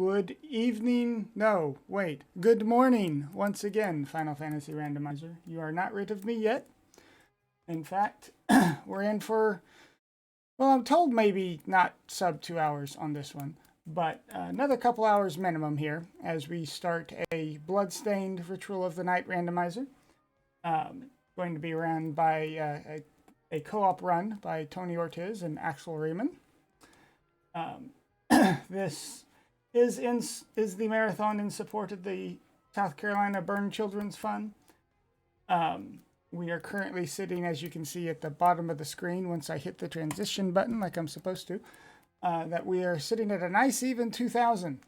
Good evening. No, wait. Good morning once again, Final Fantasy Randomizer. You are not rid of me yet. In fact, we're in for, well, I'm told maybe not sub 2 hours on this one, but another couple hours minimum here as we start a Bloodstained Ritual of the Night randomizer. Going to be run by a co-op run by Tony Ortiz and Axel Riemann. This is the marathon in support of the South Carolina Burn Children's Fund. We are currently sitting, as you can see, at the bottom of the screen once I hit the transition button like I'm supposed to, that we are sitting at a nice even 2,000.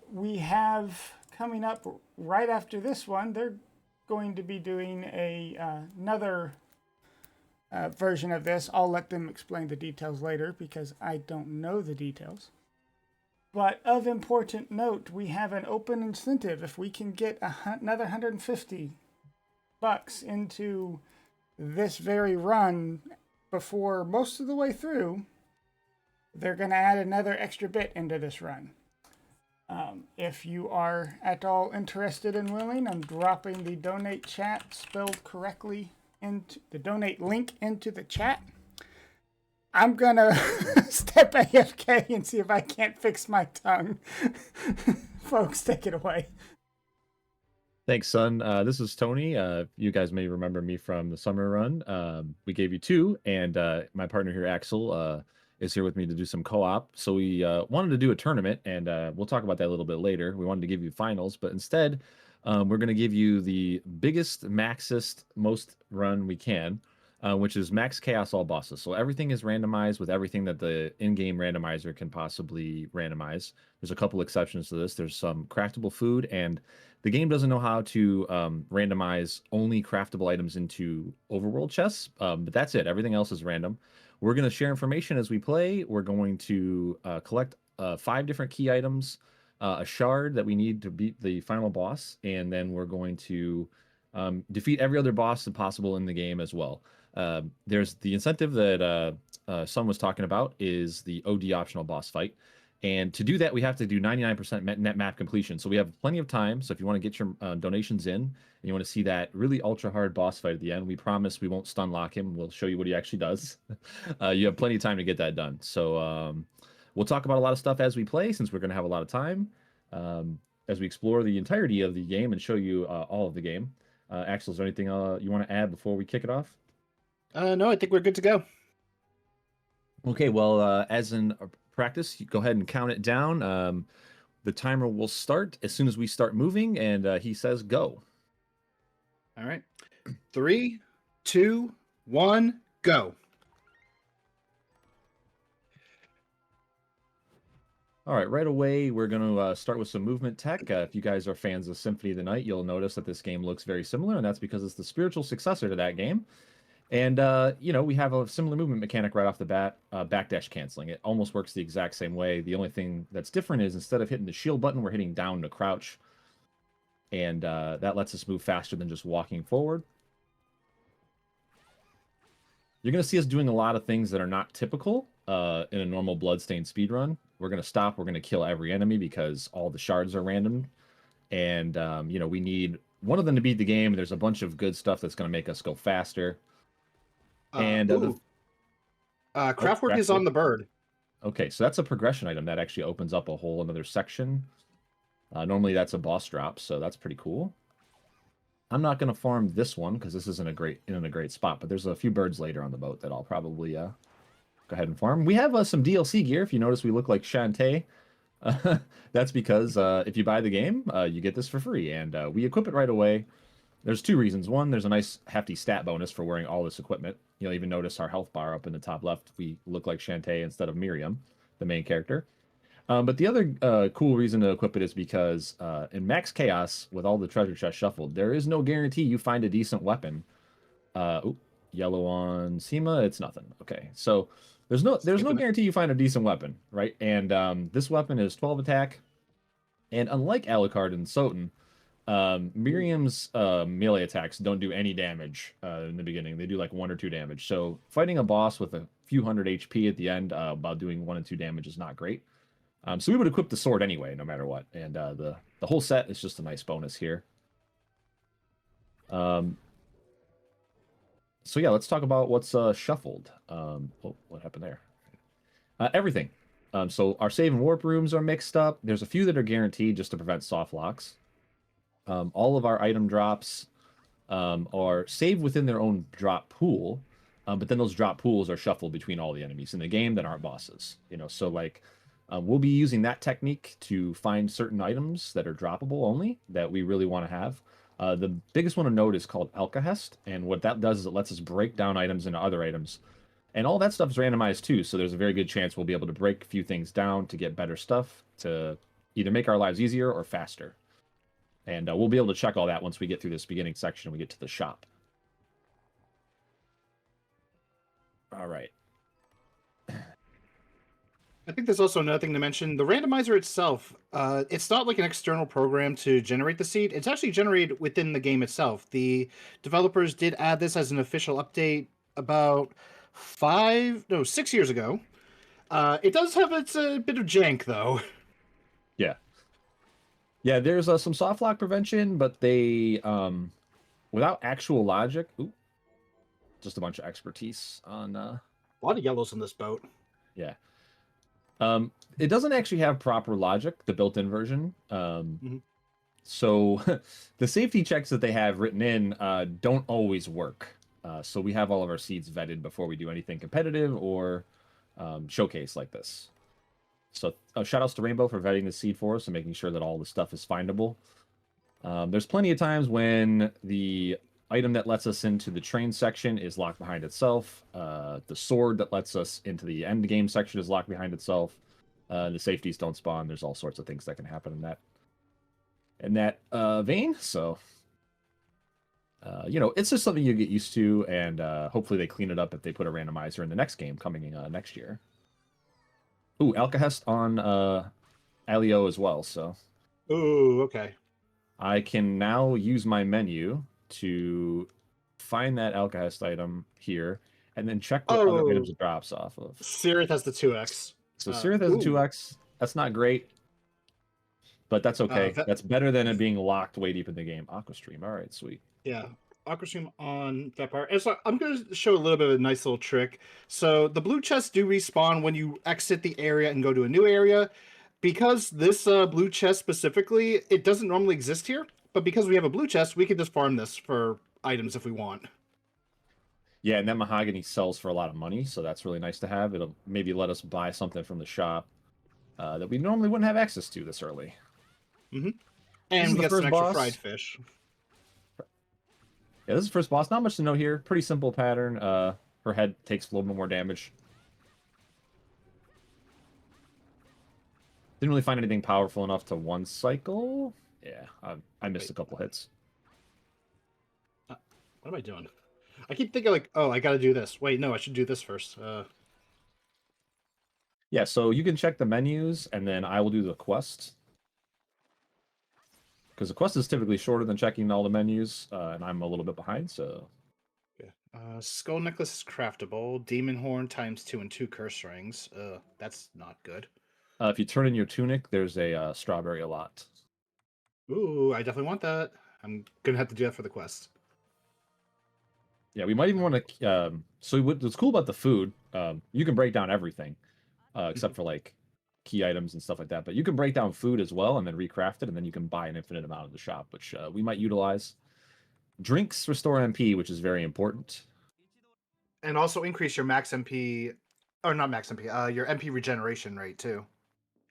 We have coming up right after this one, they're going to be doing another version of this. I'll let them explain the details later because I don't know the details. But of important note, we have an open incentive. If we can get another $150 into this very run before most of the way through, they're going to add another extra bit into this run. If you are at all interested and willing, I'm dropping the donate chat spelled correctly into the donate link into the chat. I'm gonna step AFK and see if I can't fix my tongue. Folks, take it away. Thanks, son. This is Tony. You guys may remember me from the summer run. We gave you two, and my partner here, Axel, is here with me to do some co-op. So we wanted to do a tournament, and we'll talk about that a little bit later. We wanted to give you finals, but instead, we're going to give you the biggest, maxest, most run we can. Which is max chaos all bosses. So everything is randomized with everything that the in-game randomizer can possibly randomize. There's a couple exceptions to this. There's some craftable food, and the game doesn't know how to randomize only craftable items into overworld chests, but that's it. Everything else is random. We're going to share information as we play. We're going to collect 5 different key items, a shard that we need to beat the final boss, and then we're going to defeat every other boss possible in the game as well. There's the incentive that Sun was talking about is the OD optional boss fight. And to do that, we have to do 99% net map completion. So we have plenty of time. So if you want to get your donations in and you want to see that really ultra hard boss fight at the end, we promise we won't stun lock him. We'll show you what he actually does. You have plenty of time to get that done. So we'll talk about a lot of stuff as we play, since we're going to have a lot of time, as we explore the entirety of the game and show you all of the game. Axel, is there anything you want to add before we kick it off? No, I think we're good to go. Okay, well, as in practice, you go ahead and count it down. The timer will start as soon as we start moving, and he says go. All right. 3, 2, 1, go. All right away, we're going to start with some movement tech. If you guys are fans of Symphony of the Night, you'll notice that this game looks very similar, and that's because it's the spiritual successor to that game. And, we have a similar movement mechanic right off the bat, backdash canceling. It almost works the exact same way. The only thing that's different is instead of hitting the shield button, we're hitting down to crouch. And that lets us move faster than just walking forward. You're going to see us doing a lot of things that are not typical in a normal Bloodstained speedrun. We're going to stop. We're going to kill every enemy because all the shards are random. And, we need one of them to beat the game. There's a bunch of good stuff that's going to make us go faster. And Craftwork is on the bird. Okay, so that's a progression item that actually opens up a whole another section. Normally that's a boss drop, so that's pretty cool. I'm not going to farm this one because this isn't in a great spot, but there's a few birds later on the boat that I'll probably go ahead and farm. We have some DLC gear. If you notice, we look like Shantae. That's because if you buy the game, you get this for free, and we equip it right away. There's 2 reasons. One, there's a nice hefty stat bonus for wearing all this equipment. You'll even notice our health bar up in the top left. We look like Shantae instead of Miriam, the main character. But the other cool reason to equip it is because in Max Chaos, with all the treasure chests shuffled, there is no guarantee you find a decent weapon. Yellow on Sema, it's nothing. Okay, so there's no guarantee you find a decent weapon, right? And this weapon is 12 attack, and unlike Alucard and Soten, Miriam's melee attacks don't do any damage in the beginning. They do like 1 or 2 damage. So fighting a boss with a few hundred HP at the end, about doing 1 and 2 damage is not great. So we would equip the sword anyway, no matter what. And the whole set is just a nice bonus here. So yeah, let's talk about what's shuffled. Oh, what happened there? Everything. So our save and warp rooms are mixed up. There's a few that are guaranteed just to prevent soft locks. All of our item drops are saved within their own drop pool, but then those drop pools are shuffled between all the enemies in the game that aren't bosses. So like we'll be using that technique to find certain items that are droppable only that we really want to have. The biggest one to note is called Alkahest, and what that does is it lets us break down items into other items. And all that stuff is randomized too, so there's a very good chance we'll be able to break a few things down to get better stuff to either make our lives easier or faster. And we'll be able to check all that once we get through this beginning section and we get to the shop. All right. I think there's also another thing to mention. The randomizer itself, it's not like an external program to generate the seed. It's actually generated within the game itself. The developers did add this as an official update about 6 years ago. It does have its a bit of jank, though. Yeah. Yeah, there's some soft lock prevention, but they, without actual logic, just a bunch of expertise on... A lot of yellows on this boat. Yeah. It doesn't actually have proper logic, the built-in version. So the safety checks that they have written in don't always work. So we have all of our seeds vetted before we do anything competitive or showcase like this. So shout outs to Rainbow for vetting the seed for us and making sure that all the stuff is findable. There's plenty of times when the item that lets us into the train section is locked behind itself. The sword that lets us into the end game section is locked behind itself. The safeties don't spawn. There's all sorts of things that can happen in that vein. So, it's just something you get used to, and hopefully they clean it up if they put a randomizer in the next game coming next year. Ooh, Alkahest on Alio as well, so. Ooh, okay. I can now use my menu to find that Alkahest item here, and then check what other items it drops off of. Sirith has the 2x. So Sirith has a 2x. That's not great, but that's okay. That's better than it being locked way deep in the game. Aquastream, all right, sweet. Yeah, Aquastream on FFR. And so I'm going to show a little bit of a nice little trick. So the blue chests do respawn when you exit the area and go to a new area. Because this blue chest specifically, it doesn't normally exist here. But because we have a blue chest, we can just farm this for items if we want. Yeah, and that mahogany sells for a lot of money, so that's really nice to have. It'll maybe let us buy something from the shop that we normally wouldn't have access to this early. And we get some extra fried fish. Yeah, this is the first boss. Not much to know here. Pretty simple pattern. Her head takes a little bit more damage. Didn't really find anything powerful enough to one cycle. Yeah, I missed a couple hits. What am I doing? I keep thinking like, oh, I got to do this. Wait, no, I should do this first. Yeah, so you can check the menus, and then I will do the quest. Because the quest is typically shorter than checking all the menus, and I'm a little bit behind, so... Okay. Skull necklace is craftable. Demon horn ×2 and 2 curse rings. That's not good. If you turn in your tunic, there's a strawberry a lot. Ooh, I definitely want that. I'm going to have to do that for the quest. Yeah, we might even want to... so what's cool about the food, you can break down everything, except for, like, key items and stuff like that. But you can break down food as well and then recraft it, and then you can buy an infinite amount in the shop, which we might utilize. Drinks restore MP, which is very important. And also increase your max MP... Or not max MP, your MP regeneration rate, too.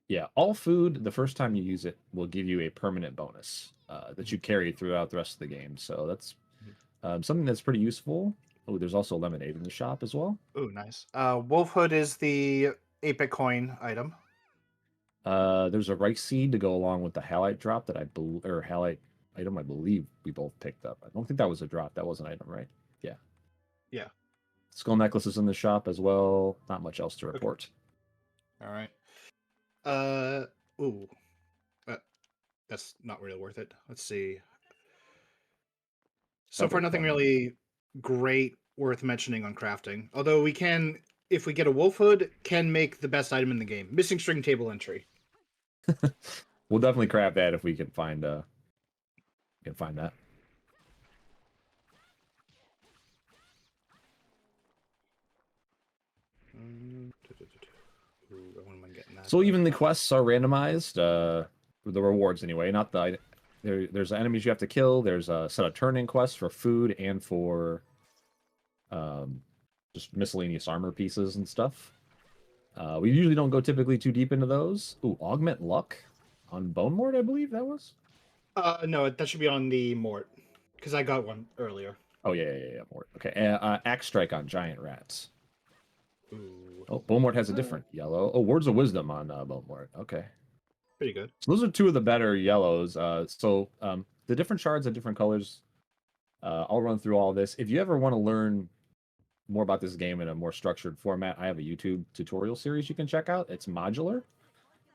Yeah, all food, the first time you use it, will give you a permanent bonus that you carry throughout the rest of the game. So that's something that's pretty useful. Oh, there's also lemonade in the shop as well. Oh, nice. Wolf Hood is the 8-bit coin item. There's a rice seed to go along with the halite drop that halite item I believe we both picked up. I don't think that was a drop. That was an item, right? Yeah. Yeah. Skull necklaces in the shop as well. Not much else to report. Okay. All right. That's not really worth it. Let's see. So far, nothing really great worth mentioning on crafting. Although we can, if we get a wolf hood, can make the best item in the game. Missing string table entry. We'll definitely craft that if we can find that. Ooh, when am I getting that? So even the quests are randomized. The rewards anyway, not the there's enemies you have to kill. There's a set of turn-in quests for food and for just miscellaneous armor pieces and stuff. We usually don't go typically too deep into those. Ooh, augment luck on Bone Mort, I believe that was. No, that should be on the Mort, because I got one earlier. Oh yeah, Mort. Okay, axe strike on giant rats. Ooh. Oh, Bone Mort has a different yellow. Oh, words of wisdom on Bone Mort. Okay. Pretty good. So those are two of the better yellows. The different shards have different colors. I'll run through all this. If you ever want to learn more about this game in a more structured format, I have a YouTube tutorial series you can check out. It's modular.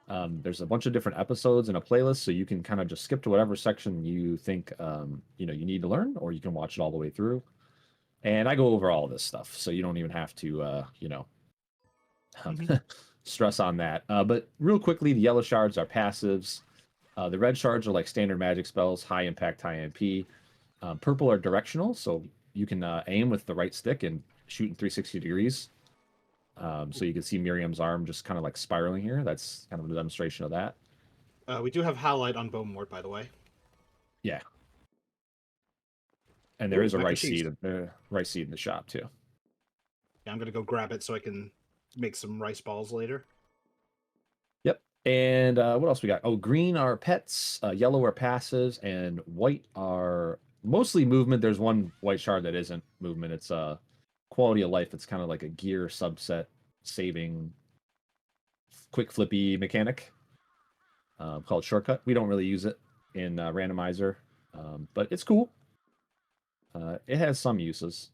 There's a bunch of different episodes in a playlist, so you can kind of just skip to whatever section you think you need to learn, or you can watch it all the way through. And I go over all this stuff, so you don't even have to stress on that. But real quickly, the yellow shards are passives. The red shards are like standard magic spells, high impact, high MP. Purple are directional, so you can aim with the right stick and shoot in 360 degrees. So you can see Miriam's arm just kind of like spiraling here. That's kind of a demonstration of that. We do have Halide on Bone Mort, by the way. Yeah. And there is a mac and rice cheese. seed in the shop too. Yeah, I'm gonna go grab it so I can make some rice balls later. Yep. And what else we got? Oh, green are pets, yellow are passives, and white are mostly movement. There's one white shard that isn't movement. It's quality of life. It's kind of like a gear subset saving quick flippy mechanic called shortcut. We don't really use it in randomizer, but it's cool. It has some uses.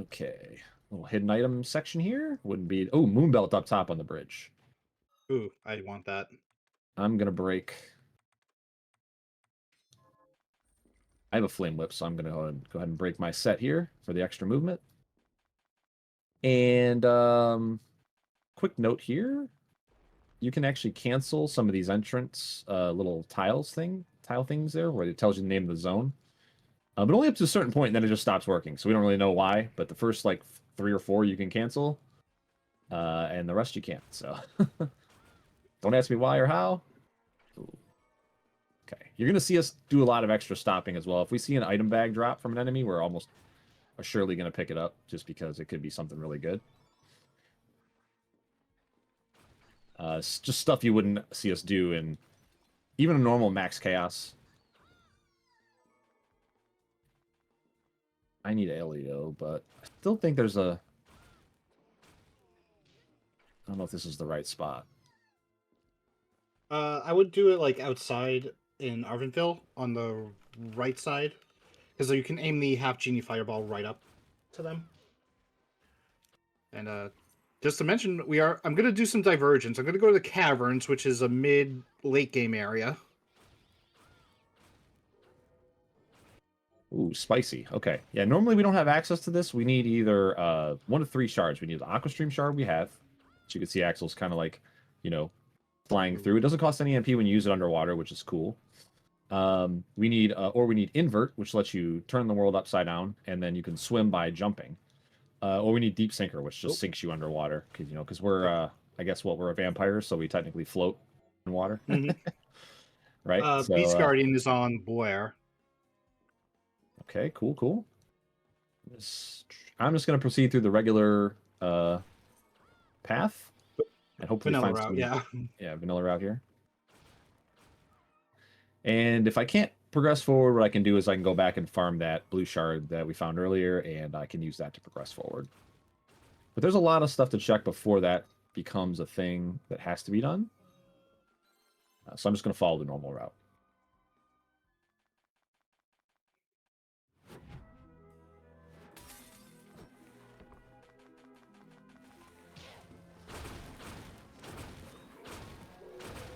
Okay, little hidden item section here. Wouldn't be... Oh, moonbelt up top on the bridge. Ooh, I want that. I'm gonna break... I have a flame whip, so I'm gonna go ahead and break my set here for the extra movement. And quick note here. You can actually cancel some of these entrance little tile things there, where it tells you the name of the zone. But only up to a certain point, and then it just stops working. So we don't really know why. But the first like 3 or 4 you can cancel, and the rest you can't. So don't ask me why or how. Ooh. Okay, you're gonna see us do a lot of extra stopping as well. If we see an item bag drop from an enemy, we're almost surely gonna pick it up, just because it could be something really good. It's just stuff you wouldn't see us do in even a normal max chaos. I need Elio, but I still think there's a... I don't know if this is the right spot. I would do it like outside in Arvenville on the right side, because you can aim the half genie fireball right up to them. And just to mention, I'm going to do some divergence. I'm going to go to the caverns, which is a mid-late game area. Ooh, spicy. Okay. Yeah, normally we don't have access to this. We need either 1 of 3 shards. We need the Aqua Stream shard we have. So you can see Axel's kind of like, flying through. It doesn't cost any MP when you use it underwater, which is cool. We need invert, which lets you turn the world upside down, and then you can swim by jumping. Or we need deep sinker, which just sinks you underwater, because we're I guess we're a vampire, so we technically float in water. Right? Beast Guardian is on Blair. Okay, cool. I'm just going to proceed through the regular path, and hopefully Vanilla find route, some... Yeah, vanilla route here. And if I can't progress forward, what I can do is I can go back and farm that blue shard that we found earlier, and I can use that to progress forward. But there's a lot of stuff to check before that becomes a thing that has to be done. So I'm just going to follow the normal route.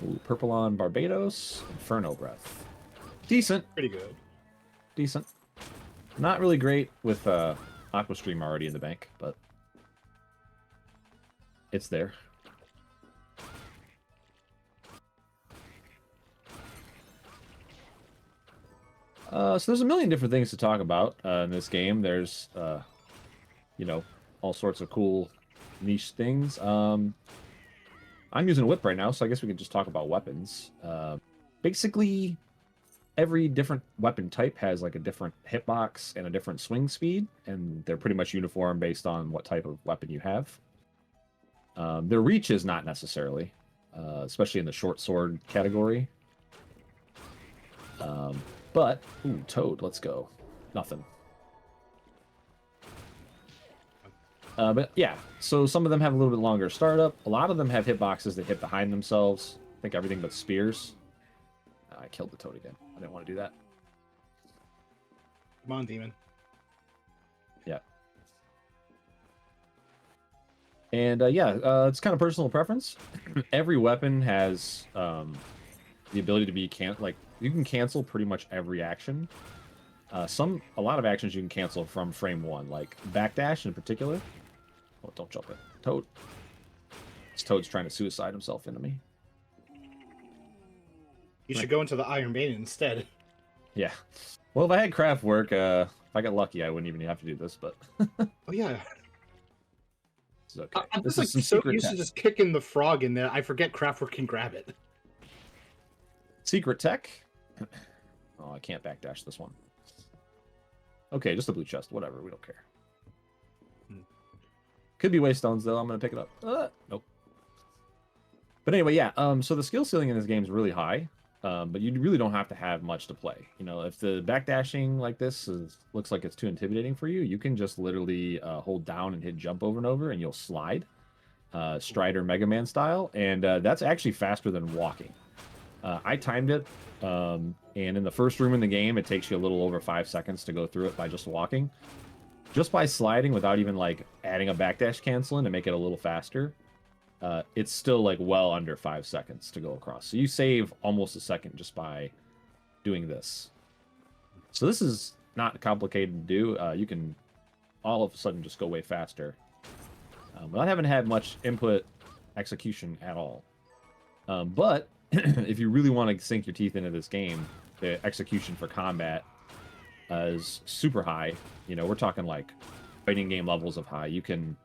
Ooh, purple on Barbados, Inferno Breath. Decent. Pretty good. Decent. Not really great with Aqua Stream already in the bank, but it's there. So there's a million different things to talk about in this game. There's, you know, all sorts of cool niche things. I'm using a whip right now, so I guess we can just talk about weapons. Basically, every different weapon type has like a different hitbox and a different swing speed, and they're pretty much uniform based on what type of weapon you have. Their reach is not necessarily, especially in the short sword category. But, ooh, Toad, let's go. Nothing. But yeah, so some of them have a little bit longer startup. A lot of them have hitboxes that hit behind themselves. I think everything but spears. I killed the Toad again. I didn't want to do that. Come on, demon. Yeah. And yeah, it's kind of personal preference. Every weapon has the ability to be you can cancel pretty much every action. A lot of actions you can cancel from frame 1, like backdash in particular. Oh, don't jump it, Toad. This Toad's trying to suicide himself into me. You should go into the Iron Maiden instead. Yeah. Well, if I had craft work, if I got lucky, I wouldn't even have to do this. But oh yeah. This is okay. I'm This just like is some so secret used tech. to just kicking the frog in there. I forget Craftwork can grab it. Secret tech. Oh, I can't backdash this one. Okay, just a blue chest. Whatever. We don't care. Could be waystones though. I'm gonna pick it up. Nope. But anyway, yeah. So the skill ceiling in this game is really high. But you really don't have to have much to play. You know, if the backdashing like this looks like it's too intimidating for you, you can just literally hold down and hit jump over and over, and you'll slide, Strider Mega Man style, and that's actually faster than walking. I timed it, and in the first room in the game, it takes you a little over 5 seconds to go through it by just walking. Just by sliding without even like adding a backdash cancel in to make it a little faster. It's still like well under 5 seconds to go across. So you save almost a second just by doing this. So this is not complicated to do. You can all of a sudden just go way faster without having had much input execution at all. But if you really want to sink your teeth into this game, the execution for combat is super high. You know, we're talking like fighting game levels of high. You can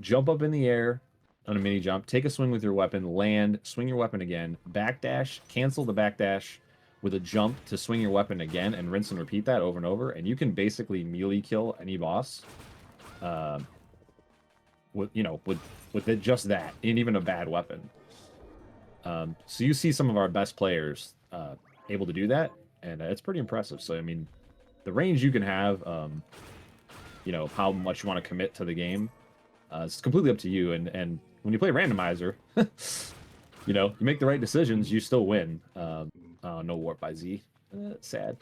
jump up in the air on a mini jump, take a swing with your weapon, land, swing your weapon again, backdash, cancel the backdash with a jump to swing your weapon again, and rinse and repeat that over and over. And you can basically melee kill any boss with just that, and even a bad weapon. So you see some of our best players able to do that, and it's pretty impressive. So I mean, the range you can have, how much you want to commit to the game. It's completely up to you, and when you play Randomizer, you make the right decisions, you still win. No warp by Z. Sad.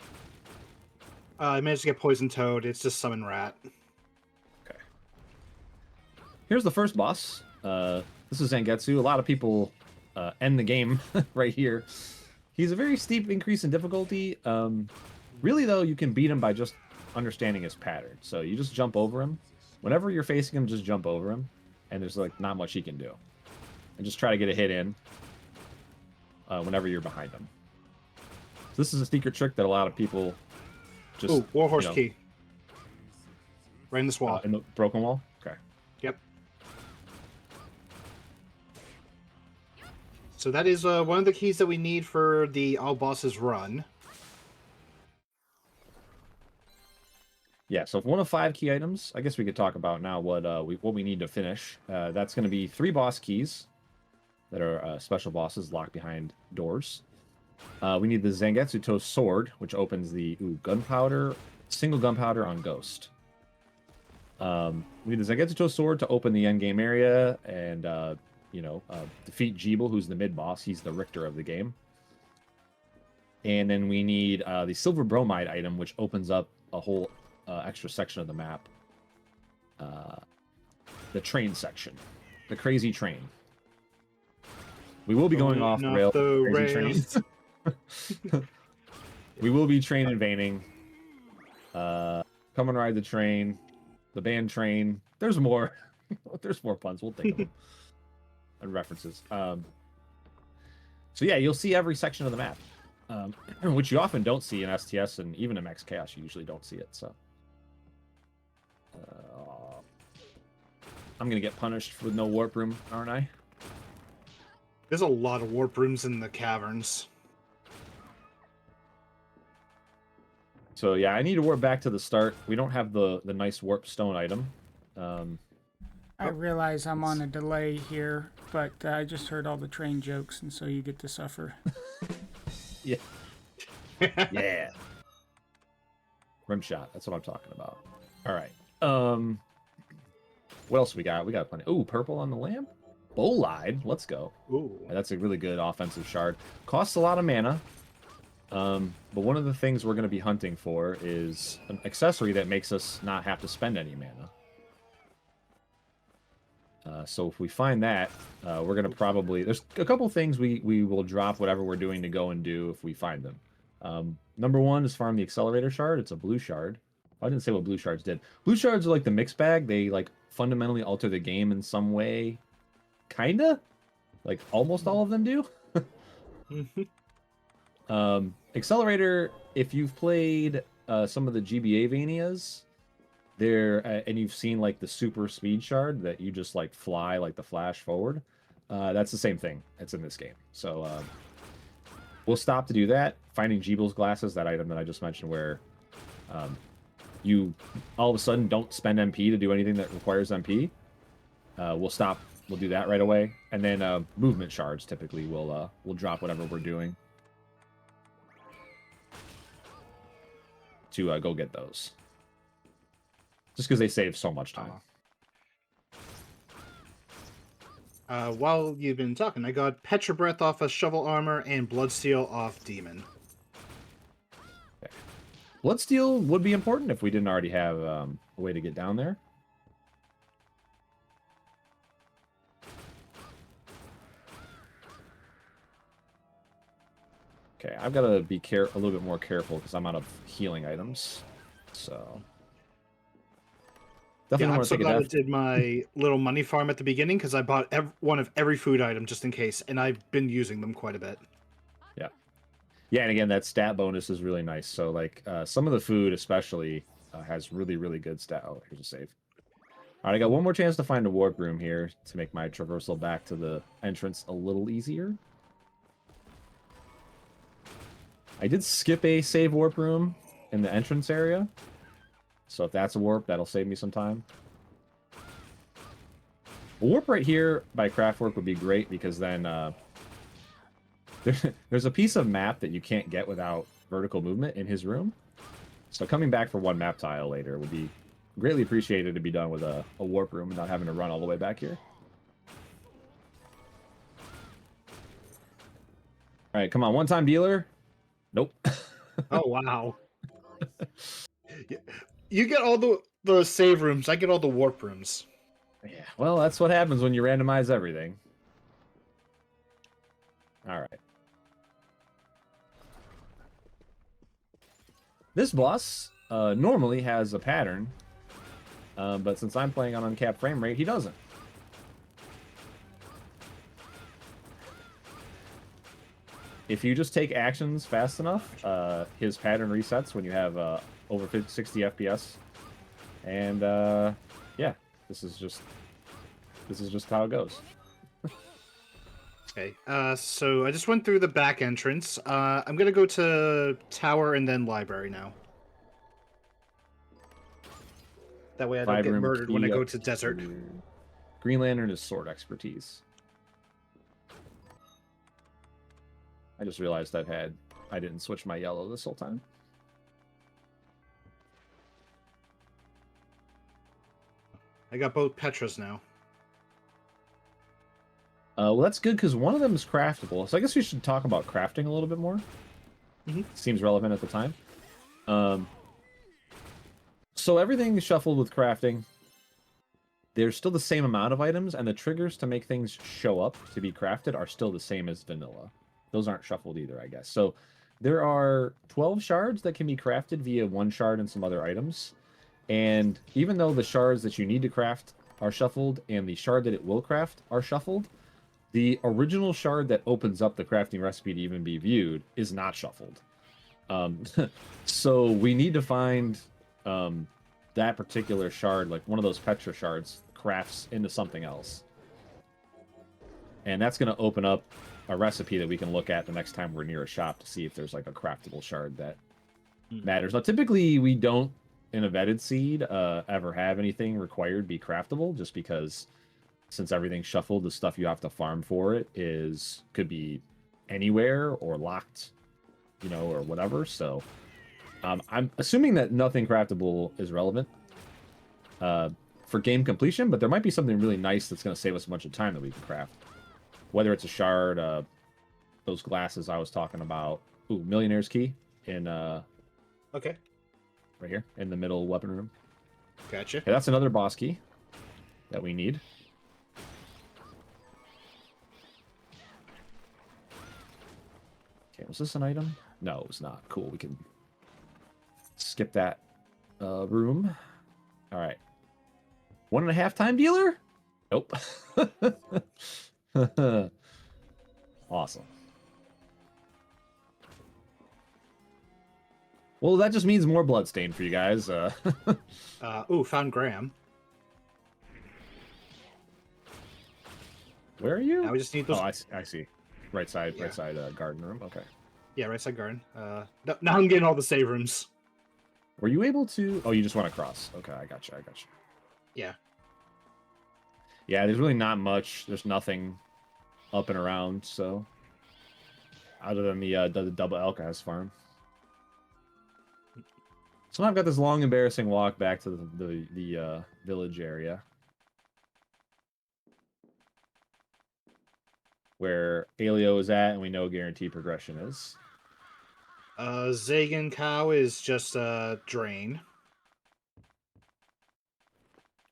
I managed to get Poison Toad. It's just Summon Rat. Okay. Here's the first boss. This is Zangetsu. A lot of people end the game right here. He's a very steep increase in difficulty. Really, though, you can beat him by just understanding his pattern. So you just jump over him. Whenever you're facing him, just jump over him, and there's like not much he can do. And just try to get a hit in whenever you're behind him. So this is a secret trick that a lot of people just... Ooh, Warhorse Key. Right in this wall. In the broken wall? Okay. Yep. So that is one of the keys that we need for the All Bosses run. Yeah, so one of 5 key items, I guess we could talk about now what we need to finish. That's going to be 3 boss keys that are special bosses locked behind doors. We need the Zangetsu Toe Sword, which opens the single gunpowder on Ghost. We need the Zangetsu Toe Sword to open the endgame area and, defeat Jeeble, who's the mid-boss. He's the Richter of the game. And then we need the Silver Bromide item, which opens up a whole... extra section of the map. The train section. The crazy train. We will be going off the rail. Crazy train. We will be train invading. Come and ride the train. The band train. There's more. There's more puns. We'll think of them. And references. So yeah, you'll see every section of the map. which you often don't see in STS, and even in Max Chaos you usually don't see it. So I'm gonna get punished with no warp room, aren't I? There's a lot of warp rooms in the caverns. So yeah, I need to warp back to the start. We don't have the nice warp stone item. I realize I'm on a delay here, but I just heard all the train jokes, and so you get to suffer. Yeah. Yeah. Rim shot. That's what I'm talking about. All right. What else we got? We got plenty. Ooh, purple on the lamp. Bolide. Let's go. Ooh. That's a really good offensive shard. Costs a lot of mana. But one of the things we're going to be hunting for is an accessory that makes us not have to spend any mana. So if we find that, we're going to probably... There's a couple things we will drop whatever we're doing to go and do if we find them. Number one is farm the accelerator shard. It's a blue shard. I didn't say what blue shards did. Blue shards are like the mix bag. They like fundamentally alter the game in some way. Kinda? Like almost all of them do. Accelerator, if you've played some of the GBA Vanias, and you've seen like the super speed shard that you just like fly like the Flash forward, that's the same thing. It's in this game. So we'll stop to do that. Finding Jeebel's glasses, that item that I just mentioned, where you all of a sudden don't spend MP to do anything that requires MP. We'll stop. We'll do that right away, and then movement shards typically we'll drop whatever we're doing to go get those. Just because they save so much time. While you've been talking, I got Petra Breath off of Shovel Armor and Bloodsteel off Demon. Okay. Bloodsteel would be important if we didn't already have a way to get down there. Okay, I've got to be a little bit more careful because I'm out of healing items. So definitely I'm so glad I did my little money farm at the beginning because I bought one of every food item just in case, and I've been using them quite a bit. Yeah. Yeah, and again, that stat bonus is really nice. So, like, some of the food especially has really, really good stat. Oh, here's a save. All right, I got one more chance to find a warp room here to make my traversal back to the entrance a little easier. I did skip a save warp room in the entrance area. So if that's a warp, that'll save me some time. A warp right here by Craftwork would be great because then there's a piece of map that you can't get without vertical movement in his room. So coming back for one map tile later would be greatly appreciated to be done with a warp room and not having to run all the way back here. All right, come on, one-time dealer. Nope. Oh, wow. You get all the save rooms. I get all the warp rooms. Yeah, well, that's what happens when you randomize everything. All right. This boss normally has a pattern, but since I'm playing on uncapped frame rate, he doesn't. If you just take actions fast enough, his pattern resets when you have over 60 FPS. And yeah, this is just how it goes. Okay, so I just went through the back entrance. I'm gonna go to tower and then library now. That way I don't get murdered when I go to desert. Green Lantern is sword expertise. I just realized I didn't switch my yellow this whole time. I got both Petras now. Well, that's good because one of them is craftable. So I guess we should talk about crafting a little bit more. Mm-hmm. Seems relevant at the time. So everything is shuffled with crafting. There's still the same amount of items, and the triggers to make things show up to be crafted are still the same as vanilla. Those aren't shuffled either, I guess. So there are 12 shards that can be crafted via one shard and some other items. And even though the shards that you need to craft are shuffled and the shard that it will craft are shuffled, The original shard that opens up the crafting recipe to even be viewed is not shuffled. So we need to find that particular shard, like one of those Petra shards, crafts into something else. And that's going to open up a recipe that we can look at the next time we're near a shop to see if there's like a craftable shard that matters. Now, typically we don't, in a vetted seed, ever have anything required be craftable, just because since everything's shuffled, the stuff you have to farm for it could be anywhere or locked, or whatever. So I'm assuming that nothing craftable is relevant for game completion, but there might be something really nice that's going to save us a bunch of time that we can craft. Whether it's a shard, those glasses I was talking about. Ooh, Millionaire's Key in Okay. right here in the middle weapon room. Gotcha. Okay, that's another boss key that we need. Okay, was this an item? No, it was not. Cool, we can skip that room. All right. 1.5 time dealer? Nope. Awesome. Well, that just means more Bloodstained for you guys. Ooh, found Graham. Where are you? Now we just need those. Oh, I see. Right side garden room. Okay. Yeah, right side garden. Now I'm getting all the save rooms. Were you able to? Oh, you just went across. Okay, I got you. Yeah. Yeah, there's really not much. There's nothing up and around. So, other than the double Alcaz farm. So now I've got this long, embarrassing walk back to the village area, where Alio is at, and we know guaranteed progression is. Zagan Cow is just drain.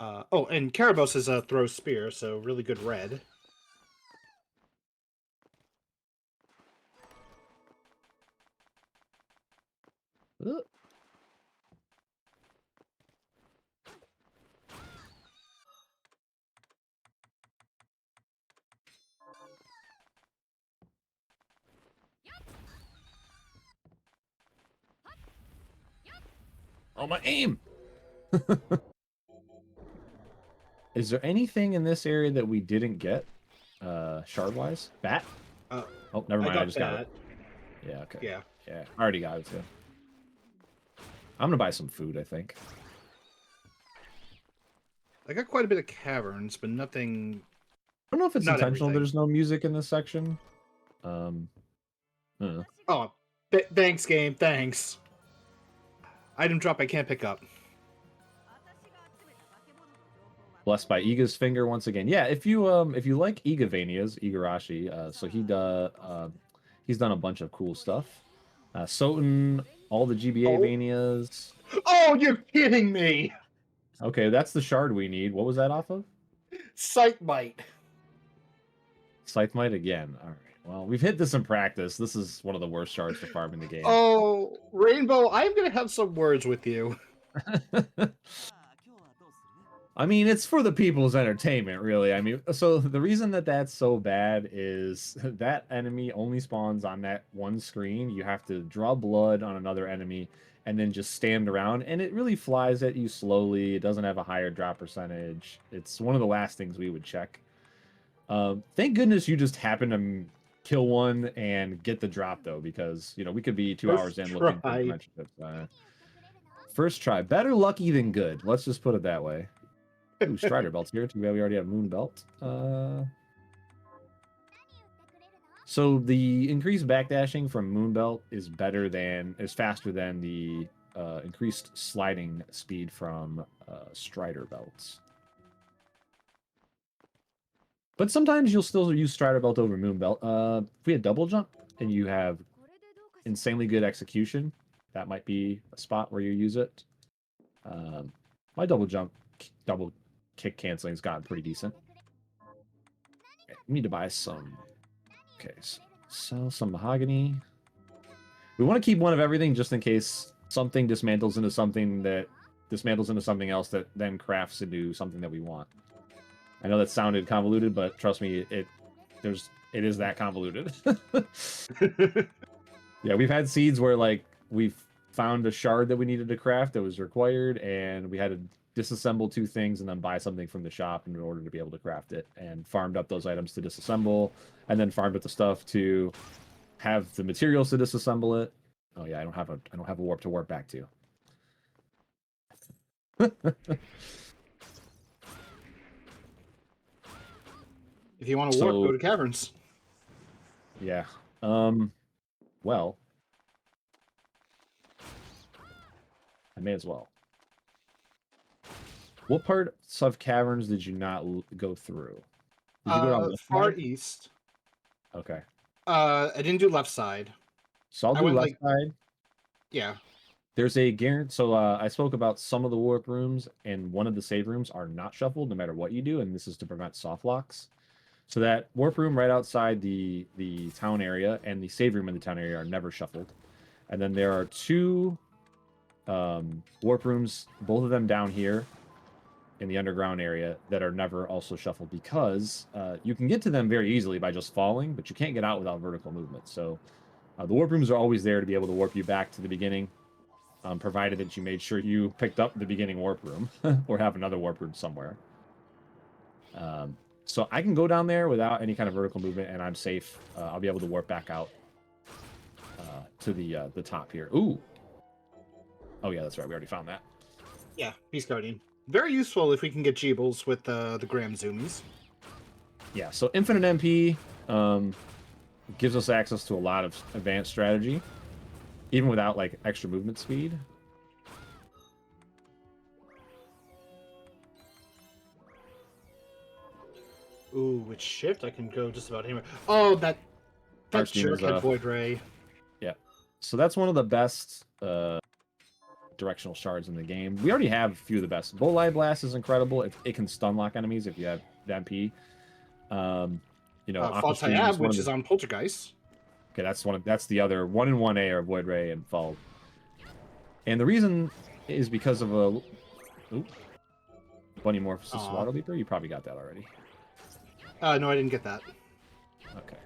Oh, and Karabos is a throw spear, so really good red. Ugh. Oh, my aim! Is there anything in this area that we didn't get, shard-wise? Bat? Oh, never mind. I just got it. Yeah, okay. Yeah. Yeah, I already got it, too. I'm gonna buy some food, I think. I got quite a bit of caverns, but nothing... I don't know if it's Not intentional everything. there's no music in this section. I don't know. Oh, thanks, game. Thanks. Item drop I can't pick up. Blessed by Iga's finger once again. Yeah, if you like Igavanias, Igarashi, so he's done a bunch of cool stuff. Soten, all the GBA Vanias. Oh, you're kidding me! Okay, that's the shard we need. What was that off of? Sight Might. Scythe Might again. All right. Well, we've hit this in practice. This is one of the worst shards to farm in the game. Oh, Rainbow, I'm gonna have some words with you. I mean, it's for the people's entertainment, really. I mean, so the reason that that's so bad is that enemy only spawns on that one screen. You have to draw blood on another enemy and then just stand around, and it really flies at you slowly. It doesn't have a higher drop percentage. It's one of the last things we would check. Thank goodness you just happened to kill one and get the drop, though, because, we could be 2 hours in looking for dimension tips. First try. Better lucky than good. Let's just put it that way. Ooh, Strider belts here. Too bad we already have Moon belt. So the increased backdashing from Moon belt is faster than the increased sliding speed from Strider belts. But sometimes you'll still use Strider belt over Moon belt. If we had double jump and you have insanely good execution, that might be a spot where you use it. My double kick canceling has gotten pretty decent. Okay, we need to buy some. Okay, so sell some mahogany. We want to keep one of everything just in case something dismantles into something else that then crafts into something that we want. I know that sounded convoluted, but trust me, it is that convoluted. Yeah, we've had seeds where like we've found a shard that we needed to craft that was required, and we had to disassemble 2 things and then buy something from the shop in order to be able to craft it, and farmed up those items to disassemble, and then farmed up the stuff to have the materials to disassemble it. Oh yeah, I don't have a warp to warp back to. If you want to warp, go to caverns. Yeah. Well, I may as well. What parts of caverns did you not go through? Did you go down the far side? east. Okay. I didn't do left side. So I'll do left side. Yeah. There's a guarantee. So I spoke about some of the warp rooms, and one of the save rooms are not shuffled no matter what you do, and this is to prevent soft locks. So that warp room right outside the town area and the save room in the town area are never shuffled. And then there are 2 warp rooms, both of them down here in the underground area, that are never also shuffled because you can get to them very easily by just falling, but you can't get out without vertical movement. So the warp rooms are always there to be able to warp you back to the beginning, provided that you made sure you picked up the beginning warp room or have another warp room somewhere. So I can go down there without any kind of vertical movement, and I'm safe. I'll be able to warp back out to the top here. Ooh. Oh yeah, that's right. We already found that. Yeah, Beast Guardian. Very useful if we can get Jeebles with the Gram Zoomies. Yeah, so infinite MP gives us access to a lot of advanced strategy, even without like extra movement speed. Ooh, with shift I can go just about anywhere. Oh, that jerk had Void Ray. Yeah, so that's one of the best directional shards in the game. We already have a few of the best. Bolide Blast is incredible. It can stun lock enemies if you have the MP. You know, Faltayab, which is on Poltergeist. Okay, that's the other 1 in 1A are Void Ray and Fall. And the reason is because of a Bunny Morphosis Water Leaper. You probably got that already. No, I didn't get that. Okay.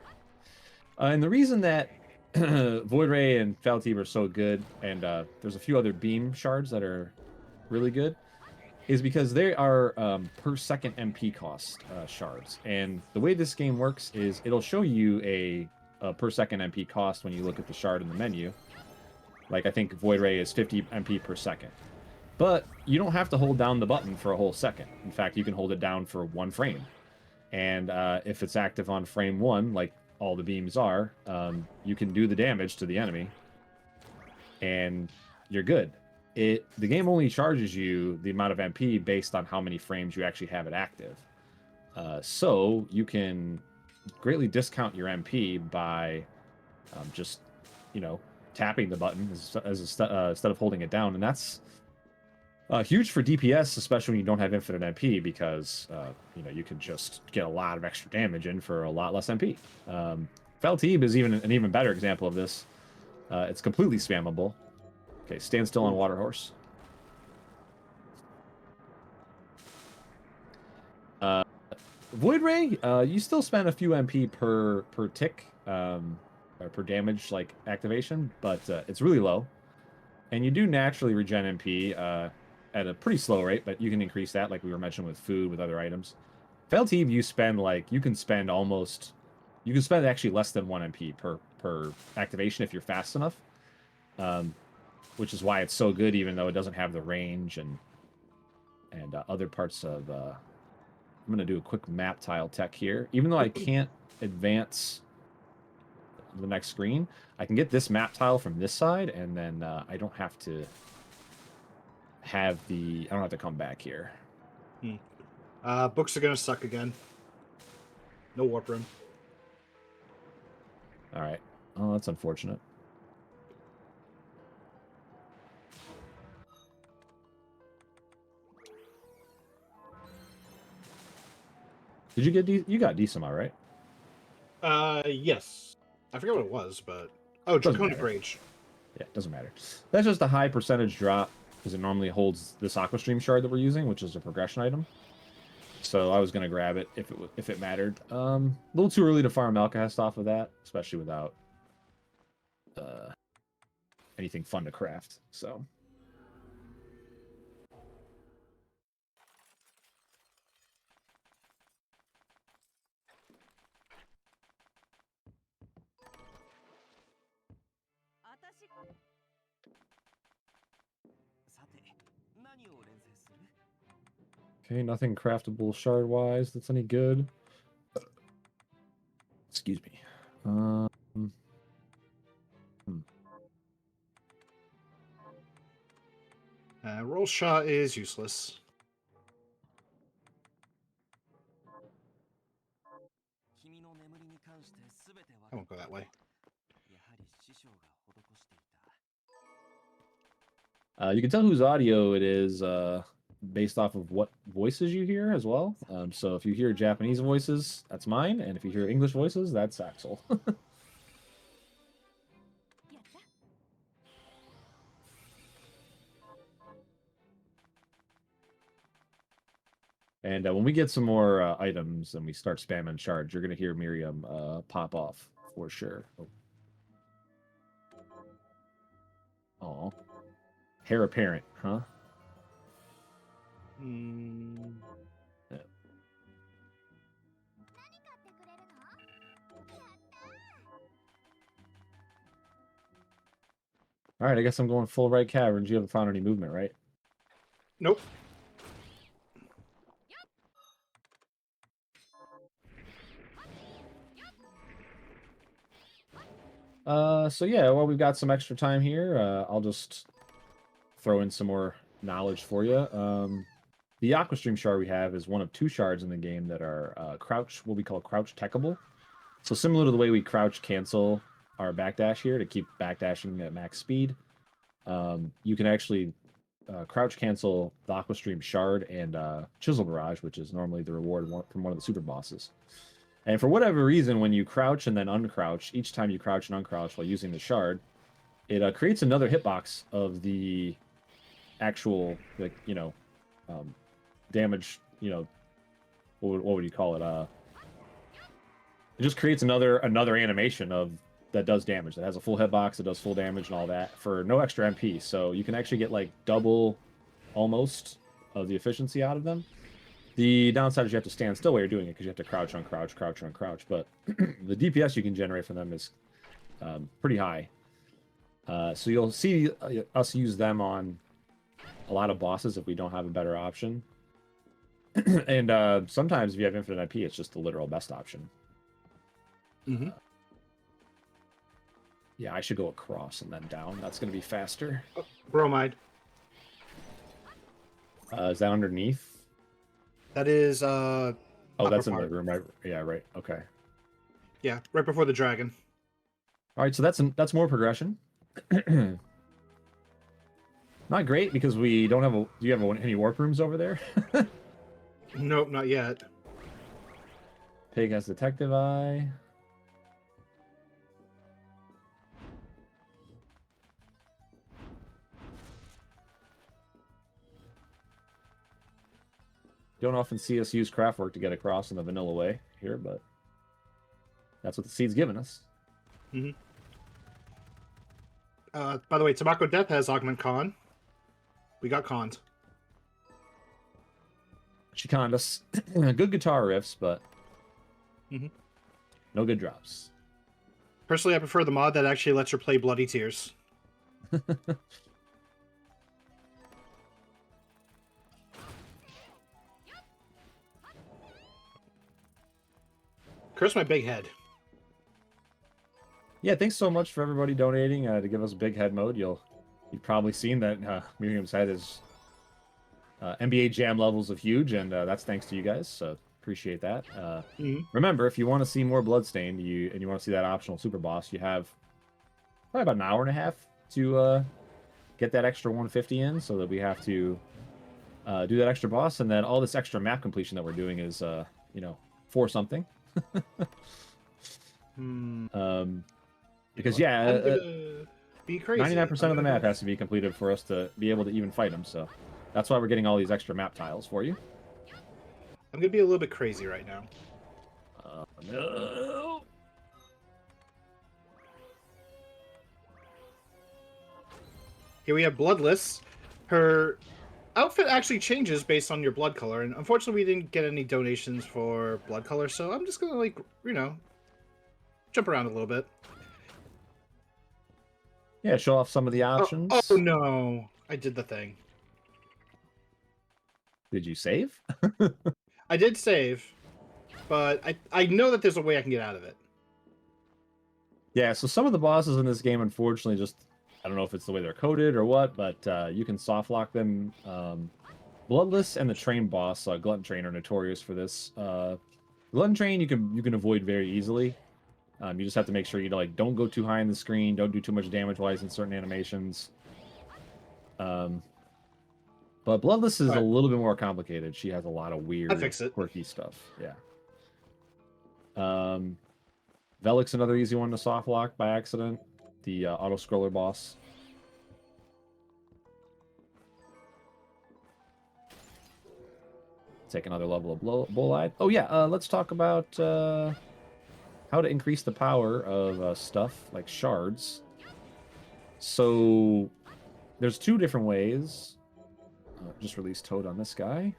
And the reason that Void Ray and Faltib are so good, and there's a few other beam shards that are really good, is because they are per second MP cost shards. And the way this game works is it'll show you a per second MP cost when you look at the shard in the menu. Like I think Void Ray is 50 MP per second. But you don't have to hold down the button for a whole second. In fact, you can hold it down for 1 frame. And if it's active on frame 1, like all the beams are, you can do the damage to the enemy, and you're good. The game only charges you the amount of MP based on how many frames you actually have it active. So you can greatly discount your MP by just, tapping the button instead of holding it down, and that's huge for DPS, especially when you don't have infinite MP, because you can just get a lot of extra damage in for a lot less MP. Feltib is an even better example of this. It's completely spammable. Okay, stand still on Water Horse. Void Ray, you still spend a few MP per tick, or per damage like activation, but it's really low, and you do naturally regen MP at a pretty slow rate, but you can increase that, like we were mentioning with food, with other items. Feltib, you can spend actually less than 1 MP per activation if you're fast enough, which is why it's so good, even though it doesn't have the range and other parts of. I'm gonna do a quick map tile tech here, even though I can't advance the next screen. I can get this map tile from this side, and then I don't have to come back here. Books are gonna suck again. No warp room. All right. Oh, that's unfortunate. Did you get you got Decima, right? Yes. I forget what it was, but Draconic Rage. Yeah, it doesn't matter. That's just a high percentage drop because it normally holds this Aqua Stream shard that we're using, which is a progression item. So I was gonna grab it if it mattered. A little too early to farm Alcahest off of that, especially without anything fun to craft. So. Okay, nothing craftable shard-wise that's any good. Excuse me. Roll shot is useless. I won't go that way. You can tell whose audio it is based off of what voices you hear as well. So if you hear Japanese voices, that's mine, and if you hear English voices, that's Axel. And when we get some more items and we start spamming shards, you're going to hear Miriam pop off for sure. Oh. Hair apparent, huh? Yeah. All right, I guess I'm going full right caverns. You haven't found any movement, right? Nope. So yeah, well, we've got some extra time here. I'll just throw in some more knowledge for you. The Aquastream shard we have is one of 2 shards in the game that are what we call crouch techable. So similar to the way we crouch cancel our backdash here to keep backdashing at max speed, you can actually crouch cancel the Aquastream shard and Chisel Barrage, which is normally the reward from one of the super bosses. And for whatever reason, when you crouch and then uncrouch, each time you crouch and uncrouch while using the shard, it creates another hitbox of the actual, like, damage, what would you call it? It just creates another animation that does damage, that has a full hitbox, that does full damage and all that for no extra MP. So you can actually get like double almost of the efficiency out of them. The downside is you have to stand still while you're doing it because you have to crouch, uncrouch, crouch, uncrouch. But the DPS you can generate from them is pretty high. So you'll see us use them on a lot of bosses if we don't have a better option. And sometimes if you have infinite IP, it's just the literal best option. Mm-hmm. Yeah, I should go across and then down. That's going to be faster. Oh, bromide. Is that underneath? That is Oh, that's in the part. room, right? Yeah, right. Okay. Yeah, right before the dragon. All right, so that's more progression. Not great because we don't have do you have any warp rooms over there? Nope, not yet. Pig has detective eye. Don't often see us use craftwork to get across in the vanilla way here, but that's what the seed's given us. Mm-hmm. By the way, Tobacco Death has Augment Con. We got conned. She conned us. Good guitar riffs, but no good drops. Personally, I prefer the mod that actually lets her play Bloody Tears. Curse my big head. Yeah, thanks so much for everybody donating to give us big head mode. You've probably seen that Miriam's head is NBA Jam levels of huge, and that's thanks to you guys. So appreciate that. Remember, if you want to see more Bloodstained, and you want to see that optional super boss, you have probably about an hour and a half to get that extra 150 in, so that we have to do that extra boss, and then all this extra map completion that we're doing is for something. Because be crazy. 99% of the map has to be completed for us to be able to even fight them. So that's why we're getting all these extra map tiles for you. I'm gonna be a little bit crazy right now. No. Here we have Bloodless. Her outfit actually changes based on your blood color, and unfortunately, we didn't get any donations for blood color, so I'm just gonna like jump around a little bit. Yeah, show off some of the options. Oh no, I did the thing. Did you save? I did save, but I know that there's a way I can get out of it. Yeah, so some of the bosses in this game, unfortunately, just I don't know if it's the way they're coded or what, but you can soft lock them. Bloodless and the Train boss, Glutton Train, are notorious for this. Glutton Train you can avoid very easily. You just have to make sure you don't go too high in the screen, don't do too much damage-wise in certain animations. But Bloodless is a little bit more complicated. She has a lot of weird, quirky stuff. Yeah. Velik's another easy one to soft lock by accident. The auto-scroller boss. Take another level of Bulleye. Oh yeah, let's talk about how to increase the power of stuff like shards. So there's two different ways. Just release Toad on this guy.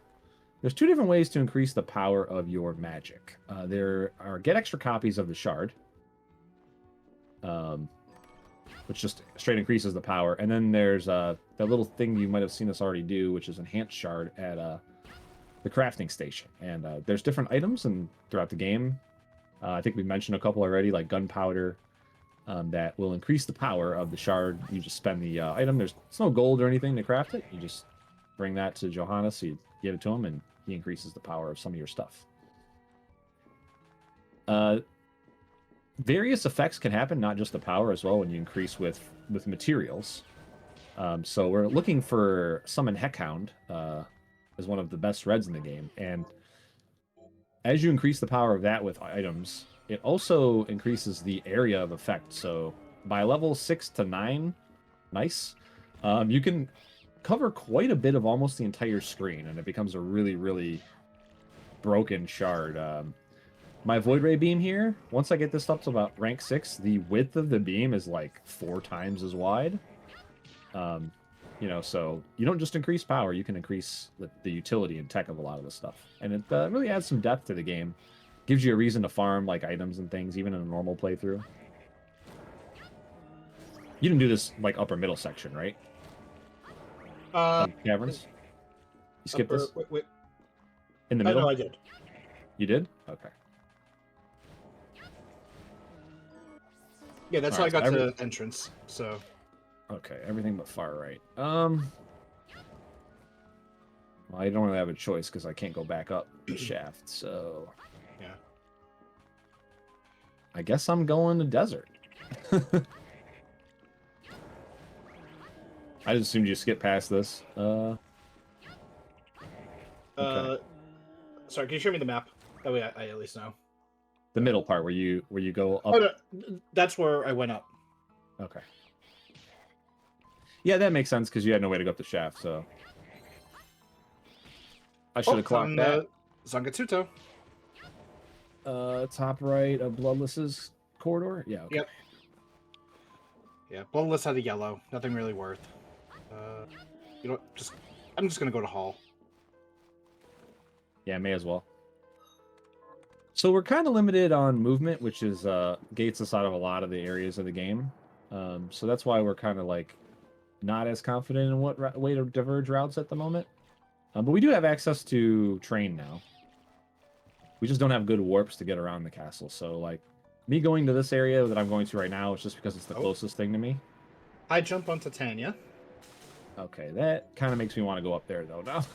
There's two different ways to increase the power of your magic. There are get extra copies of the shard, which just straight increases the power. And then there's that little thing you might have seen us already do, which is enhanced shard at the crafting station. And there's different items throughout the game. I think we mentioned a couple already, like gunpowder, that will increase the power of the shard. You just spend the item. It's no gold or anything to craft it. You just bring that to Johannes, you give it to him, and he increases the power of some of your stuff. Various effects can happen, not just the power as well, when you increase with materials. So we're looking for Summon Heckhound as one of the best reds in the game, and as you increase the power of that with items, it also increases the area of effect. So by level 6 to 9, nice, you can cover quite a bit of almost the entire screen, and it becomes a really, really broken shard. My Void Ray beam here, once I get this up to about rank 6, the width of the beam is like 4 times as wide. So you don't just increase power, you can increase the utility and tech of a lot of the stuff. And it really adds some depth to the game. Gives you a reason to farm like items and things, even in a normal playthrough. You didn't do this like upper middle section, right? Caverns? You skipped this? Wait. In the middle? No, I did. You did? Okay. Yeah, that's how I got to the entrance, so... Okay, everything but far right. Well, I don't really have a choice because I can't go back up the shaft, so... Yeah. I guess I'm going to desert. I just assumed you skip past this. Okay. Sorry, can you show me the map? That way I at least know. The middle part where you go up. Oh, no, that's where I went up. Okay. Yeah, that makes sense because you had no way to go up the shaft, so I should have clocked that. Zangatsuto. Top right of Bloodless's corridor. Yeah. Okay. Yep. Yeah, Bloodless had a yellow. Nothing really worth. I'm just gonna go to Hall. Yeah, may as well. So we're kind of limited on movement, which is gates us out of a lot of the areas of the game. So that's why we're kind of like not as confident in what way to diverge routes at the moment. But we do have access to train now. We just don't have good warps to get around the castle. So like me going to this area that I'm going to right now is just because it's the closest thing to me. I jump on Titania. Okay, that kind of makes me want to go up there though now.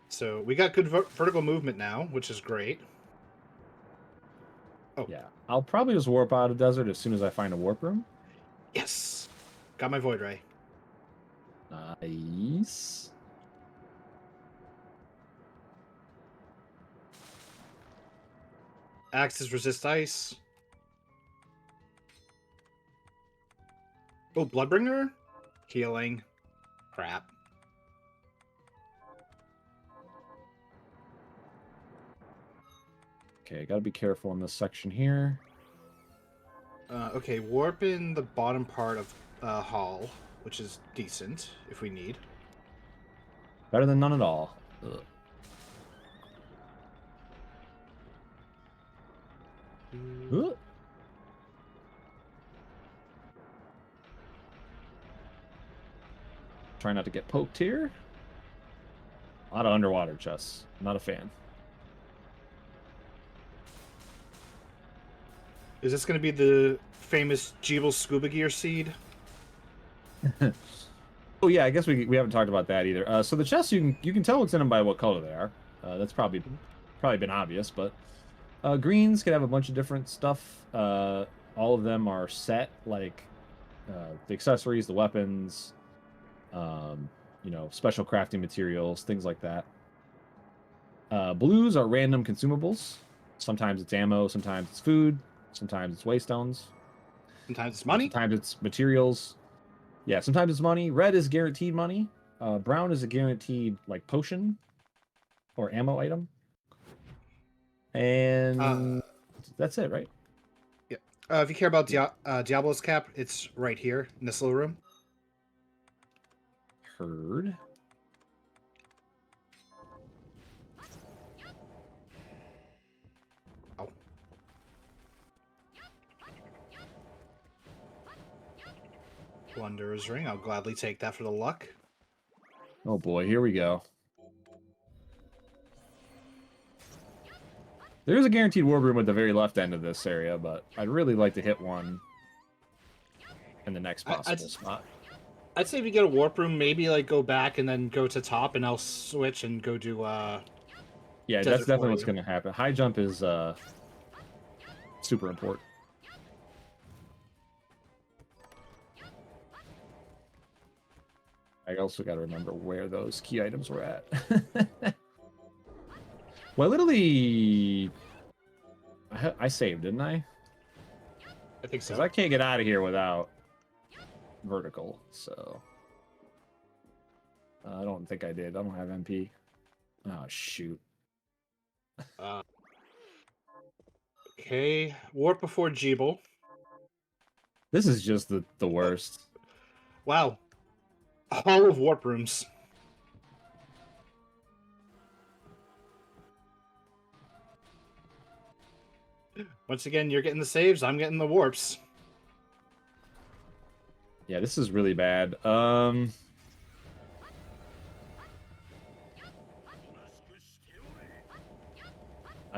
So we got good vertical movement now, which is great. Oh. Yeah, I'll probably just warp out of desert as soon as I find a warp room. Yes! Got my Void Ray. Nice. Axes resist ice. Oh, Bloodbringer? Healing. Crap. Okay, gotta be careful in this section here. Okay, warp in the bottom part of Hall, which is decent if we need. Better than none at all. Ugh. Ugh. Try not to get poked here. A lot of underwater chests. Not a fan. Is this going to be the famous Jeeble scuba gear seed? Oh yeah, I guess we haven't talked about that either. So the chests you can tell what's in them by what color they are. That's probably been obvious, but greens can have a bunch of different stuff. All of them are set, like the accessories, the weapons, you know, special crafting materials, things like that. Blues are random consumables. Sometimes it's ammo, sometimes it's food, sometimes it's waystones. Sometimes it's money. Sometimes it's materials. Yeah, sometimes it's money. Red is guaranteed money. Brown is a guaranteed like potion or ammo item. And that's it, right? Yeah. If you care about Diablo's cap, it's right here in this little room. Heard. Oh. Wanderer's Ring. I'll gladly take that for the luck. Oh boy, here we go. There's a guaranteed warp room at the very left end of this area, but I'd really like to hit one in the next possible spot. I'd say if you get a warp room, maybe like go back and then go to top, and I'll switch and go do. Yeah, that's definitely what's going to happen. High jump is super important. I also got to remember where those key items were at. Well, literally, I saved, didn't I? I think so. Because I can't get out of here without vertical, so I don't think I did. I don't have MP. Oh shoot. Okay, warp before Jeeble. This is just the worst. Wow. Hall of warp rooms. Once again, you're getting the saves, I'm getting the warps. Yeah, this is really bad. I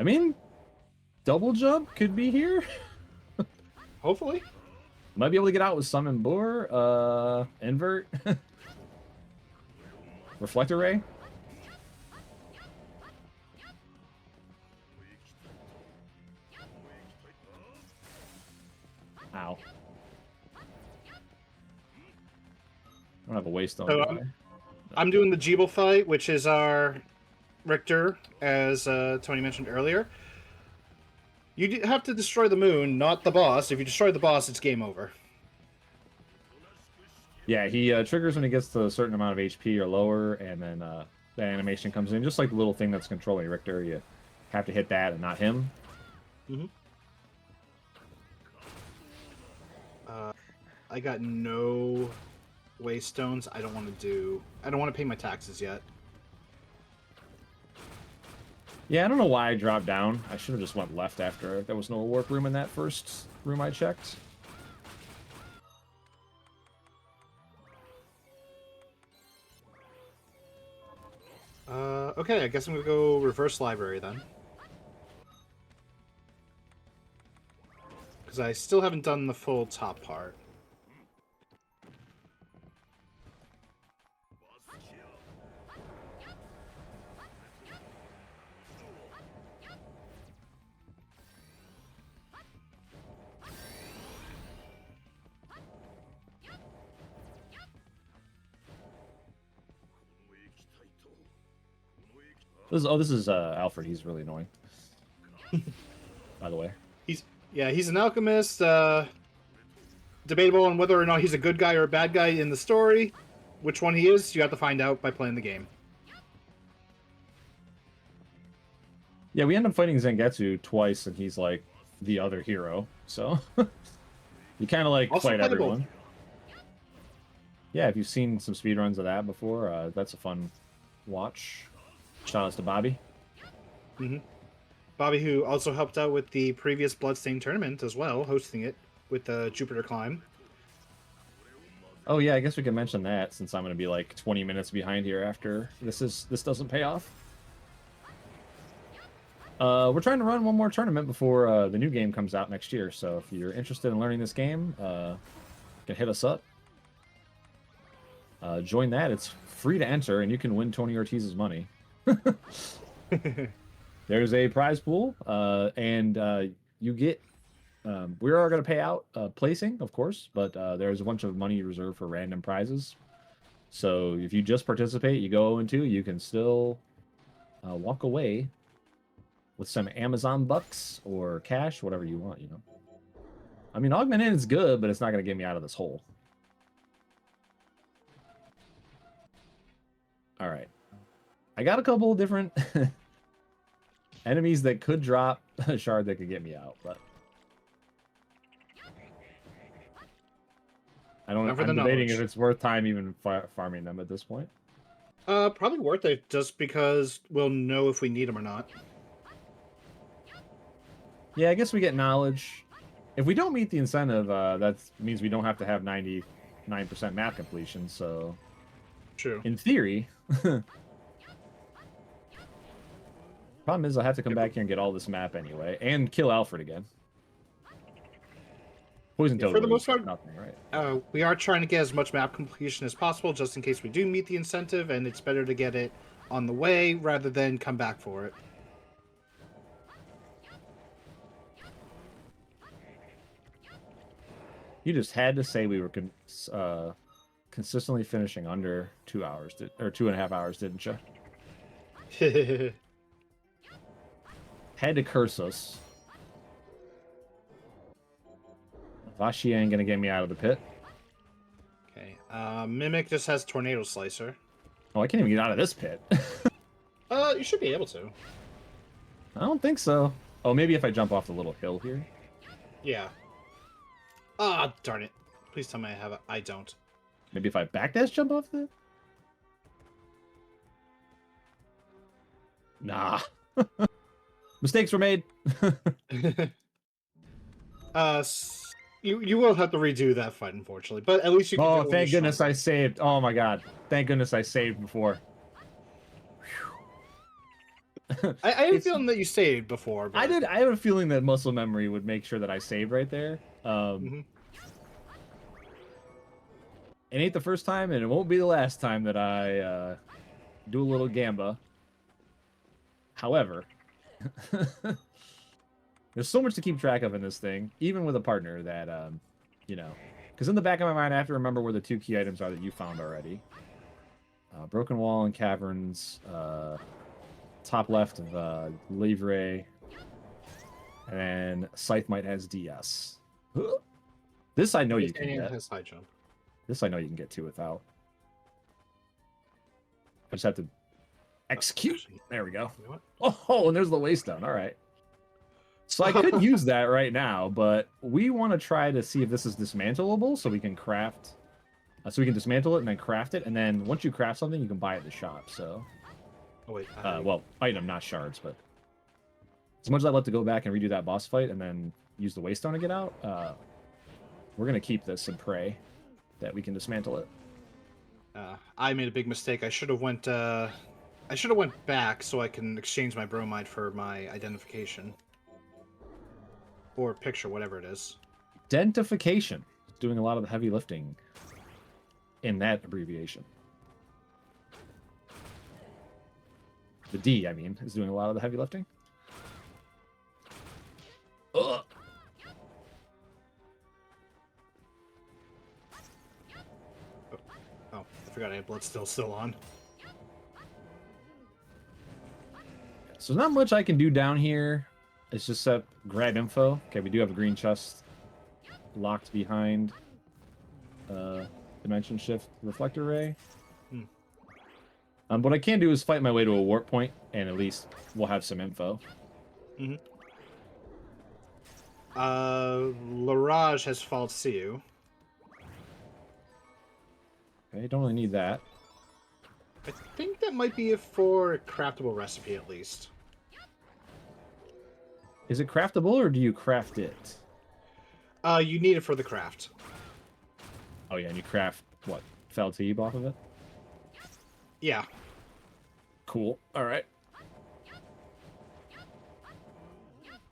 mean, double jump could be here. Hopefully. Might be able to get out with summon boar, invert, reflector ray. Ow. I don't have a waste on So, I'm doing the Jeeble fight, which is our Richter, as Tony mentioned earlier. You have to destroy the moon, not the boss. If you destroy the boss, it's game over. Yeah, he triggers when he gets to a certain amount of HP or lower, and then the animation comes in. Just like the little thing that's controlling Richter, you have to hit that and not him. Mm-hmm. I got no waystones. I don't want to pay my taxes yet. Yeah, I don't know why I dropped down. I should have just went left after. There was no warp room in that first room I checked. Okay, I guess I'm gonna go reverse library then. Because I still haven't done the full top part. This is Alfred. He's really annoying. By the way. He's an alchemist. Debatable on whether or not he's a good guy or a bad guy in the story. Which one he is, you have to find out by playing the game. Yeah, we end up fighting Zangetsu twice, and he's like the other hero. So you kind of like Also fight playable. everyone. Yeah, if you've seen some speedruns of that before, that's a fun watch. Shout outs to Bobby. Bobby, who also helped out with the previous Bloodstained tournament as well, hosting it with the Jupiter Climb. Oh yeah, I guess we can mention that since I'm going to be like 20 minutes behind here after this doesn't pay off. We're trying to run one more tournament before the new game comes out next year. So if you're interested in learning this game, you can hit us up. Join that. It's free to enter, and you can win Tony Ortiz's money. There's a prize pool, and you get. We are going to pay out placing, of course, but there's a bunch of money reserved for random prizes. So if you just participate, you go 0-2, you can still walk away with some Amazon bucks or cash, whatever you want, you know. I mean, augmented is good, but it's not going to get me out of this hole. All right. I got a couple of different enemies that could drop a shard that could get me out, but I'm debating if it's worth time even farming them at this point. Probably worth it just because we'll know if we need them or not. Yeah, I guess we get knowledge. If we don't meet the incentive, that means we don't have to have 99% map completion, so... True. In theory... Problem is, I'll have to come back here and get all this map anyway, and kill Alfred again. Poison Toad. For the most part, nothing, right? We are trying to get as much map completion as possible, just in case we do meet the incentive, and it's better to get it on the way rather than come back for it. You just had to say we were consistently finishing under 2 hours, or 2.5 hours, didn't you? Had to curse us. Vashi ain't gonna get me out of the pit. Okay. Mimic just has Tornado Slicer. Oh, I can't even get out of this pit. You should be able to. I don't think so. Oh, maybe if I jump off the little hill here. Yeah. Ah, darn it. Please tell me I have it. I don't. Maybe if I backdash jump off the... Nah. Mistakes were made. You will have to redo that fight, unfortunately. But at least you can do it. Oh, thank goodness I saved. Oh my god. Thank goodness I saved before. I had a feeling that you saved before. But... I did. I have a feeling that muscle memory would make sure that I saved right there. It ain't the first time, and it won't be the last time that I do a little gamba. However, there's so much to keep track of in this thing, even with a partner, that, you know, because in the back of my mind, I have to remember where the 2 key items are that you found already. Broken Wall and Caverns, top left of Livre, and then Scythemite has DS. This I know you can get. Has high jump. This I know you can get to without. I just have to execute. There we go. You know what? Oh, and there's the waystone. All right. So I could use that right now, but we want to try to see if this is dismantleable so we can craft. So we can dismantle it and then craft it, and then once you craft something, you can buy it at the shop. So, oh wait, well, item, not shards, but as much as I'd love to go back and redo that boss fight and then use the waystone to get out, we're gonna keep this and pray that we can dismantle it. I made a big mistake. I should have went back so I can exchange my bromide for my identification. Or picture, whatever it is. Identification. Doing a lot of the heavy lifting in that abbreviation. The D, I mean, is doing a lot of the heavy lifting. Ugh. Oh, I forgot I had blood still on. So not much I can do down here. It's just grab info. Okay, we do have a green chest locked behind Dimension Shift Reflector Ray. What I can do is fight my way to a warp point, and at least we'll have some info. Mm-hmm. Larage has False Siu. Okay, don't really need that. I think that might be for a craftable recipe, at least. Is it craftable, or do you craft it? You need it for the craft. Oh, yeah, and you craft, what, Feltib off of it? Yeah. Cool. All right.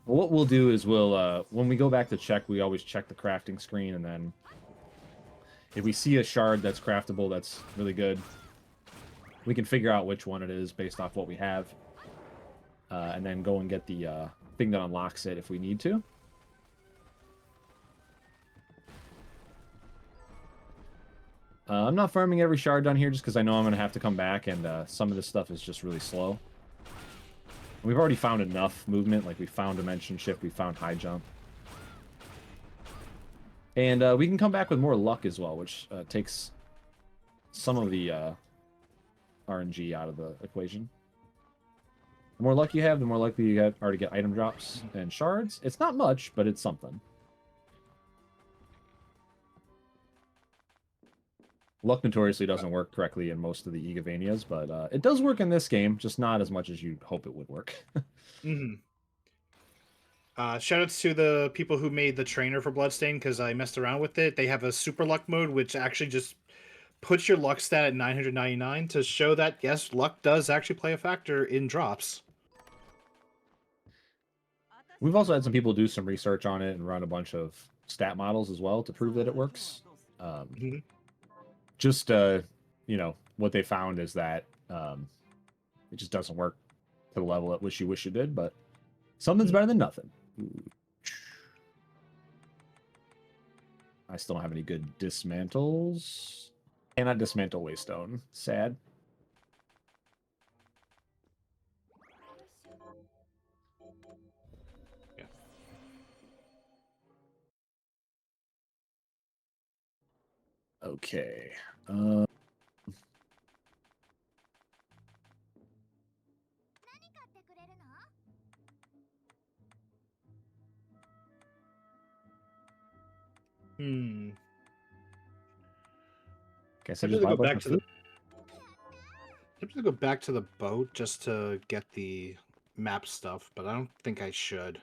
Well, what we'll do is we'll, when we go back to check, we always check the crafting screen, and then if we see a shard that's craftable that's really good, we can figure out which one it is based off what we have, and then go and get the thing that unlocks it if we need to. I'm not farming every shard down here just because I know I'm going to have to come back, and some of this stuff is just really slow. We've already found enough movement, like we found Dimension Shift, we found High Jump. And we can come back with more luck as well, which takes some of the RNG out of the equation. The more luck you have, the more likely you are to get item drops and shards. It's not much, but it's something. Luck notoriously doesn't work correctly in most of the Egavanias, but it does work in this game, just not as much as you'd hope it would work. Mm-hmm. Shoutouts to the people who made the trainer for Bloodstained, because I messed around with it. They have a super luck mode, which actually just puts your luck stat at 999 to show that, yes, luck does actually play a factor in drops. We've also had some people do some research on it and run a bunch of stat models as well to prove that it works. Just, you know, what they found is that it just doesn't work to the level at which you wish it did, but something's better than nothing. I still don't have any good dismantles. Cannot dismantle Waystone. Sad. Yeah. Okay. Guess I just buy a bunch of food. I'm gonna go back to the boat just to get the map stuff, but I don't think I should.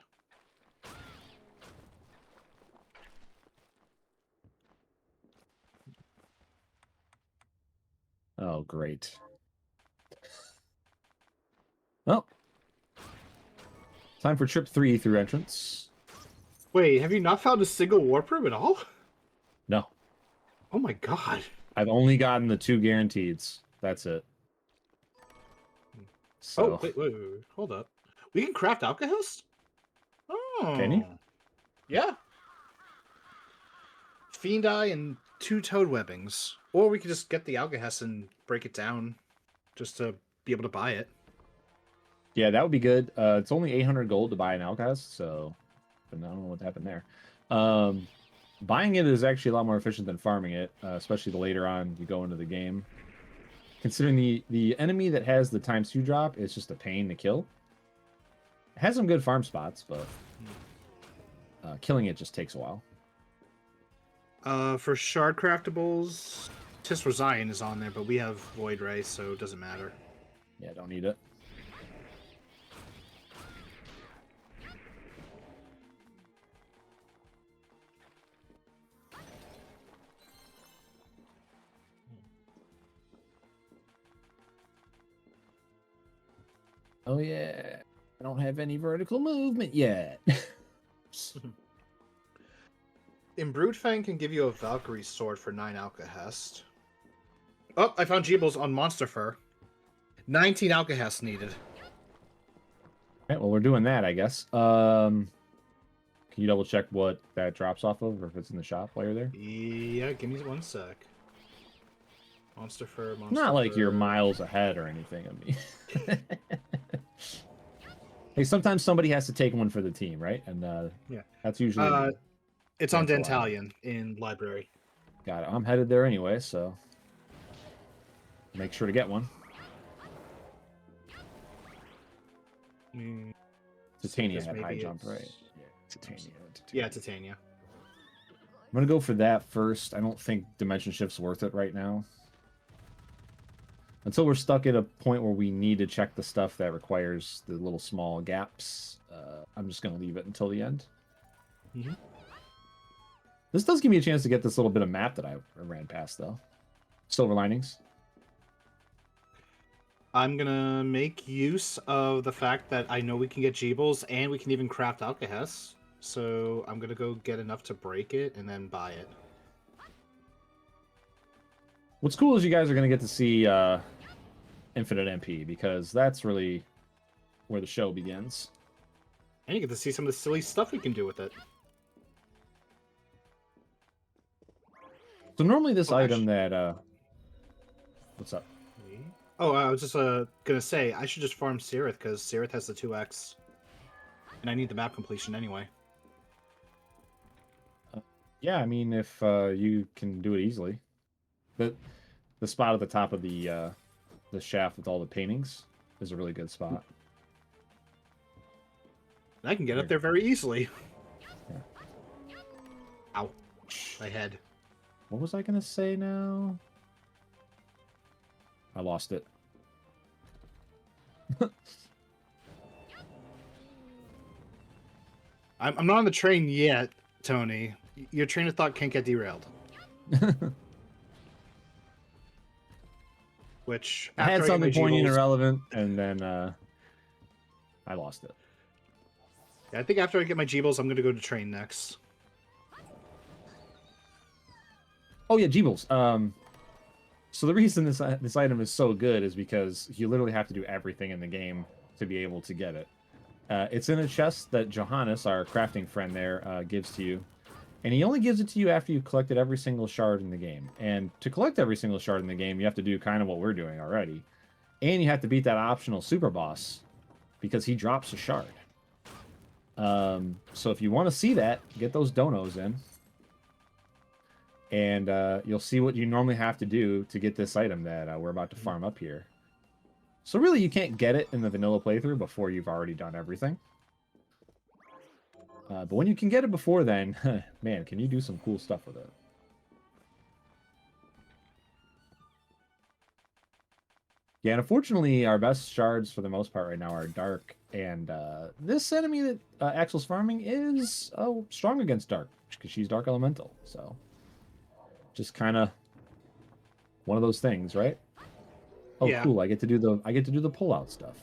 Oh, great. Well, time for trip 3 through entrance. Wait, have you not found a single warp room at all? No. Oh my god. I've only gotten the 2 guaranteeds. That's it. So, Oh, wait. Hold up. We can craft alcohol? Oh. Can you? Yeah. Fiend Eye and 2 toad webbings. Or we could just get the alcohol and break it down just to be able to buy it. Yeah, that would be good. It's only 800 gold to buy an Alcast, so but I don't know what happened there. Buying it is actually a lot more efficient than farming it, especially the later on you go into the game. Considering the enemy that has the ×2 drop is just a pain to kill. It has some good farm spots, but killing it just takes a while. For shard craftables, Tisra Zion is on there, but we have Void Ray, so it doesn't matter. Yeah, don't need it. Oh yeah, I don't have any vertical movement yet. Imbrued Fang can give you a Valkyrie sword for 9 Alcahest. Oh, I found Jeebles on Monster Fur. 19 Alcahest needed. Alright, well we're doing that, I guess. Can you double check what that drops off of, or if it's in the shop while you're there? Yeah, give me 1 sec. Monster Fur, Monster Not like Fur. you're miles ahead or anything of me. Hey, sometimes somebody has to take one for the team, right? And Yeah. that's usually me. It's on That's why. Dentalian in library. Got it. I'm headed there anyway, so make sure to get one. Titania Because had high maybe jump, right? it's- Yeah, Titania. Yeah, Titania. I'm gonna go for that first. I don't think Dimension Shift's worth it right now. Until we're stuck at a point where we need to check the stuff that requires the little small gaps, I'm just gonna leave it until the end. Mm-hmm. This does give me a chance to get this little bit of map that I ran past, though. Silver linings. I'm gonna make use of the fact that I know we can get Jeebles and we can even craft Alcahest. So I'm gonna go get enough to break it and then buy it. What's cool is you guys are gonna get to see Infinite MP, because that's really where the show begins. And you get to see some of the silly stuff we can do with it. So normally this Oh, item that what's up? Oh, I was just gonna say I should just farm Sirith because Sirith has the 2x, and I need the map completion anyway. Yeah, I mean, if you can do it easily. The spot at the top of the shaft with all the paintings is a really good spot. And I can get up there very easily. Yeah. Ow, my head. What was I gonna say now? I lost it. I'm not on the train yet, Tony. Your train of thought can't get derailed. Which I had after get something my poignant and Jeebles- irrelevant, and then I lost it. Yeah, I think after I get my Jeebles, I'm gonna go to train next. Oh yeah, Jeebles. So the reason this item is so good is because you literally have to do everything in the game to be able to get it. It's in a chest that Johannes, our crafting friend there, gives to you. And he only gives it to you after you've collected every single shard in the game. And to collect every single shard in the game, you have to do kind of what we're doing already. And you have to beat that optional super boss, because he drops a shard. So if you want to see that, get those donos in. And you'll see what you normally have to do to get this item that we're about to farm up here. So really, you can't get it in the vanilla playthrough before you've already done everything. But when you can get it before then, man, can you do some cool stuff with it. Yeah, and unfortunately, our best shards for the most part right now are dark. And this enemy that Axel's farming is strong against dark, because she's dark elemental. So just kind of one of those things, right? Oh, Yeah. cool! I get to do the pull-out stuff.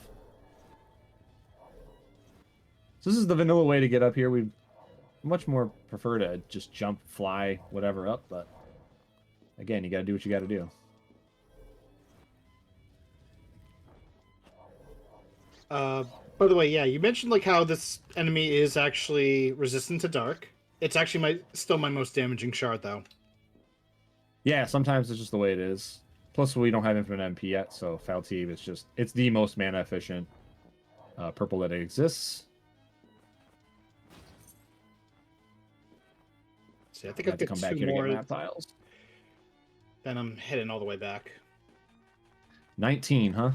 So this is the vanilla way to get up here. We much more prefer to just jump, fly, whatever up. But again, you got to do what you got to do. By the way, yeah, you mentioned like how this enemy is actually resistant to dark. It's actually still my most damaging shard though. Yeah, sometimes it's just the way it is. Plus, we don't have infinite MP yet, so Faltive it's the most mana efficient purple that exists. See, I think I I've have to got come back two here to more. get map tiles. Then I'm heading all the way back. 19, huh?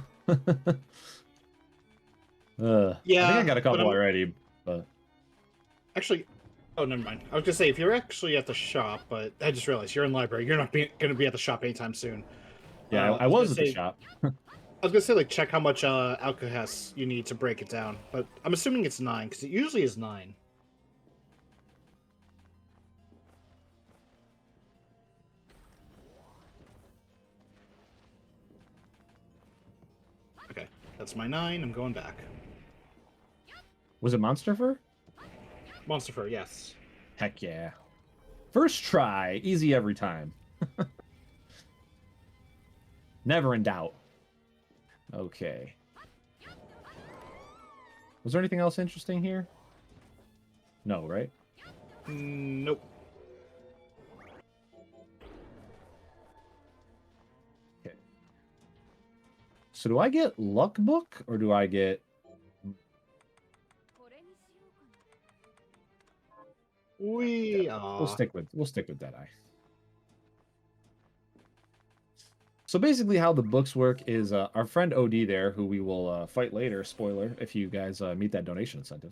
Yeah, I think I got a but couple I'm- already, but Actually, oh, never mind. I was gonna say if you're actually at the shop, but I just realized you're in library. You're not gonna be at the shop anytime soon. yeah, I was at the shop. I was gonna say like check how much alcohol you need to break it down, but I'm assuming it's 9 because it usually is 9. Okay, that's my 9. I'm going back. Was it Monster Fur? Monster Fur, yes. Heck yeah. First try, easy every time. Never in doubt. Okay. Was there anything else interesting here? No, right? Nope. Okay. So do I get Luck Book or do I get... We'll We'll stick with Deadeye. So basically, how the books work is our friend OD there, who we will fight later. Spoiler: if you guys meet that donation incentive,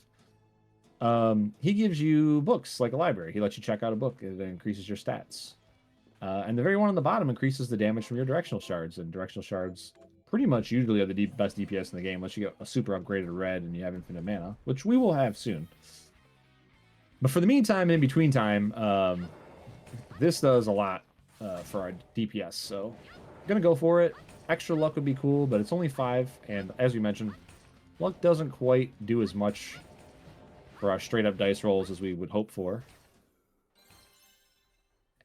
he gives you books like a library. He lets you check out a book. It increases your stats. And the very one on the bottom increases the damage from your directional shards. And directional shards pretty much usually are the best DPS in the game, unless you get a super upgraded red and you have infinite mana, which we will have soon. But for the meantime, in between time, this does a lot for our DPS. So I'm going to go for it. Extra luck would be cool, but it's only 5. And as we mentioned, luck doesn't quite do as much for our straight-up dice rolls as we would hope for.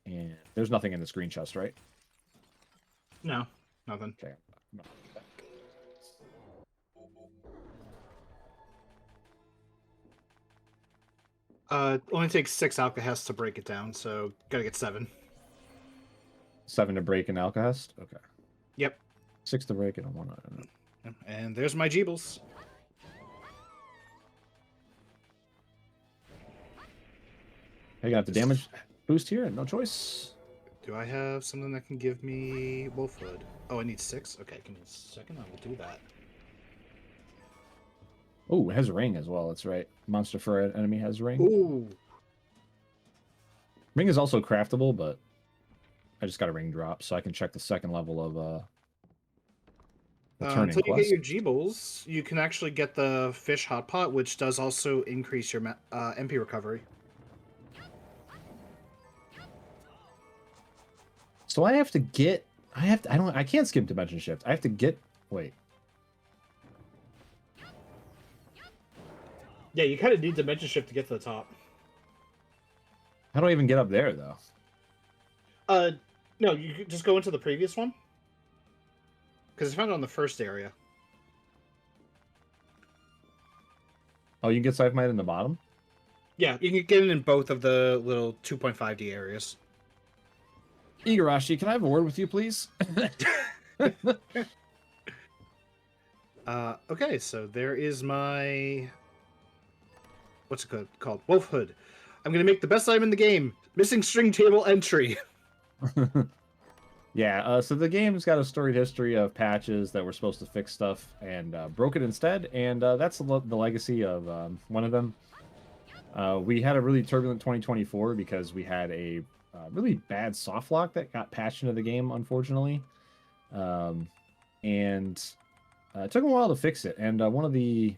And there's nothing in the screen chest, right? No, nothing. Okay. Only takes 6 alcohols to break it down, so gotta get 7. 7 to break an Alcahest? Okay. Yep. 6 to break it on 1. And there's my Jeebles. Hey, got the damage boost here. No choice. Do I have something that can give me Wolfhood? Oh, I need 6? Okay, give me a second. I will do that. Oh, it has a ring as well. That's right. Monster for an enemy has a ring. Ooh. Ring is also craftable, but I just got a ring drop, so I can check the second level of the turning Until you quest. get your Jeebles, you can actually get the fish hot pot, which does also increase your MP recovery. So I have to get. I can't skip dimension shift. I have to get. Wait. Yeah, you kind of need dimension shift to get to the top. How do I even get up there though? No, you could just go into the previous one. Because I found it on the first area. Oh, you can get Scythe Might in the bottom? Yeah, you can get it in both of the little 2.5D areas. Igarashi, can I have a word with you, please? Okay, so there is my... What's it called? Wolfhood. I'm going to make the best item in the game. Missing string table entry. Yeah, so the game's got a storied history of patches that were supposed to fix stuff and broke it instead, and that's the legacy of one of them. We had a really turbulent 2024 because we had a really bad soft lock that got patched into the game, unfortunately. And it took a while to fix it, and one of the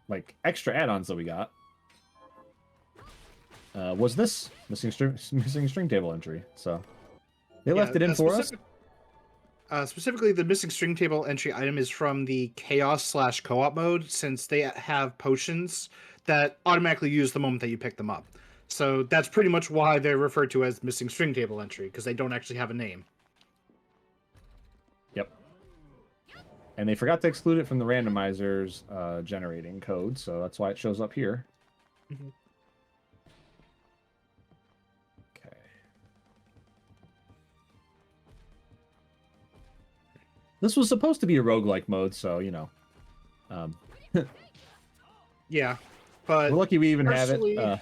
like extra add-ons that we got was this missing string table entry. So they left it in for us. Specifically, the missing string table entry item is from the chaos/co-op mode, since they have potions that automatically use the moment that you pick them up. So that's pretty much why they're referred to as missing string table entry, because they don't actually have a name. Yep. And they forgot to exclude it from the randomizers generating code, so that's why it shows up here. Mm-hmm. Okay. This was supposed to be a roguelike mode, so, you know. Yeah, but we're lucky we even have it.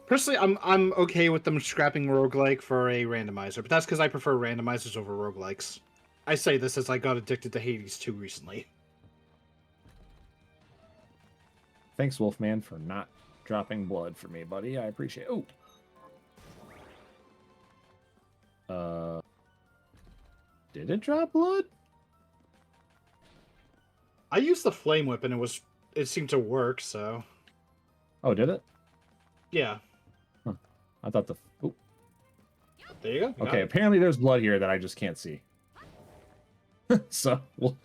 Personally, I'm okay with them scrapping roguelike for a randomizer, but that's because I prefer randomizers over roguelikes. I say this as I got addicted to Hades 2 recently. Thanks, Wolfman, for not dropping blood for me, buddy. I appreciate it. Oh. Did it drop blood? I used the flame whip and it seemed to work, so... Oh, did it? Yeah. Huh. I thought the... Oh. There you go. You okay, apparently there's blood here that I just can't see. So, we'll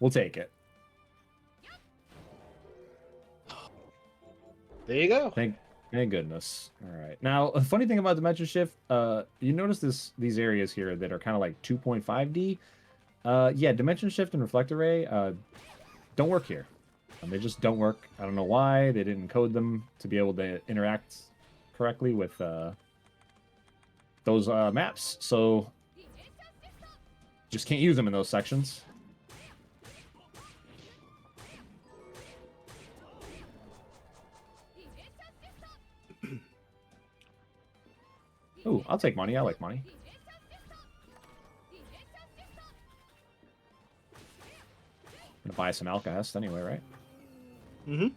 take it. There you go. Thank goodness. All right. Now, a funny thing about Dimension Shift, you notice these areas here that are kind of like 2.5D. Yeah, Dimension Shift and Reflect Array don't work here. They just don't work. I don't know why. They didn't code them to be able to interact correctly with those maps. So, just can't use them in those sections. Ooh, I'll take money. I like money. Gonna buy some Alcahest anyway, right? Mm-hmm.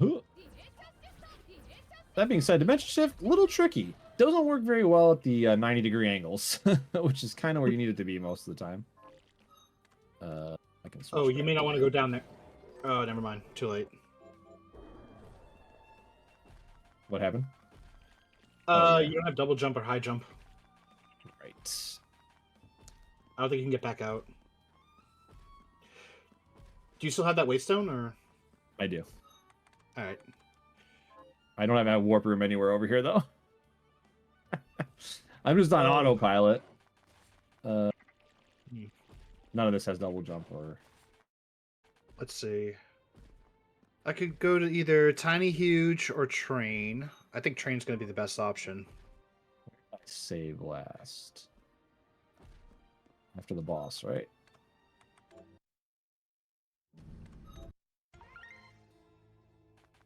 Huh. That being said, Dimension Shift, a little tricky. Doesn't work very well at the 90-degree angles, which is kind of where you need it to be most of the time. I can switch Oh, you back may not to want to go down there. Oh, never mind. Too late. What happened? Oh, yeah. You don't have double jump or high jump. Right. I don't think you can get back out. Do you still have that waystone, or? I do. All right. I don't have a warp room anywhere over here, though. I'm just on autopilot. None of this has double jump or... Let's see. I could go to either Tiny Huge or Train. I think Train's going to be the best option. Save last. After the boss, right?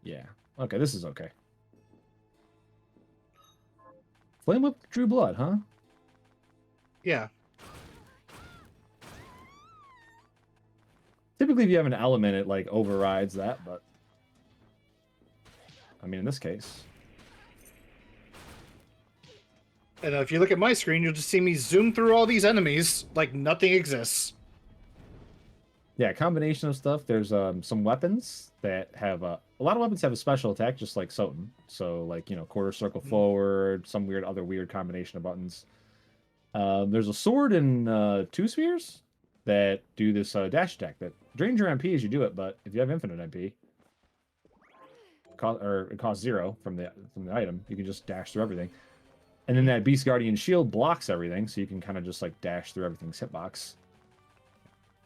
Yeah. Okay, this is okay. Flame Whip drew blood, huh? Yeah. Typically, if you have an element, it, like, overrides that, but... I mean, in this case... And if you look at my screen, you'll just see me zoom through all these enemies like nothing exists. Yeah, combination of stuff. There's some weapons that have... a lot of weapons have a special attack, just like Soten. So, like, you know, quarter circle forward, some other weird combination of buttons. There's a sword and 2 spheres that do this dash attack that drains your MP as you do it, but if you have infinite MP, it costs 0 from the item, you can just dash through everything. And then that Beast Guardian shield blocks everything, so you can kind of just like dash through everything's hitbox.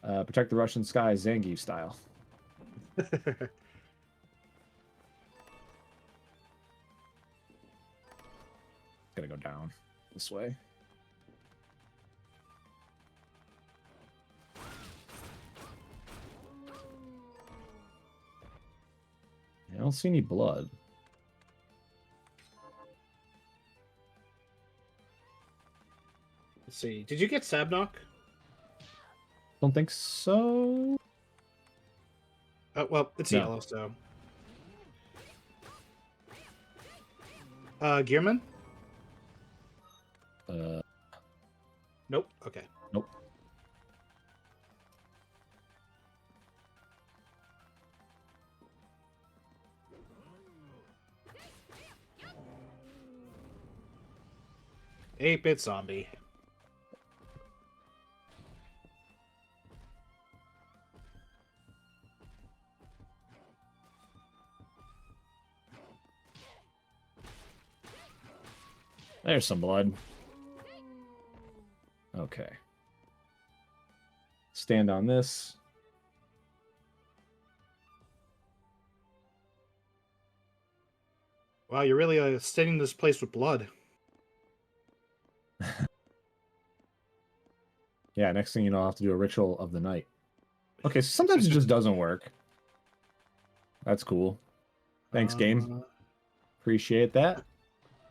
Protect the Russian sky, Zangief style. Gotta go down this way. I don't see any blood. Let's see. Did you get Sabnock? Don't think so. Well, it's No. yellow, so. Gearman? Nope. Okay. Nope. Eight-bit zombie. There's some blood. Okay. Stand on this. Wow, you're really staining this place with blood. Yeah, next thing you know, I'll have to do a ritual of the night. Okay, so sometimes it just doesn't work. That's cool. Thanks, game. Appreciate that.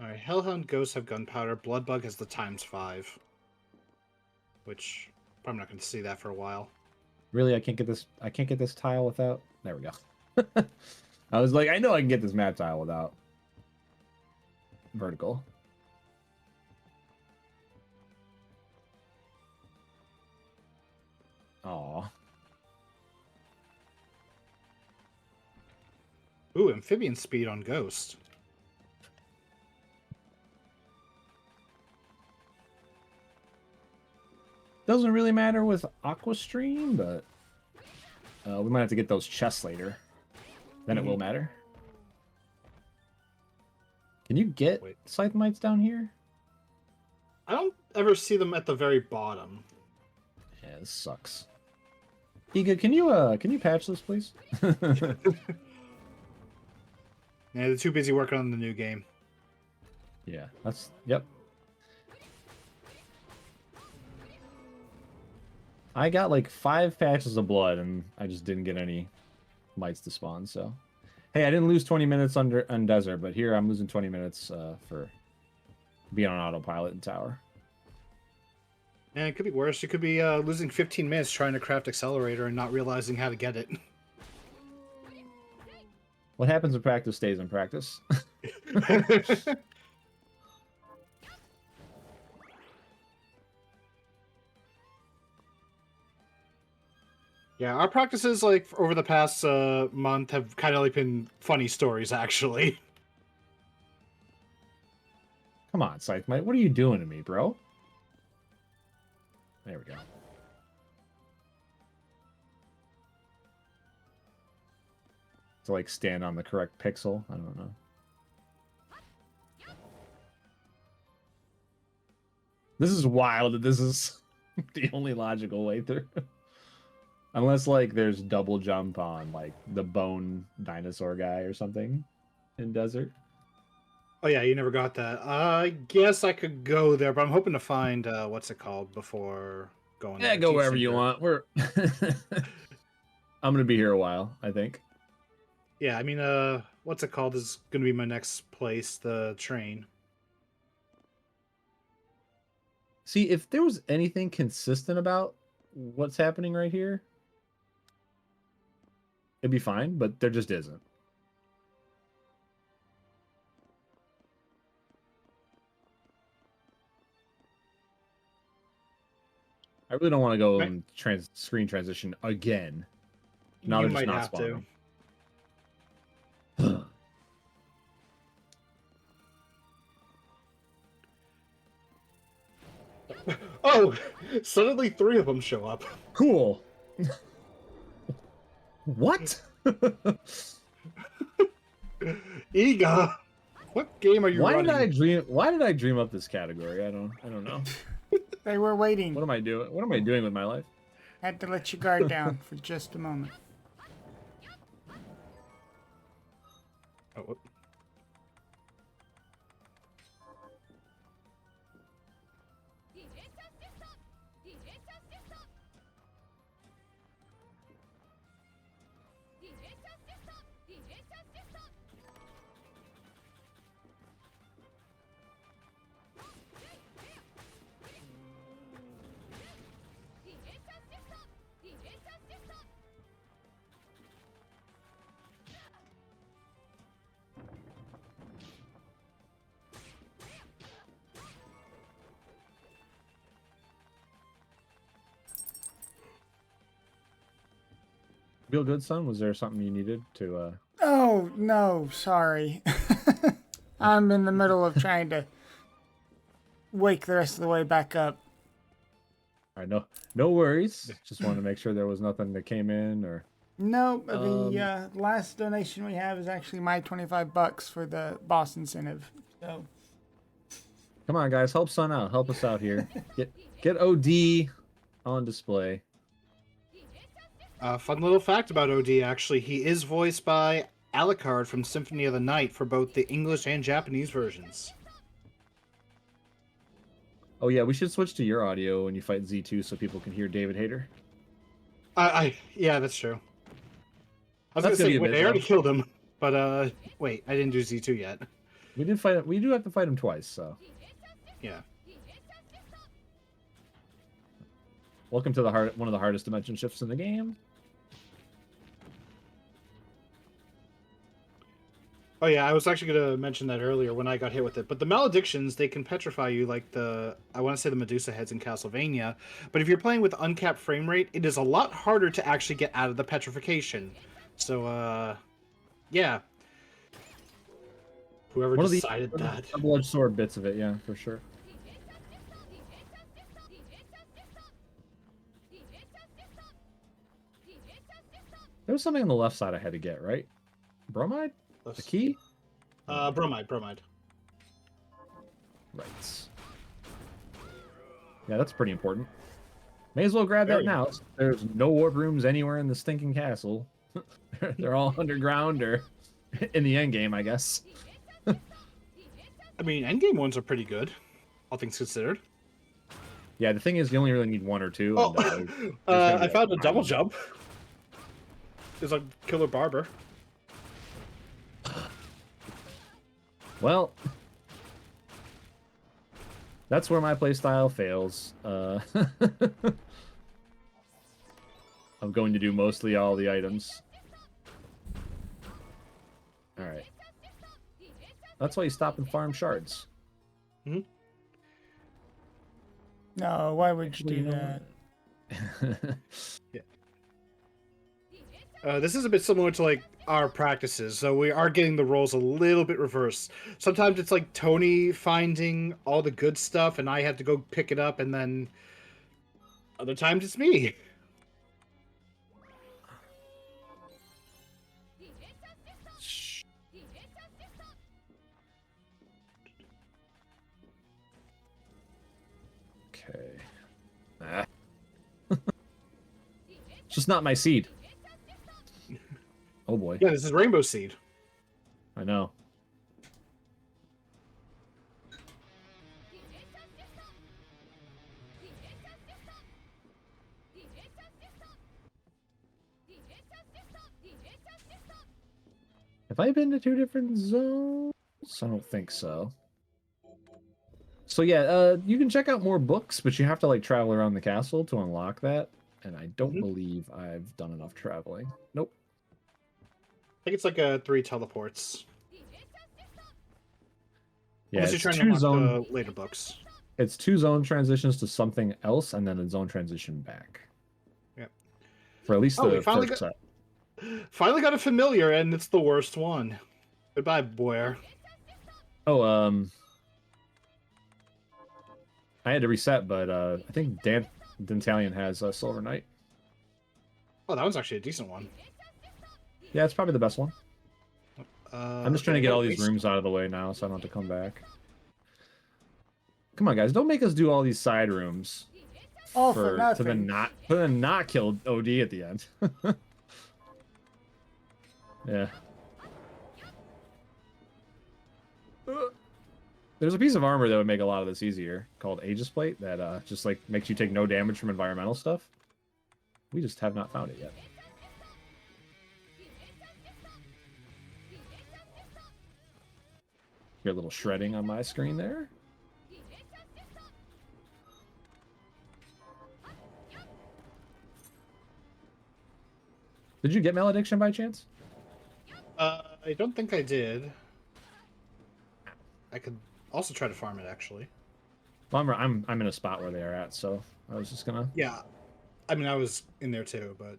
Alright, Hellhound Ghosts have gunpowder. Bloodbug has the ×5. Which, I'm not going to see that for a while. Really, I can't get this tile without... There we go. I was like, I know I can get this map tile without vertical. Aw. Ooh, amphibian speed on Ghost. Doesn't really matter with Aqua Stream, but we might have to get those chests later. Then it will matter. Can you get Scythe Mites down here? I don't ever see them at the very bottom. Yeah, this sucks. Iga, can you patch this, please? Yeah, they're too busy working on the new game. Yeah, yep. I got like 5 patches of blood, and I just didn't get any mites to spawn. So, hey, I didn't lose 20 minutes on desert, but here I'm losing 20 minutes for being on autopilot in tower. And it could be worse. You could be losing 15 minutes trying to craft accelerator and not realizing how to get it. What happens in practice stays in practice. Yeah, our practices like over the past month have kind of like been funny stories, actually. Come on, Scythe Mite, what are you doing to me, bro? There we go. To like stand on the correct pixel. I don't know. This is wild that this is the only logical way through. Unless like there's double jump on like the bone dinosaur guy or something in desert. Oh yeah, you never got that. I guess I could go there, but I'm hoping to find what's it called before going Yeah, there. go wherever you want. We're I'm gonna be here a while, I think. Yeah, I mean, what's it called is gonna be my next place, the train. See, if there was anything consistent about what's happening right here, it'd be fine, but there just isn't. I really don't want to go and screen transition again. Now You they're just might not have spawning. to. Oh, suddenly 3 of them show up. Cool. What? Iga, what game are you Why running? Why did I dream up this category? I don't know. They were waiting. What am I doing? What am I doing with my life? Had to let your guard down for just a moment. Oh, whoop. Feel good, son? Was there something you needed to Oh, no, sorry. I'm in the middle of trying to wake the rest of the way back up. All right, no worries. Just wanted to make sure there was nothing that came in or No, the last donation we have is actually my $25 for the boss incentive. So come on, guys, help son out. Help us out here. Get OD on display. Fun little fact about OD, actually. He is voiced by Alucard from Symphony of the Night for both the English and Japanese versions. Oh, yeah, we should switch to your audio when you fight Z2 so people can hear David Hayter. Yeah, that's true. I was That's going to gonna say, be a wait, bit, I already though. killed him. But, wait, I didn't do Z2 yet. We did fight. We do have to fight him twice, so. Yeah. Welcome to one of the hardest dimension shifts in the game. Oh yeah, I was actually going to mention that earlier when I got hit with it. But the maledictions, they can petrify you like I want to say the Medusa heads in Castlevania. But if you're playing with uncapped frame rate, it is a lot harder to actually get out of the petrification. So, yeah. Whoever One decided of the that. double-edged sword bits of it, yeah, for sure. There was something on the left side I had to get, right? Bromide? The key? Bromide. Right. Yeah, that's pretty important. May as well grab Very that now. There's no warp rooms anywhere in the stinking castle. They're all underground or in the end game, I guess. I mean, endgame ones are pretty good, all things considered. Yeah, the thing is, you only really need one or two. Oh, and, I found a double jump. There's a killer barber. Well, that's where my playstyle fails. I'm going to do mostly all the items. Alright. That's why you stop and farm shards. Hmm? No, why would you do that? This is a bit similar to like our practices, so we are getting the roles a little bit reversed. Sometimes it's like Tony finding all the good stuff, and I have to go pick it up, and then other times it's me. Okay. Ah. It's just not my seed. Oh boy. Yeah, this is Rainbow Seed. I know. Have I been to 2 different zones? I don't think so. So yeah, you can check out more books, but you have to like travel around the castle to unlock that. And I don't believe I've done enough traveling. Nope. I think it's like 3 teleports. Yeah, Unless you're it's trying to 2 unlock zone. the later books. It's 2 zone transitions to something else, and then a zone transition back. Yeah. For at least Oh, the we finally first set. Finally got a familiar, and it's the worst one. Goodbye, Boyer. Oh, I had to reset, but I think Dantalion has a Silver Knight. Oh, that one's actually a decent one. Yeah, it's probably the best one. I'm just trying to get all these waste. rooms out of the way now, so I don't have to come back. Come on, guys! Don't make us do all these side rooms All for nothing. to then not kill OD at the end. Yeah. There's a piece of armor that would make a lot of this easier, called Aegis Plate, that just like makes you take no damage from environmental stuff. We just have not found it yet. Your little shredding on my screen there. Did you get Malediction by chance? I don't think I did. I could also try to farm it, actually. Well, I'm in a spot where they are at, so I was just gonna. Yeah, I mean, I was in there too, but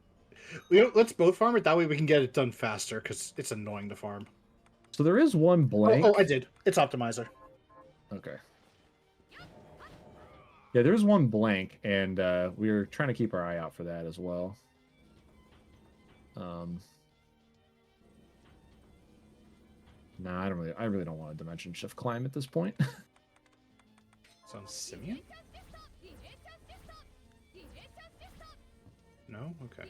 let's both farm it. That way we can get it done faster, because it's annoying to farm. So there is one blank. Oh, I did. It's Optimizer. Okay. Yeah, there's one blank, and we were trying to keep our eye out for that as well. Nah, I really don't want a dimension shift climb at this point. Sounds Simeon? No? Okay.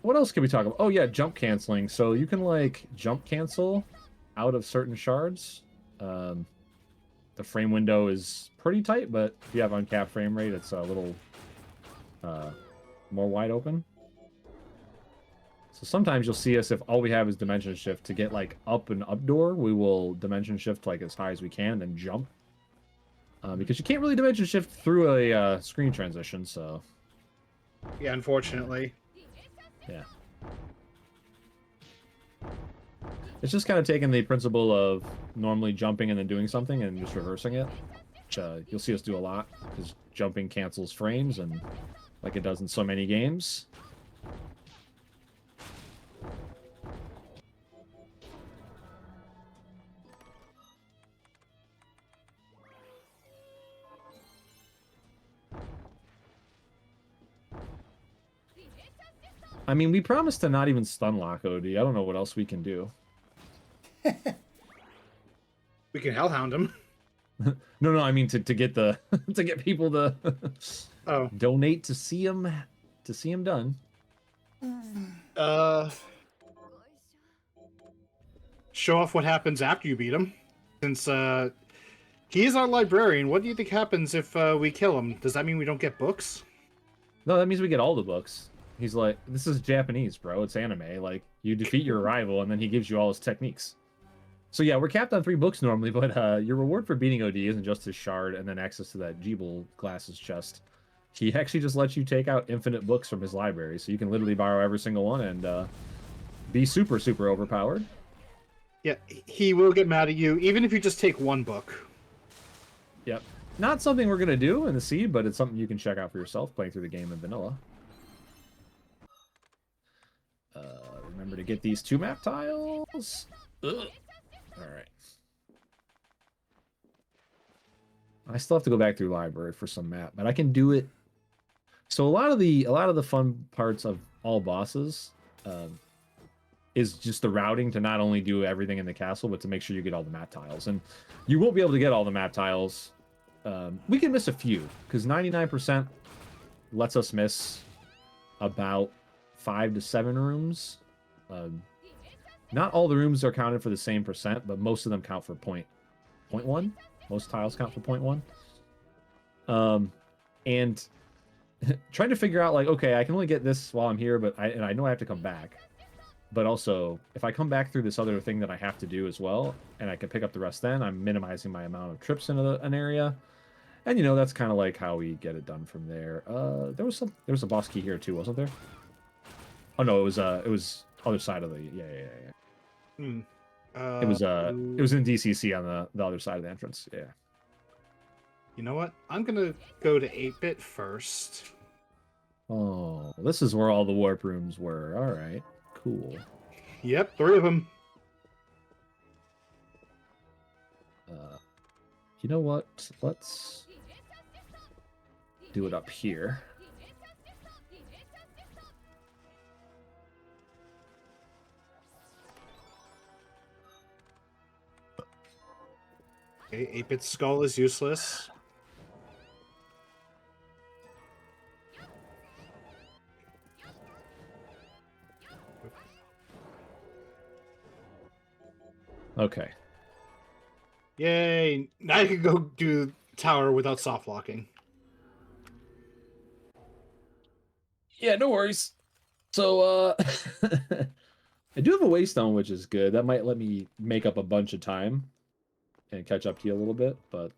What else can we talk about? Oh yeah, jump canceling. So you can like jump cancel out of certain shards. The frame window is pretty tight, but if you have uncapped frame rate, it's a little more wide open. So sometimes you'll see us, if all we have is dimension shift, to get like up and up door, we will dimension shift like as high as we can and then jump. Because you can't really dimension shift through a screen transition, so... Yeah, unfortunately. Yeah. It's just kind of taking the principle of normally jumping and then doing something and just reversing it. Which you'll see us do a lot, because jumping cancels frames, and like it does in so many games. I mean, we promised to not even stun lock OD. I don't know what else we can do. We can Hellhound him. No, I mean to get the to get people to Oh. donate to see him done. Show off what happens after you beat him. Since he is our librarian, what do you think happens if we kill him? Does that mean we don't get books? No, that means we get all the books. He's like, this is Japanese, bro. It's anime. Like, you defeat your rival, and then he gives you all his techniques. So yeah, we're capped on 3 books normally, but your reward for beating OD isn't just his shard and then access to that Jeeble glasses chest. He actually just lets you take out infinite books from his library, so you can literally borrow every single one and be super, super overpowered. Yeah, he will get mad at you, even if you just take 1 book. Yep. Not something we're going to do in the seed, but it's something you can check out for yourself playing through the game in vanilla. Remember to get these 2 map tiles. Ugh. All right. I still have to go back through library for some map, but I can do it. So a lot of the fun parts of all bosses is just the routing to not only do everything in the castle, but to make sure you get all the map tiles. And you won't be able to get all the map tiles. We can miss a few because 99% lets us miss about 5 to 7 rooms. Not all the rooms are counted for the same percent, but most of them count for 0.1. Most tiles count for 0.1. And trying to figure out, like, okay, I can only get this while I'm here, but I know I have to come back. But also, if I come back through this other thing that I have to do as well, and I can pick up the rest then, I'm minimizing my amount of trips into an area. And, you know, that's kind of like how we get it done from there. There was a boss key here too, wasn't there? Oh no, it was other side of the yeah. It was in DCC on the other side of the entrance. Yeah. You know what? I'm gonna go to 8-bit first. Oh, this is where all the warp rooms were. All right, cool. Yep, 3 of them. You know what? Let's do it up here. Okay, 8-bit skull is useless. Okay. Yay! Now you can go do tower without soft locking. Yeah, no worries. So, I do have a waystone, which is good. That might let me make up a bunch of time and catch up to you a little bit. But,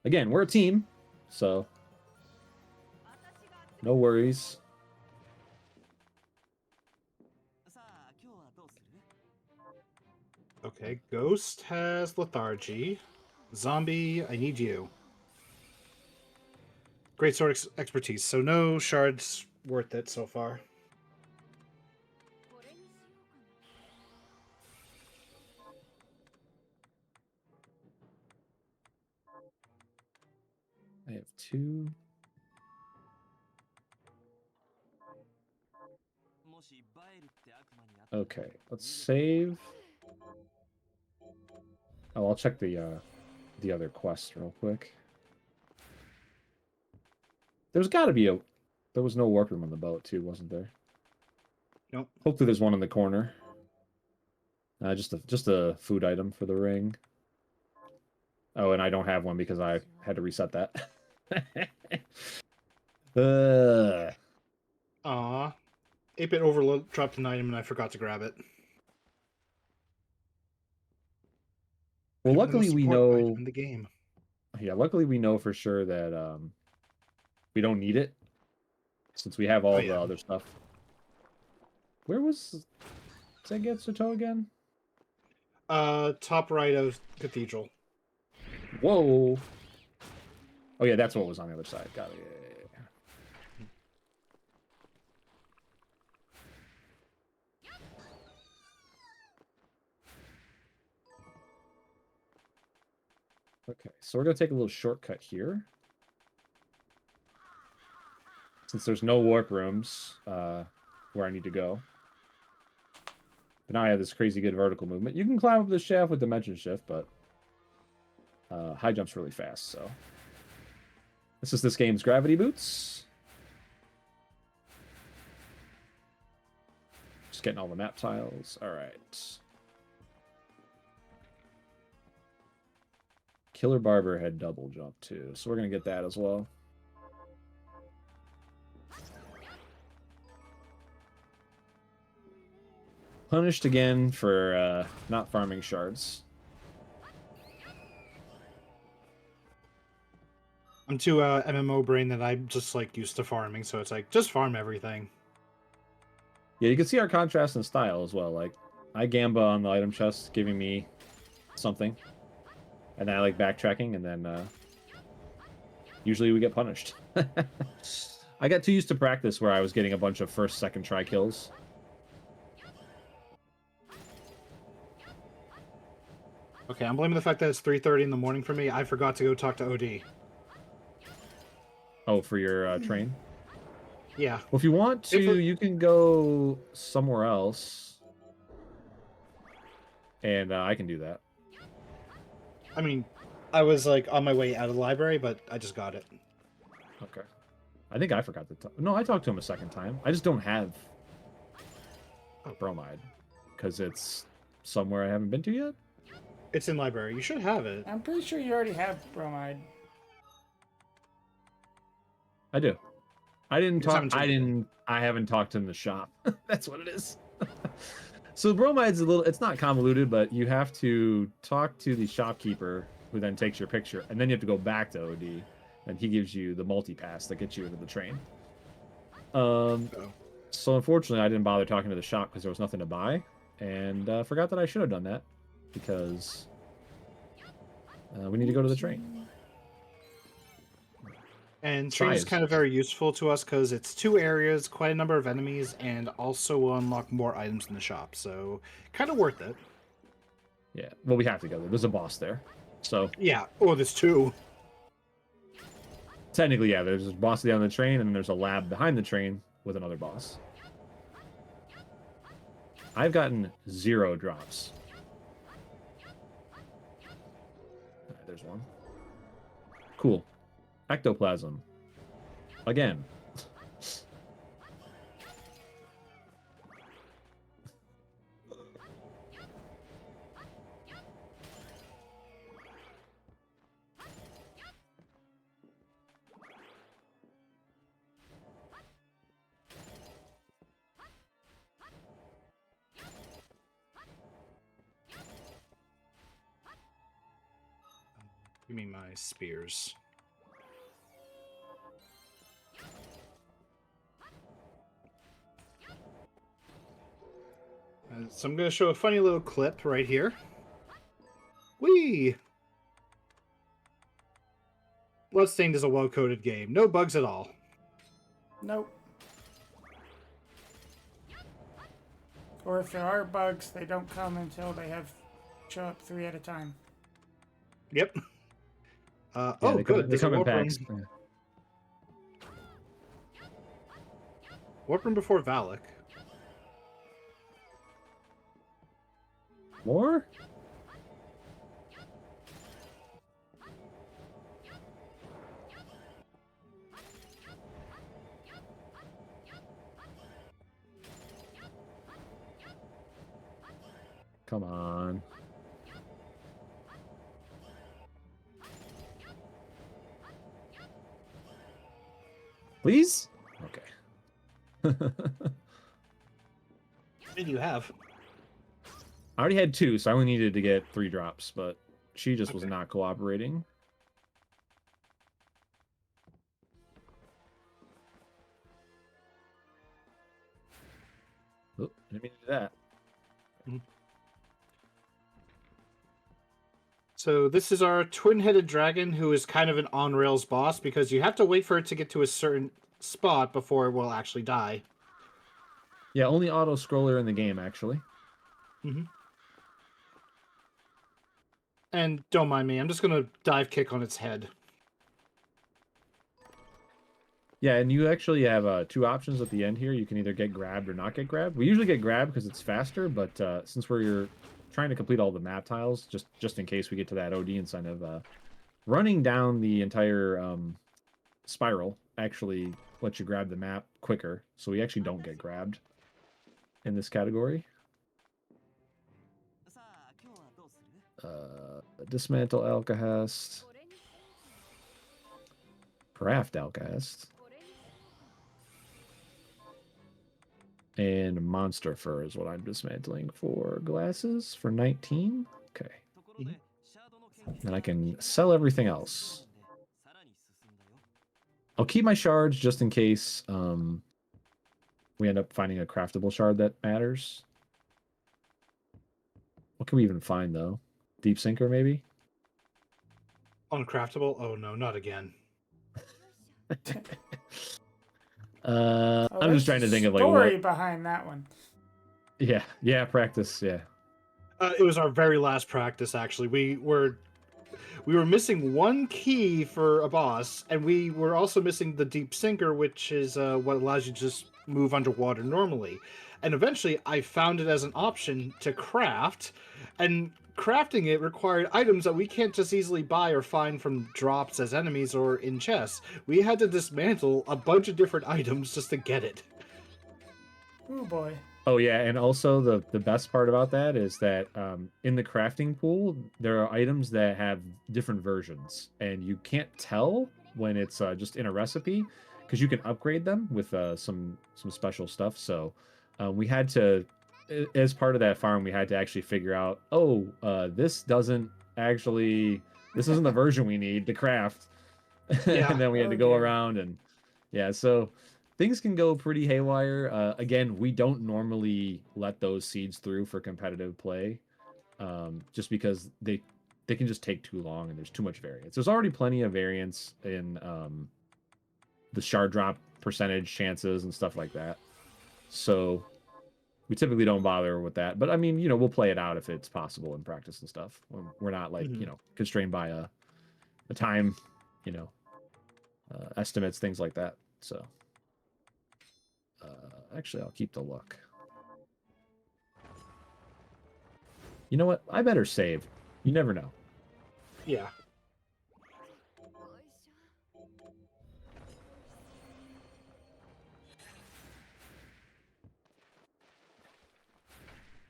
again, we're a team, so no worries. Okay, Ghost has lethargy. Zombie, I need you. Great sword expertise, so no shards worth it so far. I have 2. Okay, let's save. Oh, I'll check the other quest real quick. There's got to be a. There was no warp room on the boat too, wasn't there? Nope. Hopefully, there's one in the corner. Just a food item for the ring. Oh, and I don't have one because I had to reset that. Aw. 8-bit overload dropped an item and I forgot to grab it. Well, luckily we know in the game. Yeah, luckily we know for sure that we don't need it since we have all the other stuff. Where was Sengetsuto again? Top right of Cathedral. Whoa. Oh yeah, that's what was on the other side. Got it. Yeah. Okay, so we're gonna take a little shortcut here. Since there's no warp rooms where I need to go. But now I have this crazy good vertical movement. You can climb up the shaft with dimension shift, but high jump's really fast, so. This is this game's gravity boots. Just getting all the map tiles. All right. Killer Barber had double jump too, so we're gonna get that as well. Punished again for not farming shards. I'm too MMO brain that I'm just like used to farming, so it's like just farm everything. Yeah, you can see our contrast in style as well. Like, I gamba on the item chest, giving me something. And then I like backtracking, and then usually we get punished. I got too used to practice where I was getting a bunch of first, second try kills. Okay, I'm blaming the fact that it's 3:30 in the morning for me. I forgot to go talk to OD. Oh, for your train? Yeah. Well, if you want to, you can go somewhere else. And I can do that. I mean, I was like on my way out of the library, but I just got it. Okay. I think I forgot to talk. No, I talked to him a second time. I just don't have bromide because it's somewhere I haven't been to yet. It's in library. You should have it. I'm pretty sure you already have bromide. I do. I didn't just talk. haven't I haven't talked in the shop. That's what it is. So bromide's a little. It's not convoluted, but you have to talk to the shopkeeper, who then takes your picture, and then you have to go back to OD, and he gives you the multi-pass that gets you into the train. So unfortunately, I didn't bother talking to the shop because there was nothing to buy, and forgot that I should have done that because we need to go to the train. And train is kind of very useful to us because it's 2 areas, quite a number of enemies, and also will unlock more items in the shop. So kind of worth it. Yeah. Well, we have to go there. There's a boss there. So yeah. Oh, there's 2. Technically, yeah. There's a boss down the train, and then there's a lab behind the train with another boss. I've gotten 0 drops. Right, there's one. Cool. Ectoplasm. Again. Give me my spears. So I'm going to show a funny little clip right here. Whee! Bloodstained is a well-coded game. No bugs at all. Nope. Or if there are bugs, they don't come until they show up 3 at a time. Yep. Yeah, oh, they good. They come in packs. Warp room before Valak. More? Come on. Please? Okay. What did you have? I already had 2, so I only needed to get 3 drops, but she just was not cooperating. Oh, I didn't mean to do that. So this is our twin-headed dragon, who is kind of an on-rails boss, because you have to wait for it to get to a certain spot before it will actually die. Yeah, only auto-scroller in the game, actually. Mm-hmm. And don't mind me, I'm just going to dive kick on its head. Yeah, and you actually have 2 options at the end here. You can either get grabbed or not get grabbed. We usually get grabbed because it's faster, but since we're trying to complete all the map tiles, just in case we get to that OD incentive, running down the entire spiral actually lets you grab the map quicker, so we actually don't get grabbed in this category. Dismantle Alcahest. Craft Alcahest. And Monster Fur is what I'm dismantling for glasses for 19. Okay. And I can sell everything else. I'll keep my shards just in case we end up finding a craftable shard that matters. What can we even find, though? Deep Sinker, maybe? Uncraftable? Oh no, not again. I'm just trying to think of like story what. behind that one. Yeah, practice. Yeah. It was our very last practice. Actually, we were missing one key for a boss, and we were also missing the Deep Sinker, which is what allows you to just move underwater normally. And eventually, I found it as an option to craft, and crafting it required items that we can't just easily buy or find from drops as enemies or in chests. We had to dismantle a bunch of different items just to get it. Oh boy. Oh yeah, and also the best part about that is that in the crafting pool there are items that have different versions, and you can't tell when it's just in a recipe because you can upgrade them with some special stuff. So we had to, as part of that farm, we had to actually figure out, this isn't the version we need to craft. Yeah. And then we had Oh, to go dear. around and yeah, so things can go pretty haywire. Again, we don't normally let those seeds through for competitive play, just because they can just take too long and there's too much variance. There's already plenty of variance in the shard drop percentage chances and stuff like that. So we typically don't bother with that. But I mean, we'll play it out if it's possible in practice and stuff. We're not like, constrained by a time, estimates, things like that. So actually, I'll keep the luck. You know what? I better save. You never know. Yeah.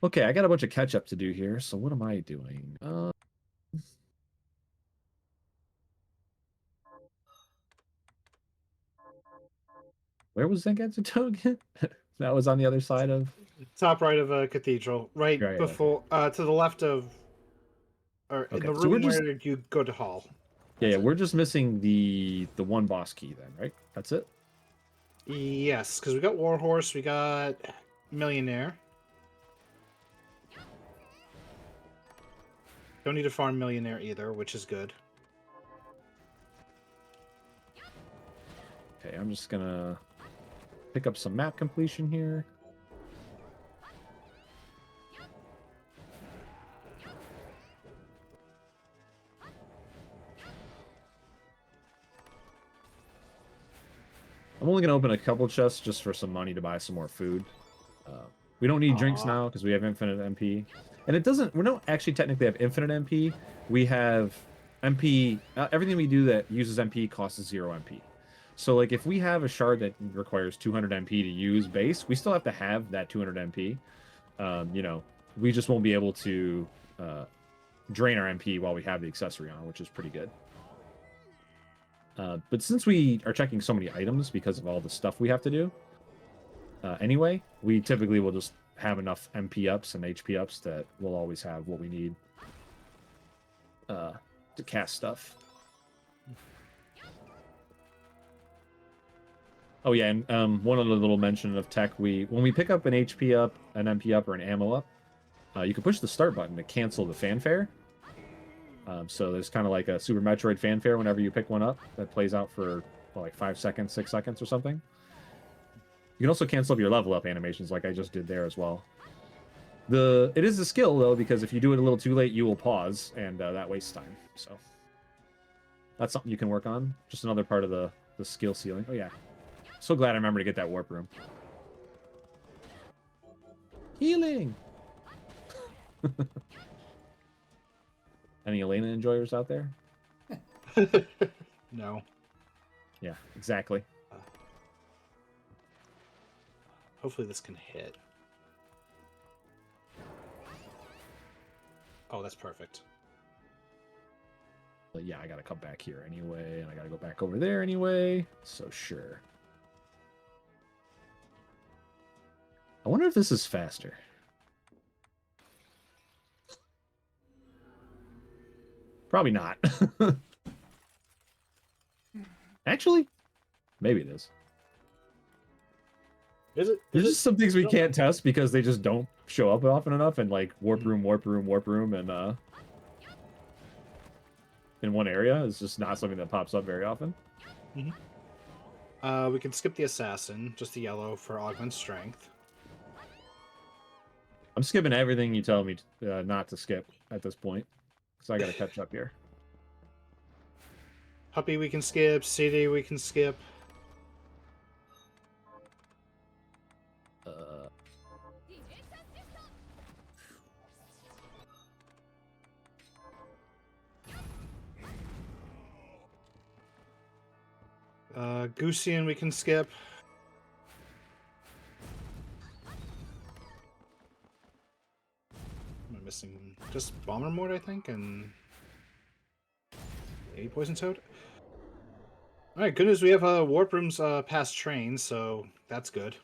Okay, I got a bunch of catch up to do here. So what am I doing? Where was Zangetsu again? That was on the other side of Top right of a cathedral, right yeah, before, to the left of, or in the so we're room just where you go to hall. yeah, we're just missing the one boss key then, right? That's it. Yes, because we got Warhorse, we got Millionaire. Don't need to farm Millionaire either, which is good. Okay, I'm just gonna pick up some map completion here. I'm only gonna open a couple chests just for some money to buy some more food. We don't need drinks now because we have infinite MP, and we don't actually technically have infinite MP. We have MP. Everything we do that uses MP costs 0 MP. So like if we have a shard that requires 200 MP to use base, we still have to have that 200 MP. We just won't be able to drain our MP while we have the accessory on, which is pretty good. But since we are checking so many items because of all the stuff we have to do, anyway, we typically will just have enough MP ups and HP ups that we'll always have what we need to cast stuff. Oh yeah, and one other little mention of tech: when we pick up an HP up, an MP up, or an ammo up, you can push the start button to cancel the fanfare. So there's kind of like a Super Metroid fanfare whenever you pick one up that plays out for like 5 seconds, 6 seconds or something. You can also cancel your level up animations like I just did there as well. It is a skill though, because if you do it a little too late, you will pause, and that wastes time. So that's something you can work on. Just another part of the skill ceiling. Oh yeah. So glad I remember to get that warp room. Healing! Any Elena enjoyers out there? No. Yeah, exactly. Hopefully this can hit. Oh, that's perfect. But yeah, I gotta come back here anyway, and I gotta go back over there anyway. So sure. I wonder if this is faster. Probably not. Actually, maybe it is. Is it? There's Is just it? some things we No. can't test because they just don't show up often enough, and like warp room, and in one area is just not something that pops up very often. We can skip the assassin, just the yellow for augment strength. I'm skipping everything you tell me not to skip at this point, because I gotta catch up here. Puppy we can skip, CD we can skip. Goosian we can skip. Am I missing just Bomber Mort, I think, and maybe Poison Toad? Alright, good news, we have warp rooms past trains, so that's good.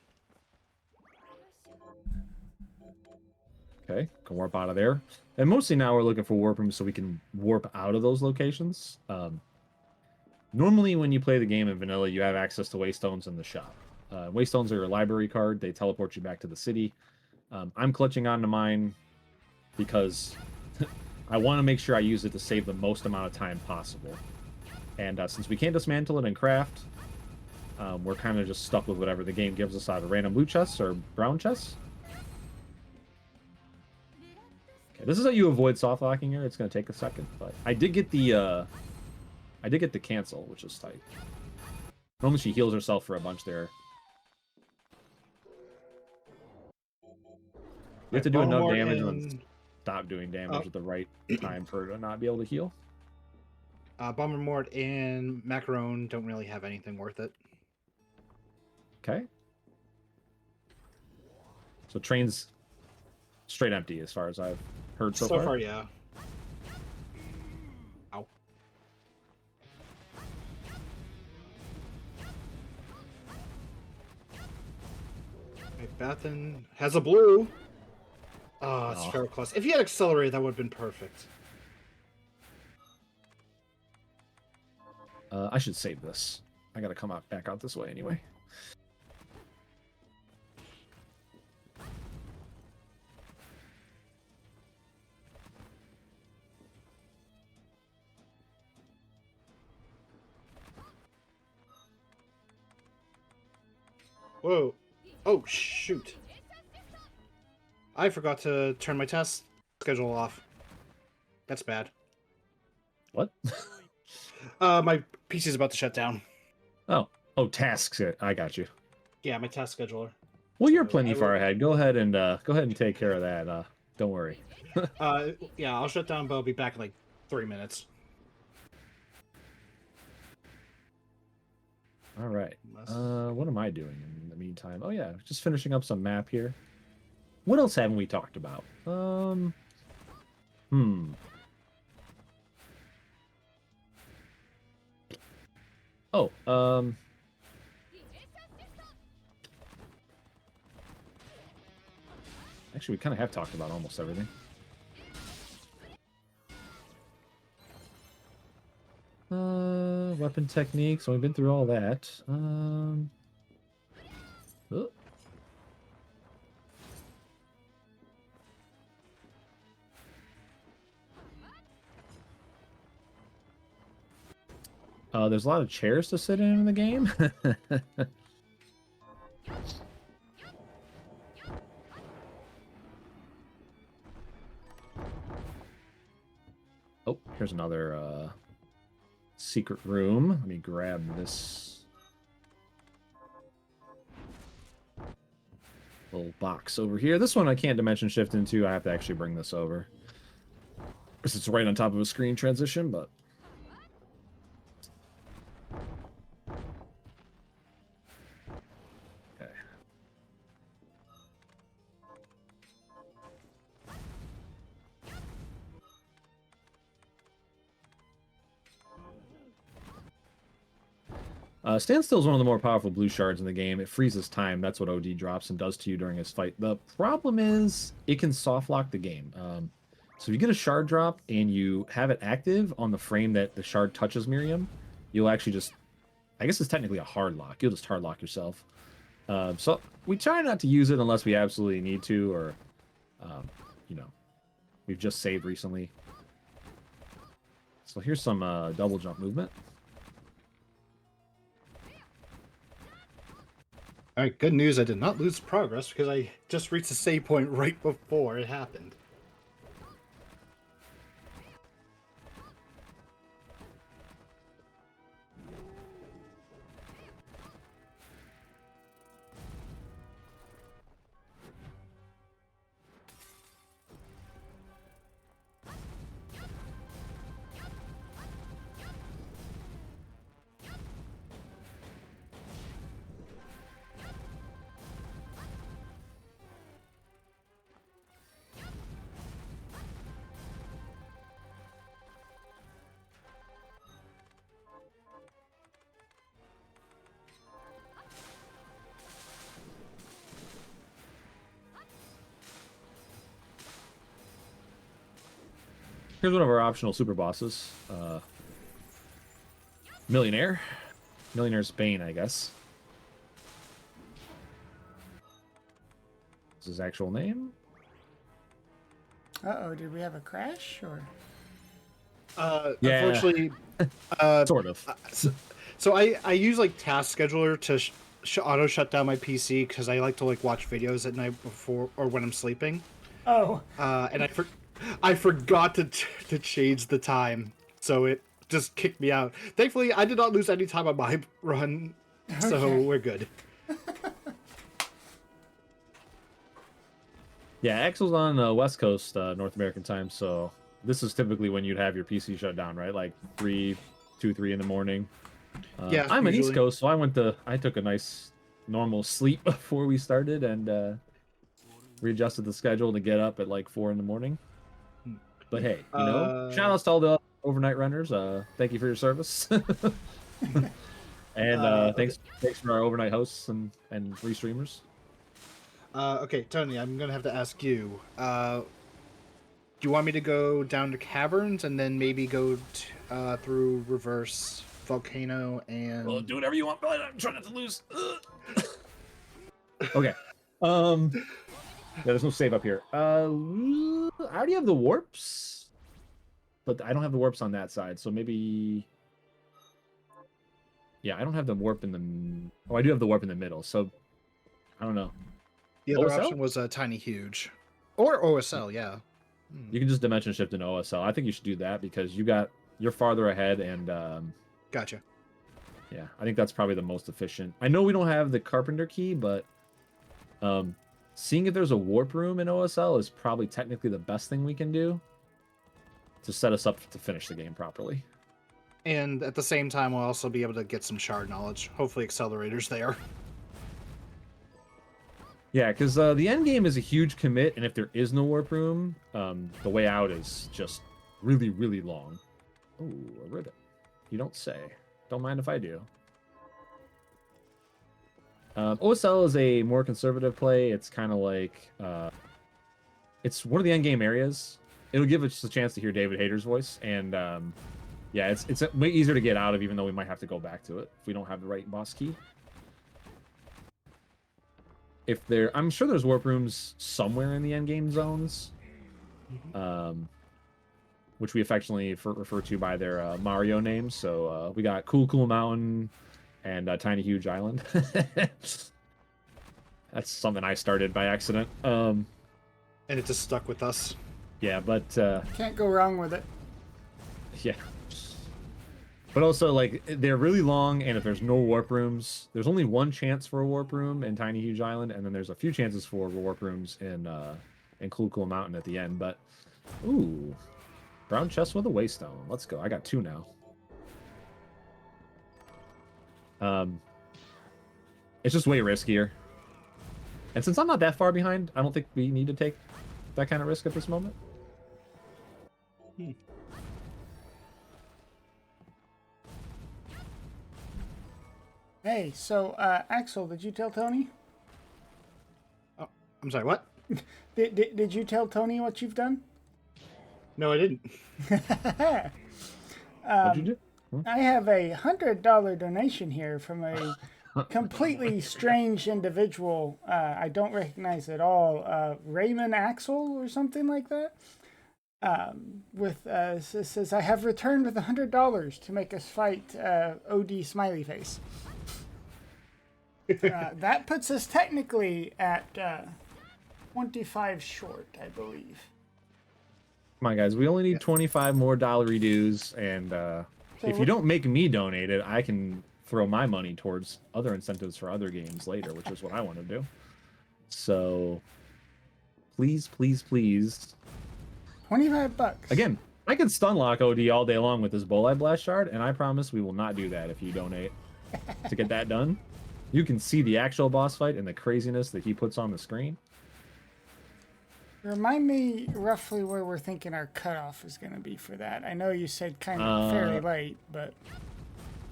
Okay, can warp out of there. And mostly now we're looking for warp rooms so we can warp out of those locations. Normally when you play the game in vanilla, you have access to Waystones in the shop. Waystones are a library card. They teleport you back to the city. I'm clutching onto mine because I want to make sure I use it to save the most amount of time possible. And since we can't dismantle it and craft, we're kind of just stuck with whatever the game gives us out of random blue chests or brown chests. Okay, this is how you avoid soft locking here. It's going to take a second, but I did get the cancel, which is tight. Normally she heals herself for a bunch there. You have to do enough damage and then stop doing damage at the right time for her to not be able to heal. Bomber Mort and Macaron don't really have anything worth it. Okay. So train's straight empty as far as I've heard so far. So far, yeah. Ow. Right, Bathan has a blue. Oh, it's Ferroclust. If he had accelerated, that would have been perfect. I should save this. I gotta come back out this way anyway. Whoa. Oh, shoot. I forgot to turn my task schedule off. That's bad. What? My PC is about to shut down. Oh, tasks. I got you. Yeah, my task scheduler. Well, you're So plenty I will- far ahead. Go ahead and take care of that. Don't worry. Yeah, I'll shut down, but I'll be back in like 3 minutes. All right. Unless- What am I doing in the meantime? Oh yeah, just finishing up some map here. What else haven't we talked about? Oh, actually, we kind of have talked about almost everything. Weapon techniques. So we've been through all that. Oh. There's a lot of chairs to sit in the game. Oh, here's another secret room. Let me grab this little box over here. This one I can't dimension shift into. I have to actually bring this over. Because it's right on top of a screen transition, but... Standstill is one of the more powerful blue shards in the game. It freezes time. That's what OD drops and does to you during his fight. The problem is it can soft lock the game. So if you get a shard drop and you have it active on the frame that the shard touches Miriam, you'll actually just, I guess it's technically a hard lock. You'll just hard lock yourself. So we try not to use it unless we absolutely need to, or, you know, we've just saved recently. So here's some double jump movement. All right, good news. I did not lose progress because I just reached the save point right before it happened. Here's one of our optional super bosses. Millionaire. Millionaire's Bane, I guess. Is his actual name? Uh-oh, did we have a crash, or? Yeah. Unfortunately, Sort of. so I use like Task Scheduler to auto shut down my PC because I like to like watch videos at night before or when I'm sleeping. Oh. And I forgot to change the time, so it just kicked me out. Thankfully, I did not lose any time on my run, so Okay. we're good. Yeah, Axel's on West Coast, North American time, so this is typically when you'd have your PC shut down, right? Like 2, 3 in the morning. Yeah, I'm an East usually. Coast, so I took a nice normal sleep before we started and readjusted the schedule to get up at like 4 in the morning. But hey, you know, shout outs to all the overnight runners. Thank you for your service. And thanks for our overnight hosts and restreamers. Okay, Tony, I'm gonna have to ask you. Do you want me to go down to caverns and then maybe go through reverse volcano and? Well, do whatever you want, but I'm trying not to lose. Okay. Yeah, there's no save up here. I already have the warps, but I don't have the warps on that side. So maybe. Yeah, I don't have the warp in the. Oh, I do have the warp in the middle. So I don't know. The other OSL? option was tiny huge, or OSL. Yeah. You can just dimension shift in OSL. I think you should do that because you're farther ahead and Gotcha. yeah, I think that's probably the most efficient. I know we don't have the Carpenter key, but seeing if there's a warp room in OSL is probably technically the best thing we can do to set us up to finish the game properly. And at the same time, we'll also be able to get some shard knowledge. Hopefully, accelerators there. Yeah, because the end game is a huge commit, and if there is no warp room, the way out is just really, really long. Oh, a ribbon. You don't say. Don't mind if I do. OSL is a more conservative play. It's kind of like it's one of the end game areas. It'll give us a chance to hear David Hayter's voice, and yeah, it's way easier to get out of, even though we might have to go back to it if we don't have the right boss key. I'm sure there's warp rooms somewhere in the end game zones, which we affectionately refer to by their Mario names. So we got Cool Mountain and Tiny Huge Island. That's something I started by accident. And it just stuck with us. Yeah, but Can't go wrong with it. yeah. But also, like, they're really long, and if there's no warp rooms, there's only one chance for a warp room in Tiny Huge Island, and then there's a few chances for warp rooms in Cool Mountain at the end. But, ooh, brown chest with a waystone. Let's go. I got 2 now. It's just way riskier. And since I'm not that far behind, I don't think we need to take that kind of risk at this moment. Hey, so Axel, did you tell Tony? Oh, I'm sorry, what? Did you tell Tony what you've done? No, I didn't. What'd you do? I have a $100 donation here from a completely strange individual. I don't recognize at all. Raymond Axel or something like that. Says I have returned with $100 to make us fight OD Smiley Face. That puts us technically at 25 short, I believe. Come on, guys. We only need 25 more dollary dues, and if you don't make me donate it, I can throw my money towards other incentives for other games later, which is what I want to do. So, please, please, please. 25 bucks. Again, I can stun lock OD all day long with this Bolide Blast Shard, and I promise we will not do that if you donate to get that done. You can see the actual boss fight and the craziness that he puts on the screen. Remind me roughly where we're thinking our cutoff is going to be for that. I know you said kind of fairly late, but...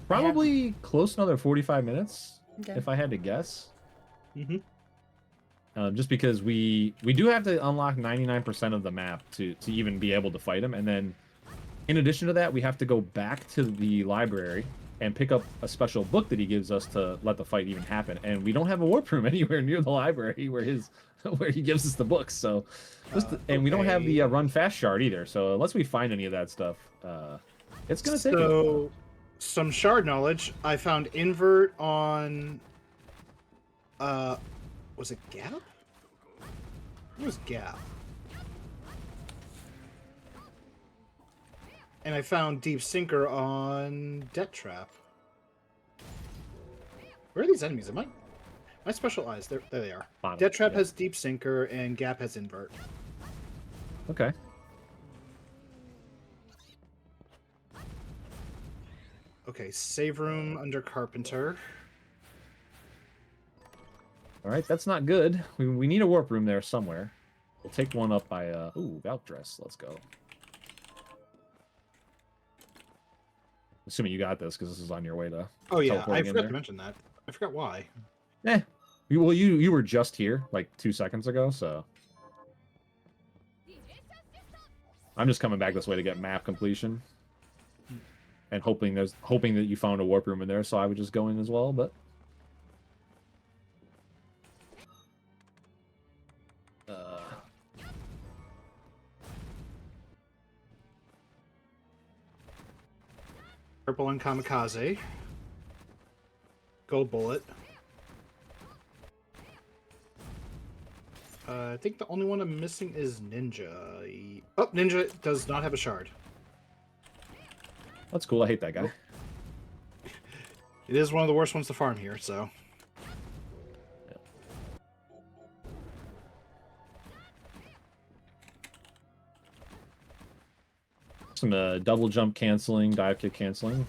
Probably close to another 45 minutes, Okay. if I had to guess. Mm-hmm. Just because we do have to unlock 99% of the map to even be able to fight him. And then, in addition to that, we have to go back to the library and pick up a special book that he gives us to let the fight even happen. And we don't have a warp room anywhere near the library where he gives us the books. So, and we don't have the run fast shard either. So unless we find any of that stuff, it's gonna take. So, some shard knowledge. I found invert on. Was it Gap? It was Gap. And I found Deep Sinker on Debt Trap. Where are these enemies? Am I? My special eyes. There they are. Bottom, Debt Trap yeah. has Deep Sinker and Gap has Invert. Okay. Okay, save room under Carpenter. All right, that's not good. We need a warp room there somewhere. We'll take one up by ooh, Valk Dress. Let's go. Assuming you got this because this is on your way to. Oh yeah, I teleporting in forgot there. to mention that. I forgot why. Well, you were just here like 2 seconds ago, so I'm just coming back this way to get map completion, and hoping that you found a warp room in there, so I would just go in as well. But Purple on Kamikaze. Gold Bullet. I think the only one I'm missing is Ninja. Oh, Ninja does not have a shard. that's cool. I hate that guy. It is one of the worst ones to farm here, so. Some double jump canceling, dive kick canceling.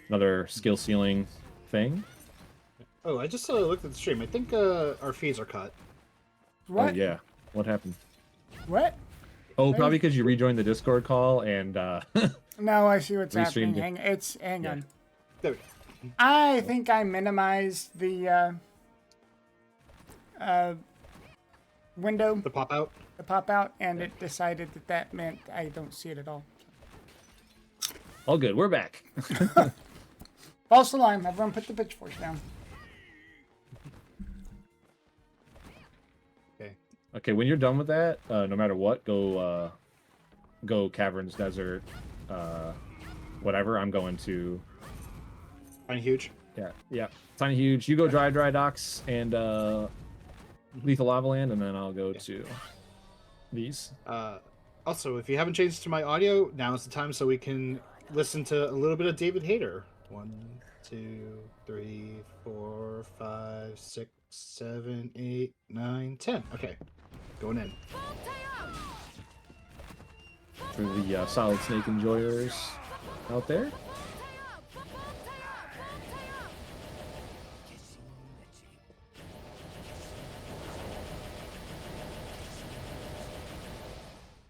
Another skill ceiling thing. Oh, I just looked at the stream. I think our feeds are cut. What? Oh yeah. What happened? What? Oh, probably because you rejoined the Discord call and No, I see what's happening. Restreamed it. Hang on. There we go. I think I minimized the window, The pop out. the pop out, and it decided that meant I don't see it at all. all good. We're back. False alarm. Everyone put the pitchforks down. Okay. Okay, when you're done with that, no matter what, go Caverns, Desert, whatever. I'm going to Fine, huge. yeah, Tiny Huge. You go Dry Docks and Lethal Lava Land, and then I'll go to these. Also, if you haven't changed to my audio, now is the time so we can listen to a little bit of David Hayter. 1, 2, 3, 4, 5, 6, 7, 8, 9, 10. Okay, going in. For the Solid Snake enjoyers out there.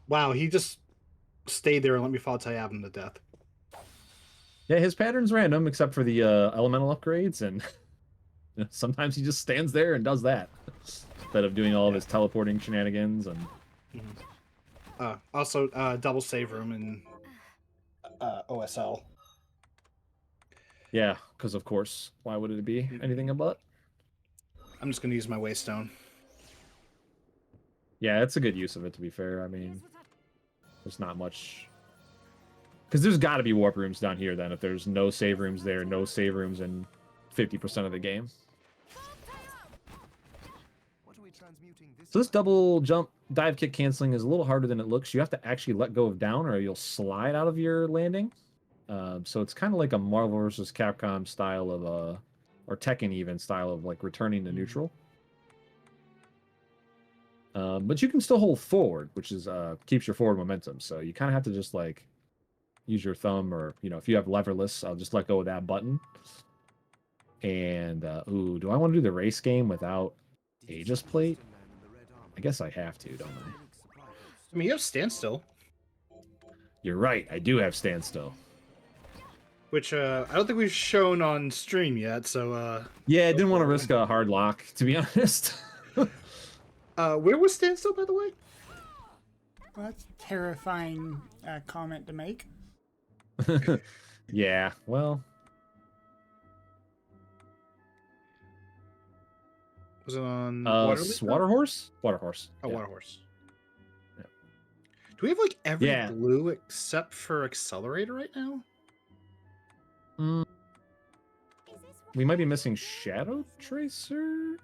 Wow, he just stayed there and let me fall Tyabin to death. Yeah, his pattern's random except for the elemental upgrades, and sometimes he just stands there and does that instead of doing all of his teleporting shenanigans. And also, double save room in OSL. yeah, because of course, why would it be anything but? I'm just gonna use my waystone. Yeah, it's a good use of it, to be fair. I mean, there's not much. Because there's got to be warp rooms down here, then, if there's no save rooms there, no save rooms in 50% of the game. So this double jump dive kick canceling is a little harder than it looks. You have to actually let go of down or you'll slide out of your landing. So it's kind of like a Marvel vs. Capcom style of, or Tekken even style of like returning to neutral. But you can still hold forward, which is keeps your forward momentum. So you kind of have to just like use your thumb, or if you have leverless, I'll just let go of that button. And ooh, do I want to do the race game without Aegis plate? I guess I have to, don't I? I mean, you have standstill. You're right, I do have standstill. Which I don't think we've shown on stream yet, so yeah, I didn't want to risk a hard lock, to be honest. Where was standstill, by the way? Well, that's a terrifying comment to make. Yeah, well, Was it on Waterhorse? Waterhorse. Oh, yeah. Waterhorse. Yeah. Do we have like every Yeah. blue except for Accelerator right now? We might be missing Shadow Tracer?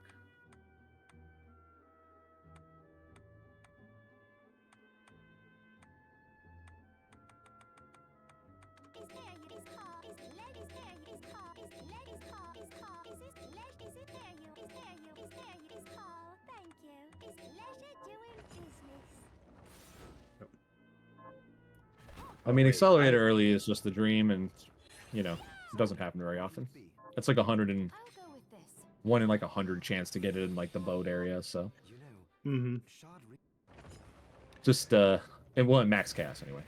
I mean, Accelerator early is just the dream, and, it doesn't happen very often. It's like 1 in like 100 chance to get it in like the boat area, so. Mm-hmm. Just, it won't max cast anyway.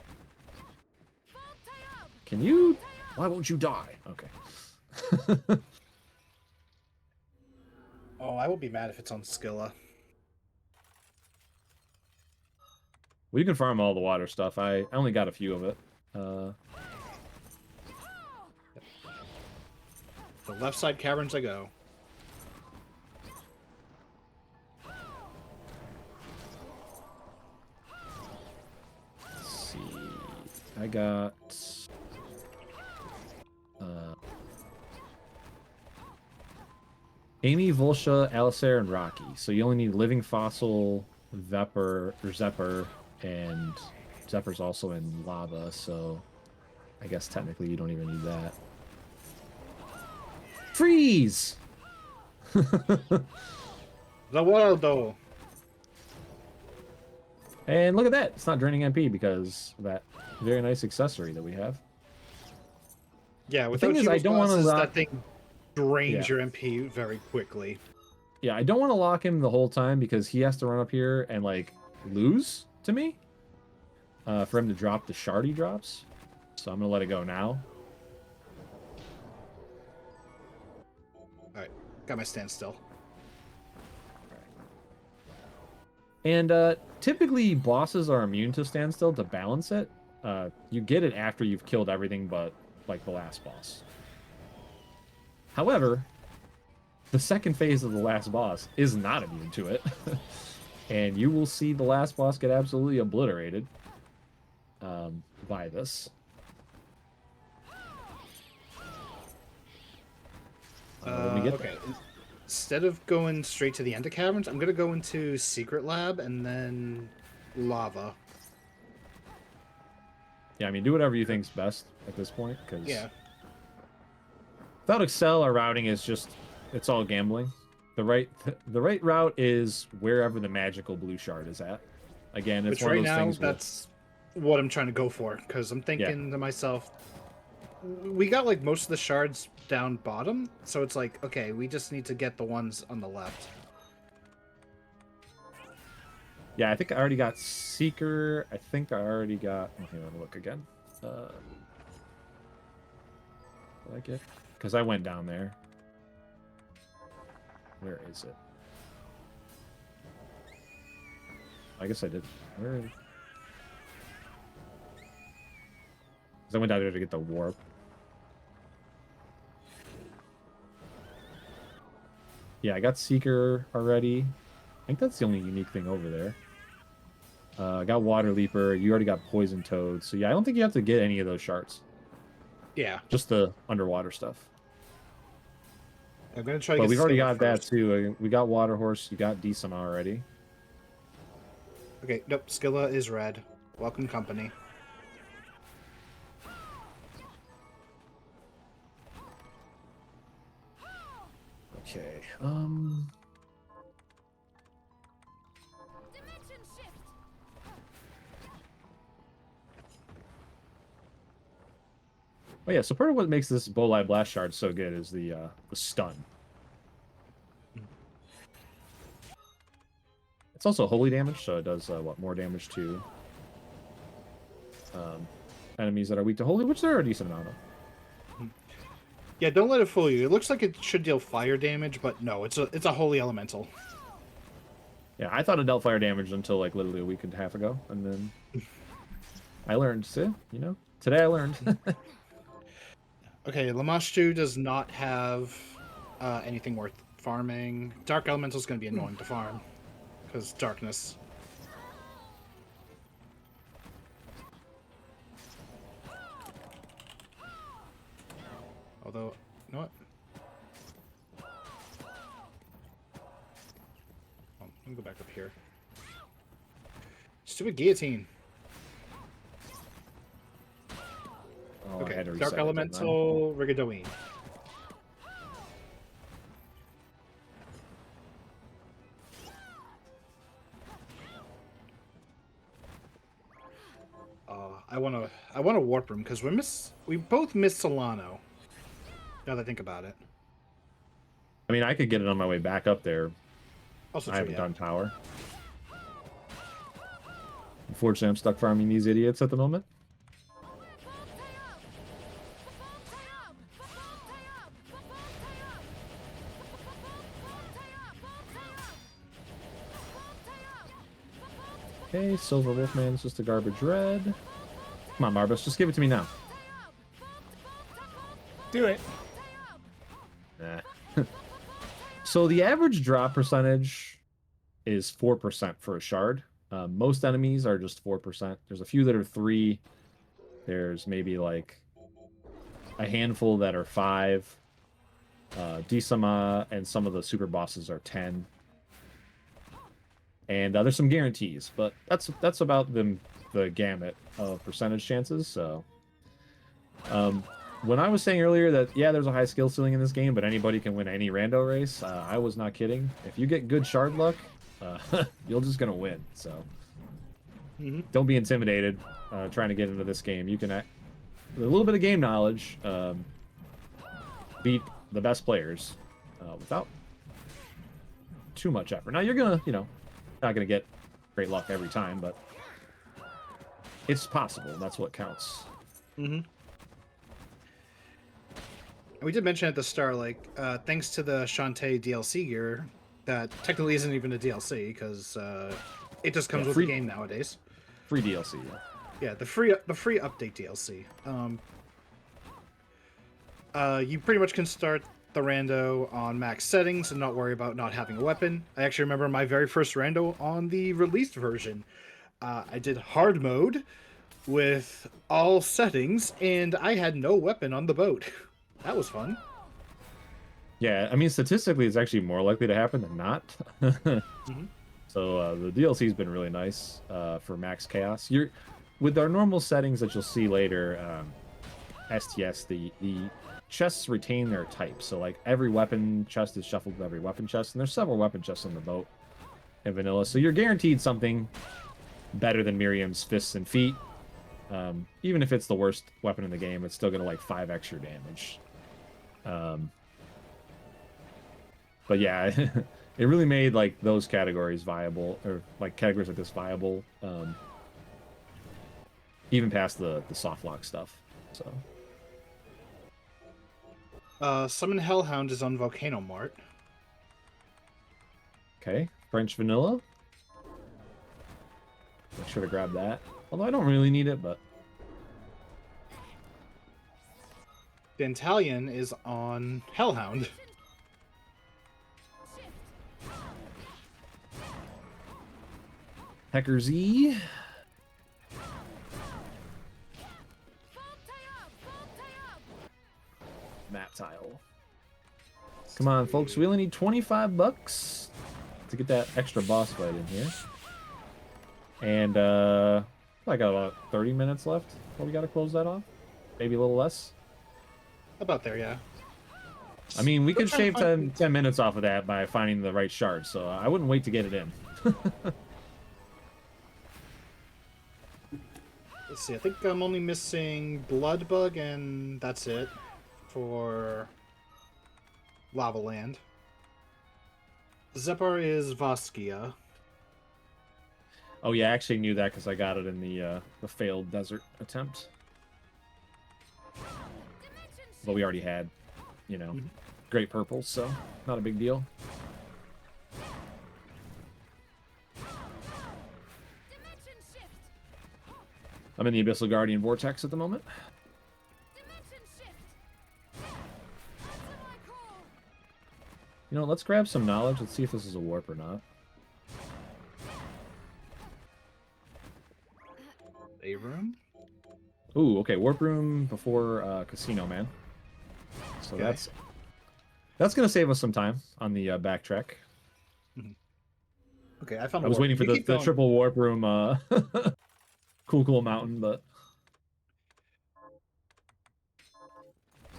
Can you? Why won't you die? Okay. Oh, I will be mad if it's on Skilla. Well, you can farm all the water stuff. I only got a few of it. The left side caverns I go. Let's see. I got... Amy, Volsha, Alisair, and Rocky. So you only need Living Fossil, Zephyr, and Zephyr's also in lava, so I guess technically you don't even need that. Freeze! The Waldo. And look at that! It's not draining MP because of that very nice accessory that we have. Yeah, the thing is, I don't want to that thing drains your MP very quickly. Yeah, I don't want to lock him the whole time because he has to run up here and like lose to me for him to drop the shard he drops. So I'm gonna let it go now. All right, got my standstill. And typically bosses are immune to standstill to balance it. You get it after you've killed everything but like the last boss. However, the second phase of the last boss is not immune to it. And you will see the last boss get absolutely obliterated by this. When we get okay. there. Instead of going straight to the end of caverns, I'm gonna go into Secret Lab and then Lava. Yeah, I mean, do whatever you think's best at this point, because Yeah. without Excel, our routing is just, it's all gambling. The right route is wherever the magical blue shard is at. Again, it's Which one right of those now, things that's what I'm trying to go for, because I'm thinking to myself, we got like most of the shards down bottom, so it's like, okay, we just need to get the ones on the left. Yeah, I think I already got Seeker. I think I already got... Okay, let me look again. Did I get? Because I went down there. Where is it? I guess I did. Where? Because I went down there to get the warp. Yeah, I got Seeker already. I think that's the only unique thing over there. I got Water Leaper. You already got Poison Toad. So yeah, I don't think you have to get any of those shards. Yeah. Just the underwater stuff. I'm gonna try to But get we've already Scylla got that first. too. We got Water Horse. You got Decima already. Okay, nope, Scylla is red. Welcome company. Okay. Dimension shift. Oh yeah, so part of what makes this Bolai Blast Shard so good is the stun. It's also holy damage, so it does what, more damage to enemies that are weak to holy, which there are a decent amount of. Yeah, don't let it fool you. It looks like it should deal fire damage, but no, it's a holy elemental. Yeah, I thought it dealt fire damage until like literally a week and a half ago, and then I learned. See, you know, today I learned. Okay, Lamashtu does not have anything worth farming. Dark Elemental is going to be annoying to farm because darkness. Although, you know what? Oh, let me go back up here. Stupid guillotine. Oh, I Okay, had to reset Dark it, didn't I? Elemental, Rigadoine. I wanna warp room because we both miss Solano. Now that I think about it. I mean, I could get it on my way back up there. Also I true, haven't yeah. done tower. Unfortunately, I'm stuck farming these idiots at the moment. Okay, Silver Wolfman is just a garbage red. Come on, Marbus, just give it to me now. Do it. Nah. So the average drop percentage is 4% for a shard. Most enemies are just 4%. There's a few that are 3. There's maybe like a handful that are 5. Decima and some of the super bosses are 10. And there's some guarantees, but that's about the gamut of percentage chances. So, when I was saying earlier that yeah, there's a high skill ceiling in this game, but anybody can win any rando race, I was not kidding. If you get good shard luck, you're just gonna win. So, don't be intimidated trying to get into this game. You can, with a little bit of game knowledge, beat the best players without too much effort. Now you're gonna, not gonna get great luck every time, but it's possible. That's what counts. And we did mention at the start, like, thanks to the Shantae DLC gear, that technically isn't even a DLC because it just comes with the game nowadays. Free DLC. Yeah, the free update DLC. You pretty much can start the rando on max settings and not worry about not having a weapon. I actually remember my very first rando on the released version. I did hard mode with all settings, and I had no weapon on the boat. That was fun. Yeah, I mean, statistically, it's actually more likely to happen than not. So the DLC's been really nice for max chaos. With our normal settings that you'll see later, STS, the chests retain their type. So like every weapon chest is shuffled with every weapon chest, and there's several weapon chests on the boat in vanilla. So you're guaranteed something better than Miriam's fists and feet. Even if it's the worst weapon in the game, it's still gonna like 5 extra damage. But yeah, it really made like those categories viable, or like categories like this viable, even past the soft lock stuff. So Summon Hellhound is on Volcano Mart. Okay, French vanilla. Make sure to grab that. Although I don't really need it, but Dantalion is on Hellhound. Hecker Z. Map tile. Come on, folks. We only need 25 bucks to get that extra boss fight in here. And I got about 30 minutes left. Well, we got to close that off. Maybe a little less. About there, yeah. I mean, we could shave 10 minutes off of that by finding the right shard, so I wouldn't wait to get it in. Let's see, I think I'm only missing Bloodbug, and that's it for Lava Land. Zephyr is Vaskia. Oh yeah, I actually knew that because I got it in the failed desert attempt. But we already had, you know, great purples, so not a big deal. I'm in the Abyssal Guardian Vortex at the moment. You know, let's grab some knowledge. Let's see if this is a warp or not. A room? Ooh, okay, warp room before Casino Man. So Okay. that's gonna save us some time on the backtrack. Okay, I found. I was waiting for the triple warp room. Cool mountain, but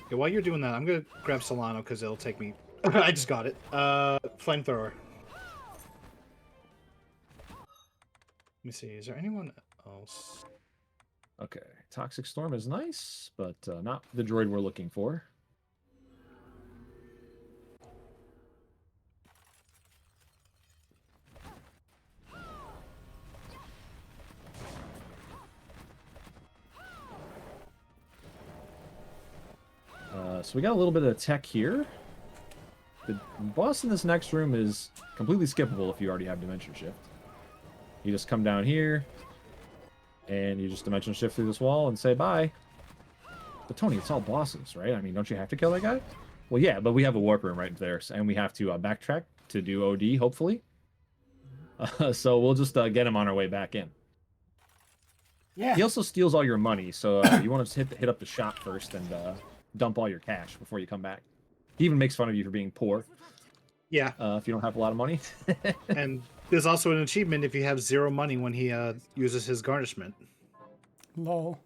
Okay, while you're doing that, I'm gonna grab Solano because it'll take me. I just got it. Flamethrower. Let me see. Is there anyone else? okay. Toxic Storm is nice, but not the droid we're looking for. So we got a little bit of tech here. The boss in this next room is completely skippable if you already have Dimension Shift. You just come down here, and you just Dimension Shift through this wall and say bye. But Tony, it's all bosses, right? I mean, don't you have to kill that guy? Well, yeah, but we have a warp room right there, and we have to backtrack to do OD, hopefully. So we'll just get him on our way back in. Yeah. He also steals all your money, so you want to hit up the shop first and dump all your cash before you come back. He even makes fun of you for being poor. Yeah. If you don't have a lot of money. And there's also an achievement if you have 0 money when he uses his garnishment. Lol.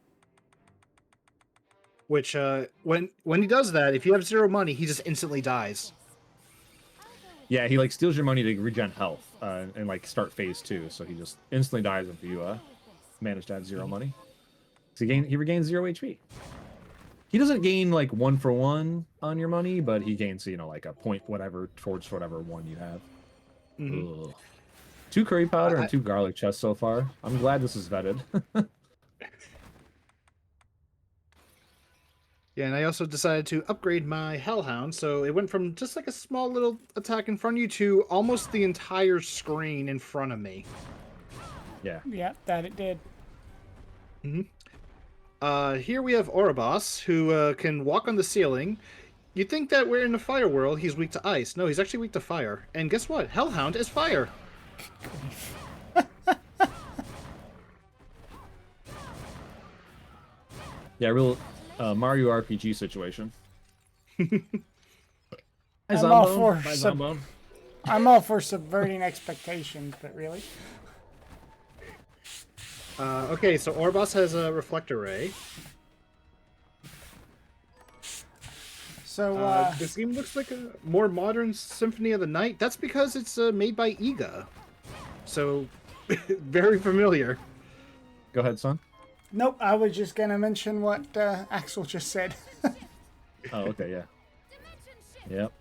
Which when he does that, if you have 0 money, he just instantly dies. Yeah, he like steals your money to regen health and like start phase 2. So he just instantly dies if you manage to have 0 money. So he regains 0 HP. He doesn't gain like 1 for 1 on your money, but he gains, you know, like a point whatever towards whatever one you have. Ugh. 2 curry powder and 2 garlic chests so far. I'm glad this is vetted. Yeah, and I also decided to upgrade my Hellhound, so it went from just like a small little attack in front of you to almost the entire screen in front of me. Yeah. Yeah, that it did. Here we have Oribos, who can walk on the ceiling. You'd think that we're in the fire world, he's weak to ice. No, he's actually weak to fire. And guess what? Hellhound is fire! Yeah, real Mario RPG situation. Hi, I'm all Zombone. for Hi, sub- Zombone. I'm all for subverting expectations, but really? Okay, so Oribos has a Reflector Ray. So, This game looks like a more modern Symphony of the Night. That's because it's made by Iga. So, very familiar. Go ahead, son. nope, I was just gonna mention what Axel just said. Oh, okay, yeah. Yep.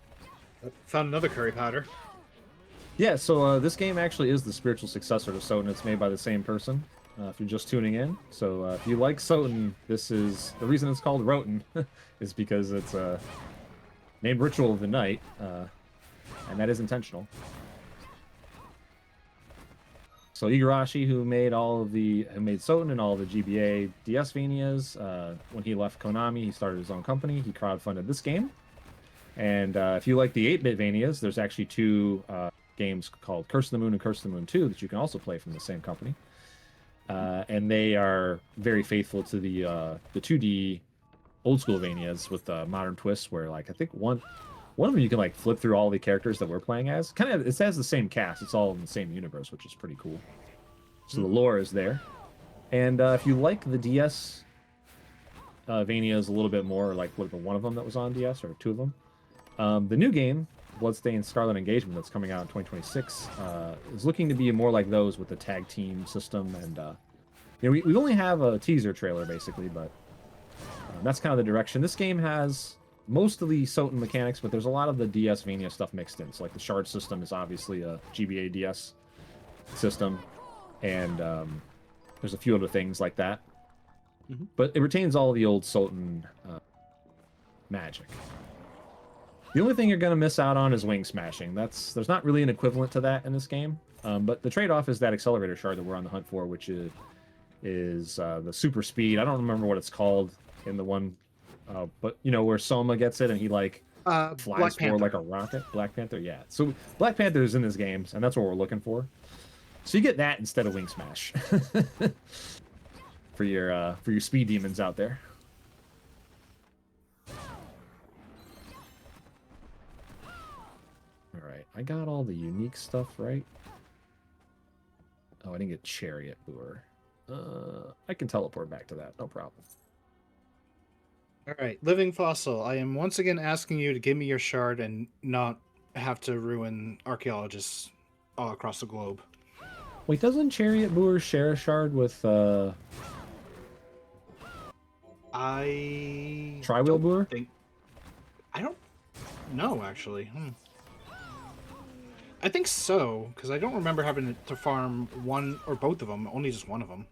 Found another curry powder. Yeah, so this game actually is the spiritual successor to Soten. It's made by the same person, if you're just tuning in. So if you like Soten, this is... The reason it's called Roten is because it's named Ritual of the Night, and that is intentional. So Igarashi, who made Soten and all the GBA DS Vanias, when he left Konami, he started his own company. He crowdfunded this game. And if you like the 8-bit Vanias, there's actually two games called Curse of the Moon and Curse of the Moon 2 that you can also play from the same company. And they are very faithful to the 2D old school Vanias with the modern twists, where like I think one of them you can like flip through all the characters that we're playing as. Kind of, it has the same cast. It's all in the same universe, which is pretty cool. So the lore is there. And if you like the DS Vanias a little bit more, like one of them that was on DS or two of them, the new game, Bloodstained Scarlet Engagement, that's coming out in 2026, is looking to be more like those with the tag team system. And we only have a teaser trailer basically, but that's kind of the direction. This game has most of the Soten mechanics, but there's a lot of the DS Vania stuff mixed in. So like the shard system is obviously a GBA DS system, and there's a few other things like that. Mm-hmm. But it retains all the old Soten magic. The only thing you're going to miss out on is wing smashing. There's not really an equivalent to that in this game, but the trade-off is that accelerator shard that we're on the hunt for, which is the super speed. I don't remember what it's called in the one, but where Soma gets it and he like flies forward like a rocket. Black Panther, yeah. So Black Panther is in this game, and that's what we're looking for. So you get that instead of wing smash for your speed demons out there. All right, I got all the unique stuff right. Oh, I didn't get Chariot Lure. I can teleport back to that, no problem. All right, Living Fossil, I am once again asking you to give me your shard and not have to ruin archaeologists all across the globe. Wait, doesn't Chariot Lure share a shard with Tri-Wheel Lure? I don't know, actually. I think so, because I don't remember having to farm one or both of them, only just one of them.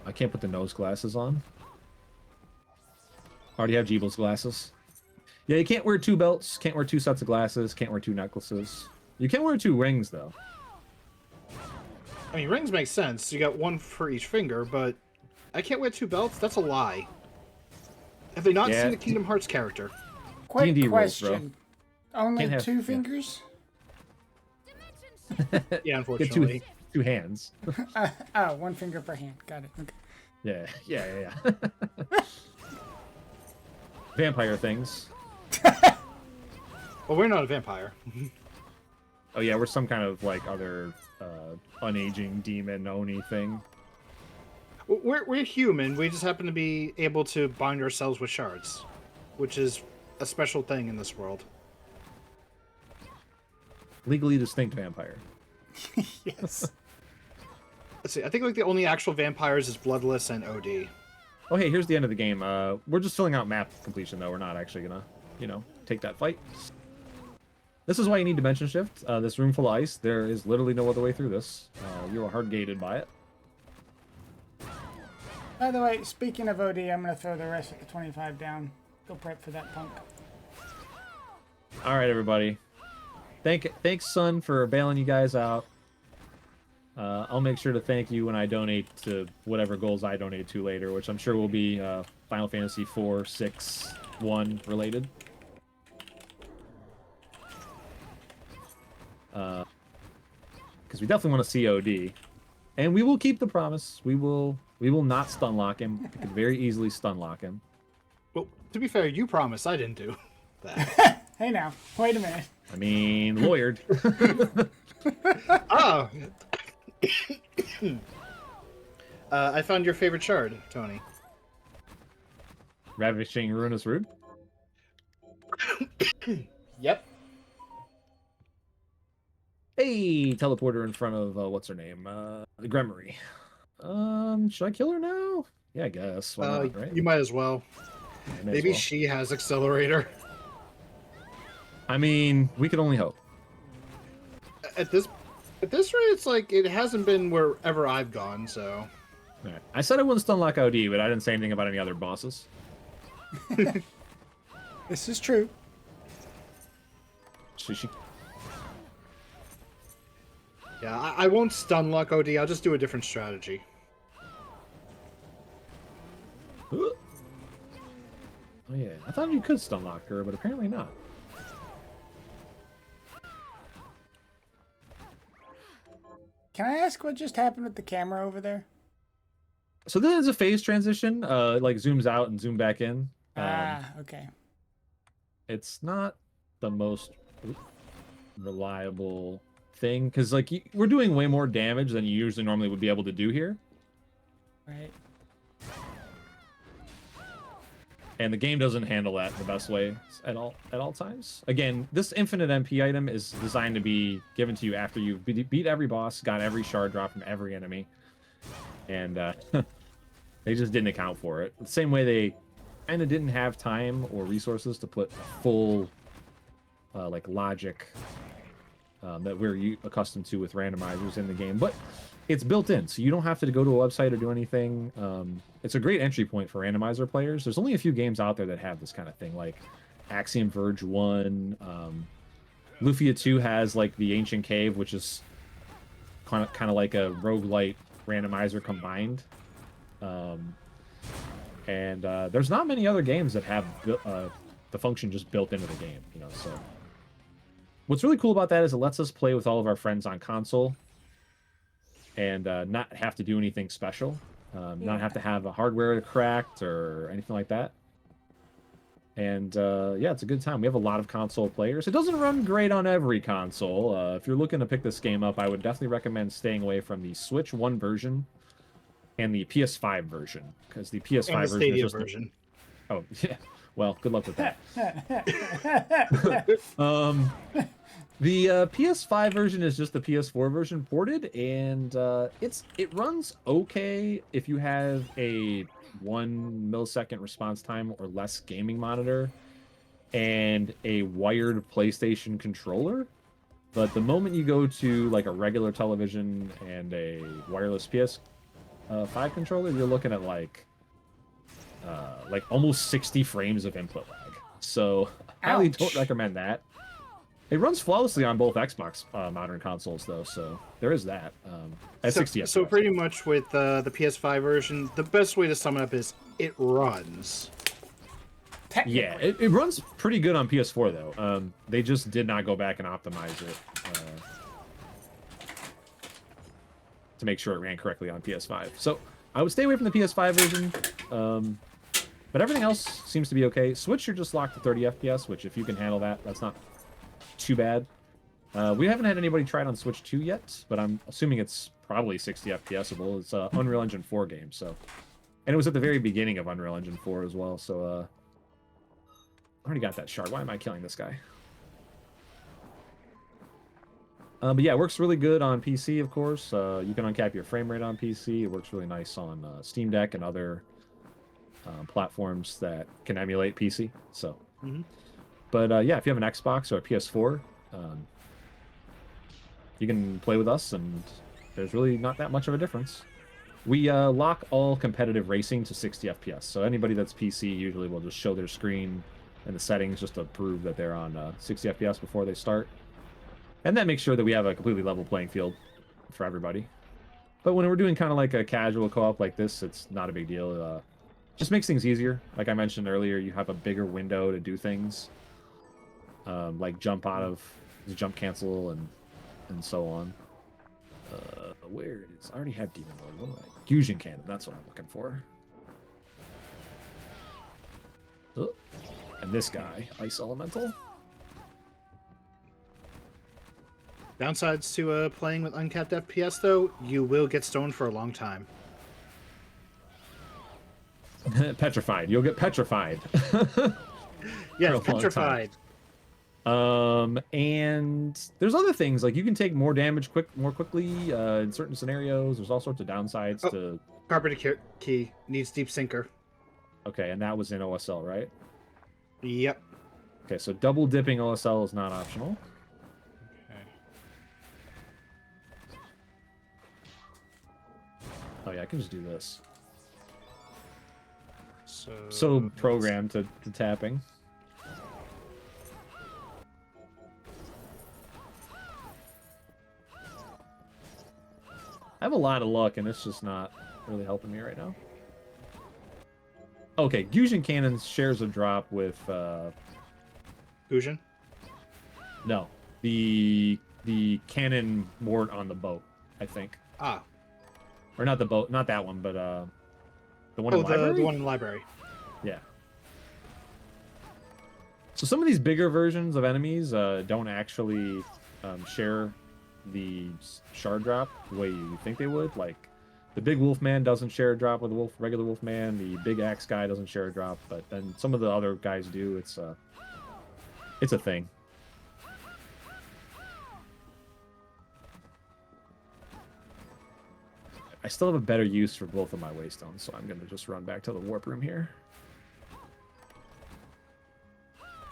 I can't put the nose glasses on. I already have Jeebel's glasses. Yeah, you can't wear 2 belts, can't wear 2 sets of glasses, can't wear 2 necklaces. You can wear 2 rings, though. I mean, rings make sense. You got 1 for each finger, but I can't wear 2 belts? That's a lie. Have they not seen the Kingdom Hearts character? Quick D&D question. rules, bro. Only 2 fingers? Yeah, unfortunately. Get 2 hands. 1 finger per hand. Got it. Okay. Yeah. Vampire things. Well, we're not a vampire. Oh yeah, we're some kind of like other unaging demon Oni thing. We're human. We just happen to be able to bind ourselves with shards, which is a special thing in this world. Legally distinct vampire. Yes. Let's see. I think like the only actual vampires is Bloodless and OD. Oh hey, here's the end of the game. We're just filling out map completion though. We're not actually gonna, take that fight. This is why you need Dimension Shift. This room full of ice. There is literally no other way through this. You are hard gated by it. By the way, speaking of OD, I'm going to throw the rest of the 25 down. Go prep for that punk. All right, everybody. Thanks, Sun, for bailing you guys out. I'll make sure to thank you when I donate to whatever goals I donate to later, which I'm sure will be Final Fantasy 4, 6, 1 related. Because we definitely want to see OD. And we will keep the promise. We will not stun lock him. We could very easily stun lock him. Well, to be fair, you promised. I didn't do that. Hey now, wait a minute. I mean, lawyered. Oh. I found your favorite shard, Tony. Ravishing Ruinous Root? Yep. Hey, teleporter in front of, what's her name? The Gremory. Should I kill her now? Yeah, I guess. Why not, right? You might as well. Yeah, Maybe she has Accelerator. I mean, we could only hope. At this rate, it's like it hasn't been wherever I've gone, so. Right. I said I wouldn't stun lock OD, but I didn't say anything about any other bosses. This is true. She Yeah, I won't stun lock OD. I'll just do a different strategy. Oh yeah, I thought you could stun lock her, but apparently not. Can I ask what just happened with the camera over there? So this is a phase transition, like zooms out and zoom back in. Okay. It's not the most reliable thing because like we're doing way more damage than you usually normally would be able to do here. Right. And the game doesn't handle that the best way at all times. Again, this infinite MP item is designed to be given to you after you've beat every boss, got every shard drop from every enemy, and they just didn't account for it. The same way they kind of didn't have time or resources to put full like logic that we're accustomed to with randomizers in the game, but it's built in, so you don't have to go to a website or do anything. It's a great entry point for randomizer players. There's only a few games out there that have this kind of thing, like Axiom Verge 1. Lufia 2 has like the Ancient Cave, which is kind of like a roguelite randomizer combined. And there's not many other games that have the function just built into the game, you know. So what's really cool about that is it lets us play with all of our friends on console and not have to do anything special, not have to have a hardware cracked or anything like that. And yeah, it's a good time. We have a lot of console players. It doesn't run great on every console. If you're looking to pick this game up, I would definitely recommend staying away from the Switch 1 version and the PS5 version, because the PS5 And the version Stadia is just version. Oh, yeah. Well, good luck with that. The PS5 version is just the PS4 version ported, and it runs okay if you have a 1 millisecond response time or less gaming monitor and a wired PlayStation controller. But the moment you go to like a regular television and a wireless PS5 controller, you're looking at like almost 60 frames of input lag. So I highly don't recommend that. It runs flawlessly on both Xbox modern consoles, though, so there is that. At 60 FPS. So pretty much with the PS5 version, the best way to sum it up is it runs. Yeah, it runs pretty good on PS4, though. They just did not go back and optimize it to make sure it ran correctly on PS5. So I would stay away from the PS5 version. But everything else seems to be okay. Switch, you're just locked to 30 FPS, which if you can handle that, that's not too bad. We haven't had anybody try it on Switch 2 yet, but I'm assuming it's probably 60 FPS-able. It's an Unreal Engine 4 game, so... And it was at the very beginning of Unreal Engine 4 as well, so... I already got that shard. Why am I killing this guy? But yeah, it works really good on PC, of course. You can uncap your frame rate on PC. It works really nice on Steam Deck and other platforms that can emulate PC. So, But yeah, if you have an Xbox or a PS4, you can play with us, and there's really not that much of a difference. We lock all competitive racing to 60 FPS, so anybody that's PC usually will just show their screen and the settings just to prove that they're on 60 FPS before they start. And that makes sure that we have a completely level playing field for everybody. But when we're doing kind of like a casual co-op like this, it's not a big deal. Just makes things easier. Like I mentioned earlier, you have a bigger window to do things. Like jump cancel and so on. Where is... I already have Demon Lord. What am I? Fusion Cannon, that's what I'm looking for. Oh, and this guy, Ice Elemental. Downsides to playing with uncapped FPS, though, you will get stoned for a long time. Petrified. You'll get petrified. Yeah, petrified. And there's other things, like you can take more damage more quickly in certain scenarios. There's all sorts of downsides to... Carpenter Key needs Deep Sinker. Okay, and that was in OSL, right? Yep. Okay, so double dipping OSL is not optional. Okay. Oh yeah, I can just do this. So programmed to tapping. have a lot of luck, and it's just not really helping me right now. Okay, Fusion Cannon shares a drop with... Fusion? No, the cannon moored on the boat, I think. Ah. Or not the boat, not that one, but the one in the library? The one in the library. Yeah. So some of these bigger versions of enemies don't actually share the shard drop the way you think they would. Like, the big wolf man doesn't share a drop with the regular wolf man. The big axe guy doesn't share a drop, but then some of the other guys do. It's a thing. I still have a better use for both of my waystones, so I'm going to just run back to the warp room here.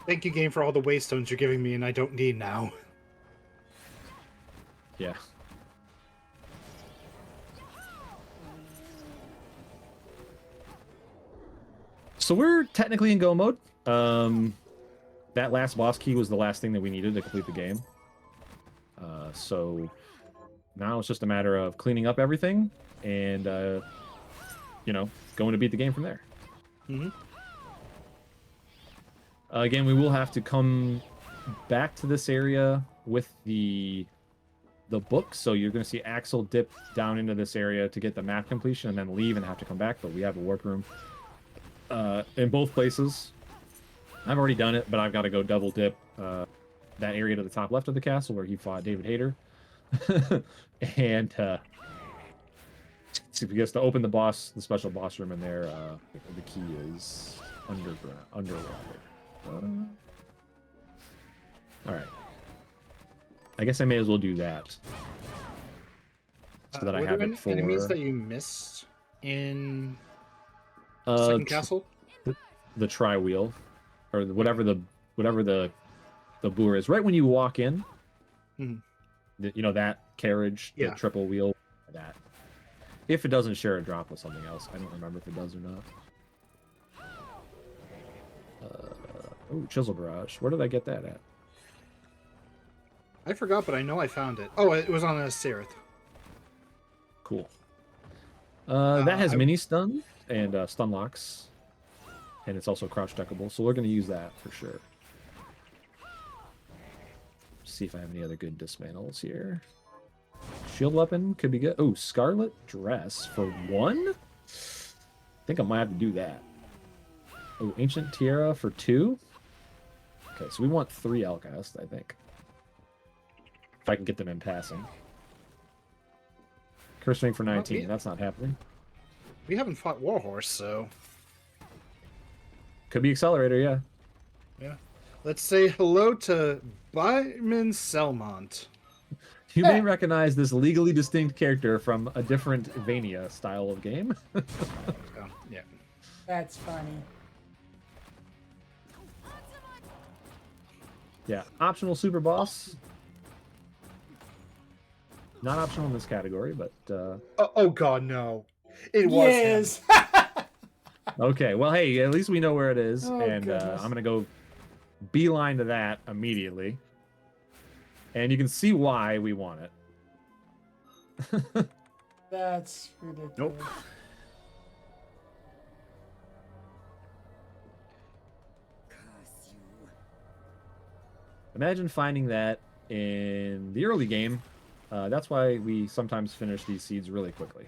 Thank you, game, for all the waystones you're giving me and I don't need now. Yeah. So we're technically in go mode. That last boss key was the last thing that we needed to complete the game. So now it's just a matter of cleaning up everything and, going to beat the game from there. Mm-hmm. Again, we will have to come back to this area with the book. So you're going to see Axel dip down into this area to get the map completion and then leave and have to come back. But we have a warp room in both places. I've already done it, but I've got to go double dip that area to the top left of the castle where he fought David Hayter. And so he has to open the special boss room in there. The key is underwater. All right. I guess I may as well do that. So that I have it for... enemies that you missed in second castle? The tri-wheel. Or whatever the boor is. Right when you walk in, that carriage, the triple wheel, that. If it doesn't share a drop with something else. I don't remember if it does or not. Chisel Barrage. Where did I get that at? I forgot, but I know I found it. Oh, it was on a Sereth. Cool. That has mini stun and stun locks. And it's also crouch deckable, so we're going to use that for sure. See if I have any other good dismantles here. Shield weapon could be good. Oh, Scarlet Dress for 1? I think I might have to do that. Oh, Ancient Tiara for 2? Okay, so we want 3 Elcast, I think. If I can get them in passing. Curse Ring for 19, that's not happening. We haven't fought Warhorse, so... Could be Accelerator, yeah. Yeah. Let's say hello to Byman Selmont. You may recognize this legally distinct character from a different Vania style of game. Yeah. That's funny. Yeah, optional super boss. Not optional in this category, but... Oh god, no. It was yes. Okay, well, hey, at least we know where it is, Oh, and I'm going to go beeline to that immediately. And you can see why we want it. That's ridiculous. Nope. Imagine finding that in the early game. That's why we sometimes finish these seeds really quickly.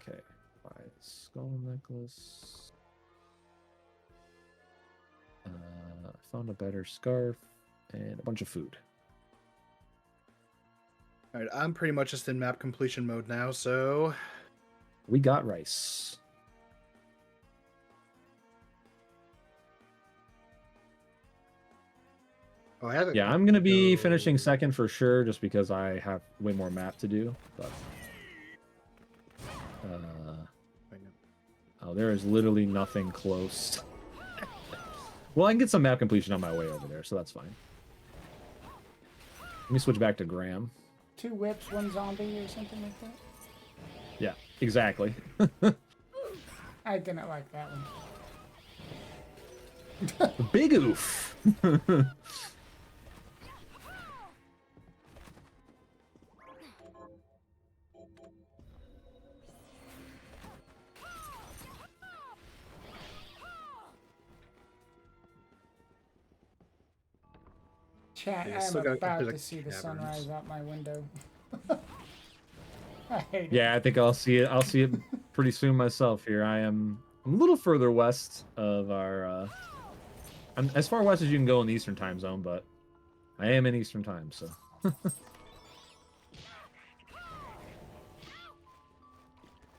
Okay, skull necklace. I found a better scarf and a bunch of food. Alright, I'm pretty much just in map completion mode now, so... We got rice. Oh, I haven't... Yeah, I'm going to be finishing second for sure, just because I have way more map to do. But oh, there is literally nothing close. Well, I can get some map completion on my way over there, so that's fine. Let me switch back to Graham. 2 whips, 1 zombie, or something like that. Yeah, exactly. I didn't like that one. Big oof. Chat, Yeah, I'm still got a about bit to of see the caverns. sunrise out my window. I hate it. Yeah, I think I'll see it. I'll see it pretty soon myself. Here, I'm a little further west of our. I'm as far west as you can go in the Eastern Time Zone, but I am in Eastern Time, so.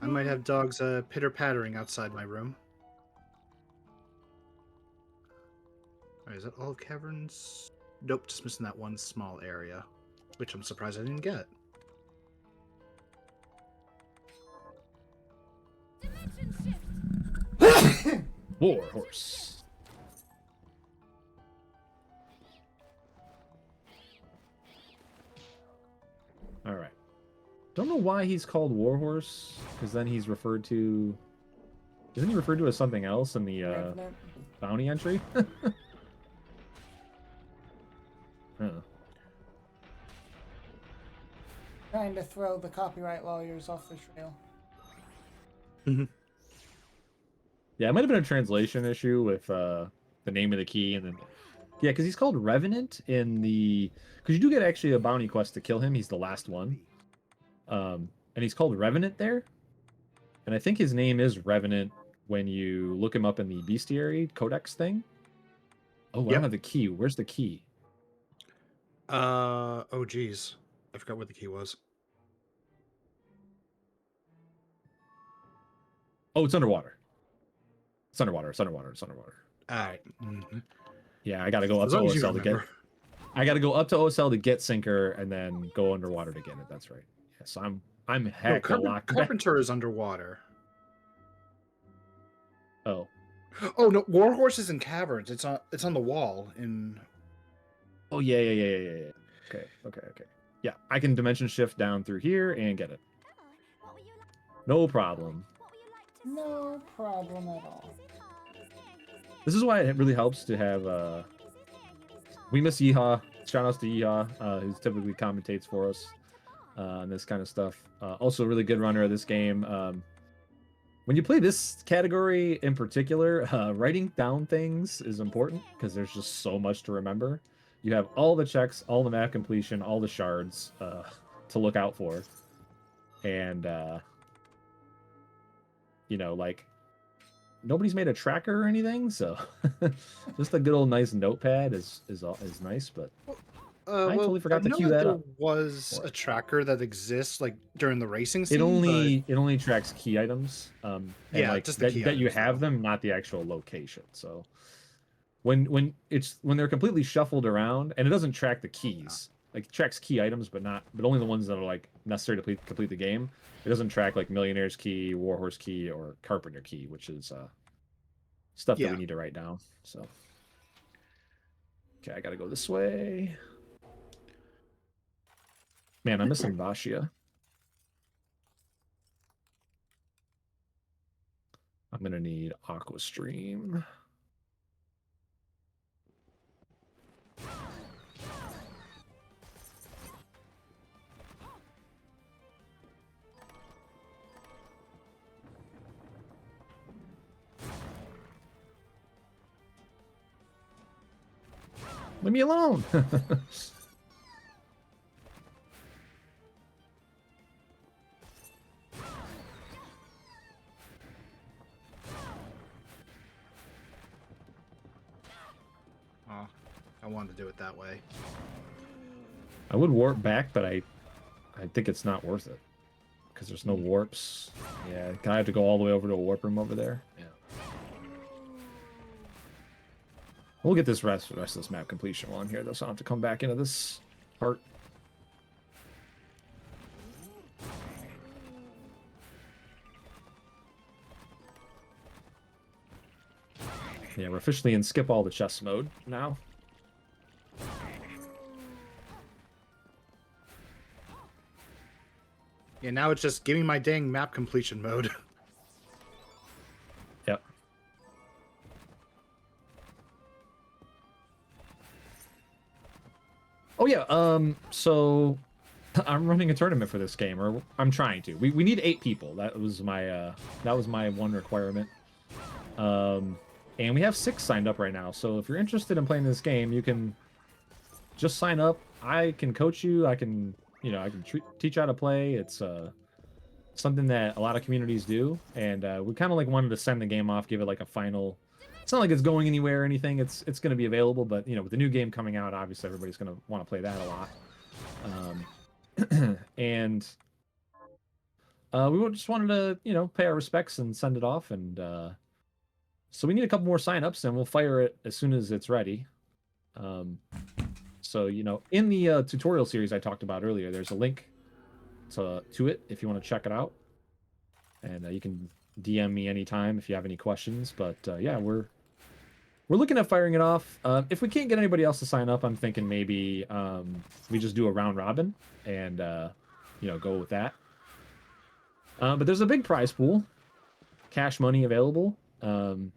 I might have dogs pitter-pattering outside my room. Alright, is that all caverns? Nope, just missing that one small area, which I'm surprised I didn't get. War horse. All right. Don't know why he's called Warhorse, because then he's referred to. Isn't he referred to as something else in the Revenant. bounty entry? Huh. Trying to throw the copyright lawyers off the trail. Yeah, it might have been a translation issue with the name of the key, and then yeah, because he's called Revenant in the because you do get actually a bounty quest to kill him. He's the last one, and he's called Revenant there, and I think his name is Revenant when you look him up in the Bestiary Codex thing. Oh, I don't have the key. Where's the key? Oh geez, I forgot what the key was. Oh, it's underwater. It's underwater. It's underwater. It's underwater. All right. Yeah, I gotta go up As to long as you OSL to get. remember. I gotta go up to OSL to get Sinker, and then go underwater to get it. That's right. Yeah, so I'm No, heck locked back. Carpenter is underwater. Oh, Oh no, Warhorse is in caverns. It's on the wall in. oh yeah. Okay. Yeah, I can dimension shift down through here and get it. No problem. No problem at all. This is why it really helps to have. We miss Yeehaw. Shout outs to Yeehaw, who typically commentates for us on this kind of stuff. Also, a really good runner of this game. When you play this category in particular, writing down things is important because there's just so much to remember. You have all the checks, all the map completion, all the shards to look out for, and like nobody's made a tracker or anything, so just a good old nice notepad is nice. But I totally forgot to know queue that up. There was a tracker that exists like during the racing scene. It only tracks key items. And Yeah, like just the key that you items, have though. them, not the actual location. So when they're completely shuffled around, and it doesn't track the keys. Like it tracks key items, but only the ones that are like necessary to complete the game. It doesn't track like Millionaire's Key, Warhorse Key, or Carpenter Key, which is stuff that we need to write down. So okay, I gotta go this way. Man, I'm missing Vashia. I'm gonna need Aqua Stream. Leave me alone. I wanted to do it that way. I would warp back, but I think it's not worth it because there's no warps. Yeah, I have to go all the way over to a warp room over there. Yeah. We'll get this rest of this map completion while I'm here, though, so I don't have to come back into this part. Yeah, we're officially in skip all the chess mode now. Yeah, now it's just give me my dang map completion mode. Yep. Oh yeah, so I'm running a tournament for this game, or I'm trying to. We need 8 people. That was my one requirement. And we have 6 signed up right now. So if you're interested in playing this game, you can just sign up. I can coach you. I can, I can teach you how to play. It's something that a lot of communities do, and we kind of like wanted to send the game off, give it like a final. It's not like it's going anywhere or anything. It's going to be available, but with the new game coming out, obviously everybody's going to want to play that a lot. And we just wanted to, pay our respects and send it off, and so we need a couple more signups, and we'll fire it as soon as it's ready. So in the tutorial series I talked about earlier, there's a link to it if you want to check it out, and you can DM me anytime if you have any questions. But yeah, we're looking at firing it off. If we can't get anybody else to sign up, I'm thinking maybe we just do a round robin and go with that. But there's a big prize pool, cash money available, and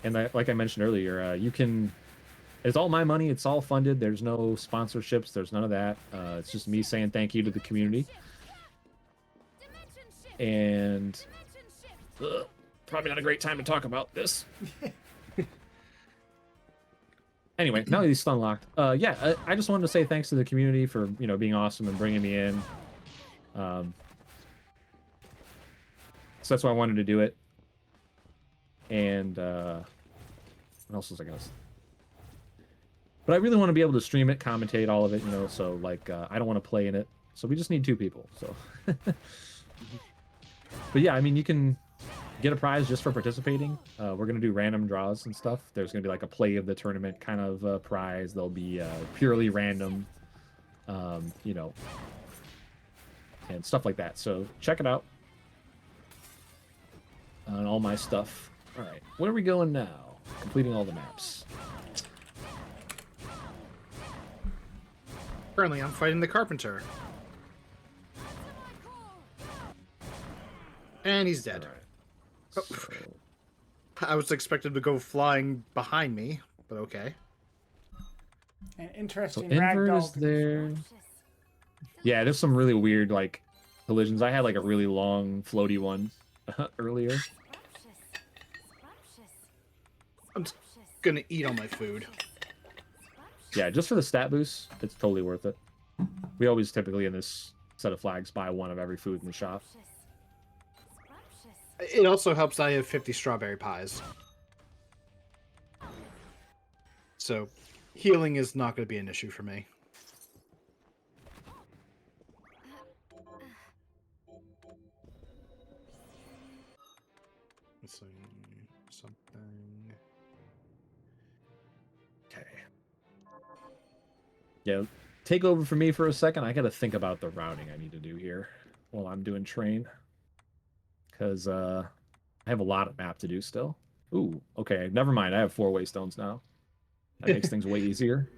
like I mentioned earlier, you can. It's all my money. It's all funded. There's no sponsorships. There's none of that. It's just me saying thank you to the community. And probably not a great time to talk about this. Anyway, now that he's stun locked, yeah, I just wanted to say thanks to the community for being awesome and bringing me in. So that's why I wanted to do it. And what else was I gonna say? But I really want to be able to stream it, commentate all of it, so like I don't want to play in it. So we just need 2 people. So but yeah, I mean, you can get a prize just for participating. We're going to do random draws and stuff. There's going to be like a play of the tournament kind of prize. There'll be purely random, and stuff like that. So check it out on all my stuff. All right, where are we going now? Completing all the maps. Currently, I'm fighting the carpenter. And he's dead. Right. Oh. So... I was expected to go flying behind me, but okay. An interesting invert ragdoll. is there. Yeah, there's some really weird like collisions. I had like a really long floaty one earlier. I'm just gonna eat all my food. Yeah, just for the stat boost, it's totally worth it. We always typically in this set of flags buy one of every food in the shop. It also helps that I have 50 strawberry pies. So, healing is not going to be an issue for me. Let's see, something... Okay. Yeah, take over for me for a second. I got to think about the routing I need to do here while I'm doing train. Because I have a lot of map to do still. Ooh, okay, never mind. I have 4-way stones now. That makes things way easier.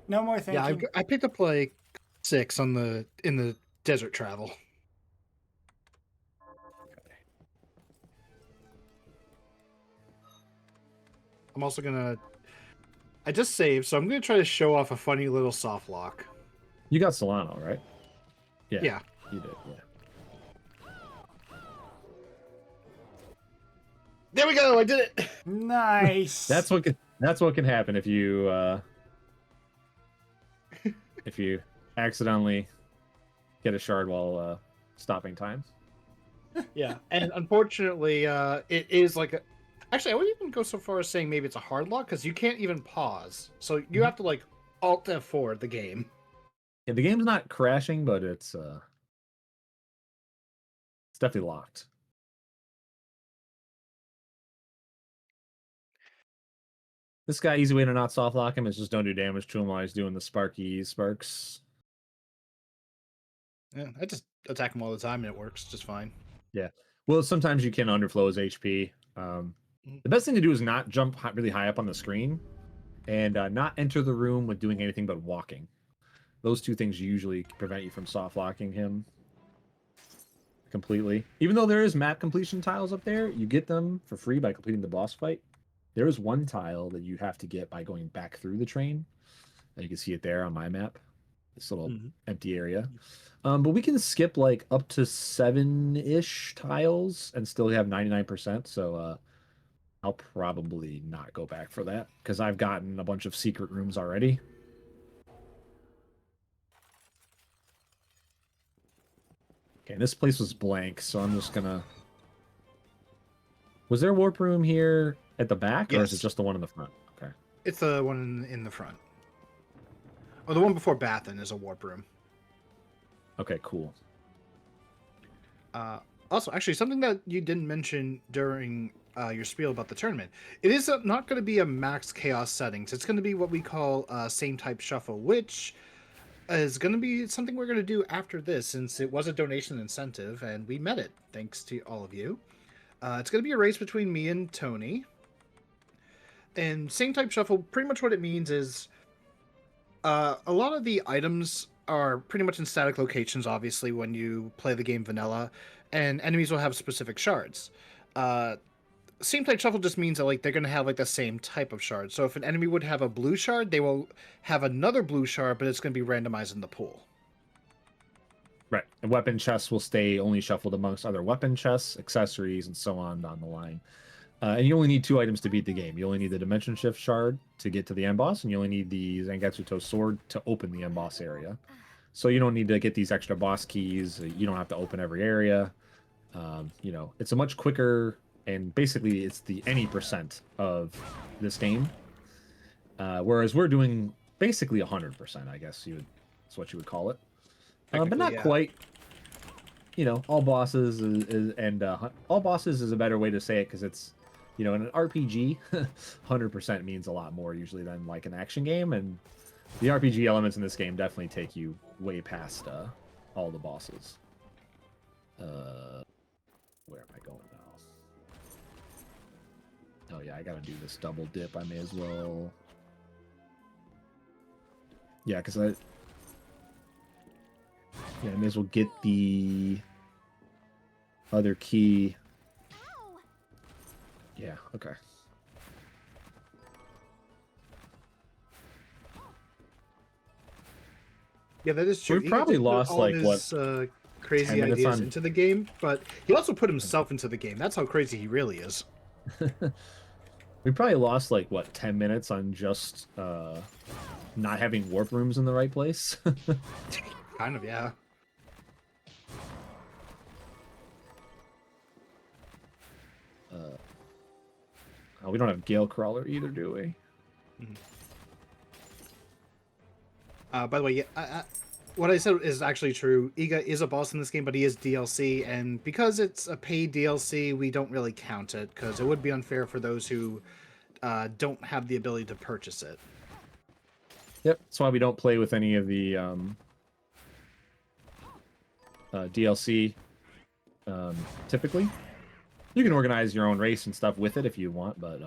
No more thank you. Yeah, I picked up like 6 in the desert travel. Okay. I'm also gonna... I just saved, so I'm gonna try to show off a funny little soft lock. You got Solano, right? Yeah. You did, yeah. There we go, I did it! Nice. That's what can happen if you accidentally get a shard while stopping time. Yeah, and unfortunately, it is like a... Actually, I wouldn't even go so far as saying maybe it's a hard lock, because you can't even pause. So you have to, like, Alt F4 the game. Yeah, the game's not crashing, but it's definitely locked. This guy, easy way to not soft lock him is just don't do damage to him while he's doing the sparks. Yeah, I just attack him all the time and it works just fine. Yeah. Well, sometimes you can underflow his HP. The best thing to do is not jump really high up on the screen and not enter the room with doing anything but walking. Those 2 things usually prevent you from soft locking him completely. Even though there is map completion tiles up there, you get them for free by completing the boss fight. There is one tile that you have to get by going back through the train. And you can see it there on my map. This little empty area. But we can skip like up to 7-ish tiles and still have 99%. So I'll probably not go back for that because I've gotten a bunch of secret rooms already. Okay, this place was blank, so I'm just gonna... Was there a warp room here at the back, or is it Yes. just the one in the front? Okay. It's the one in the front. Oh, the one before Bathen is a warp room. Okay, cool. Also, actually, something that you didn't mention during your spiel about the tournament, it is not going to be a max chaos settings. It's going to be what we call same type shuffle, which is going to be something we're going to do after this, since it was a donation incentive and we met it, thanks to all of you. It's going to be a race between me and Tony. And same type shuffle, pretty much what it means is a lot of the items are pretty much in static locations, obviously, when you play the game vanilla, and enemies will have specific shards. Same type shuffle just means that like they're going to have like the same type of shard. So if an enemy would have a blue shard, they will have another blue shard, but it's going to be randomized in the pool. Right. And weapon chests will stay only shuffled amongst other weapon chests, accessories, and so on down the line. And you only need 2 items to beat the game. You only need the Dimension Shift shard to get to the end boss, and you only need the Zangetsuto sword to open the end boss area. So you don't need to get these extra boss keys. You don't have to open every area. You know, it's a much quicker, and basically it's the any percent of this game. Whereas we're doing basically 100%, I guess that's what you would call it. But not quite. You know, all bosses all bosses is a better way to say it, because it's, you know, in an RPG, 100% means a lot more usually than like an action game, and the RPG elements in this game definitely take you way past all the bosses. Where am I going now? Oh yeah, I gotta do this double dip. I may as well. Yeah, because I may as well get the other key. Yeah, okay. Yeah, that is true. We've probably lost like his, what, crazy 10 minutes ideas on... into the game, but he also put himself into the game. That's how crazy he really is. We probably lost like what, 10 minutes on just not having warp rooms in the right place. Kind of, yeah. Oh, we don't have Gale Crawler either, do we? By the way, yeah, what I said is actually true. Iga is a boss in this game, but he is DLC, and because it's a paid DLC, we don't really count it, because it would be unfair for those who don't have the ability to purchase it. Yep, that's why we don't play with any of the DLC typically. You can organize your own race and stuff with it if you want, but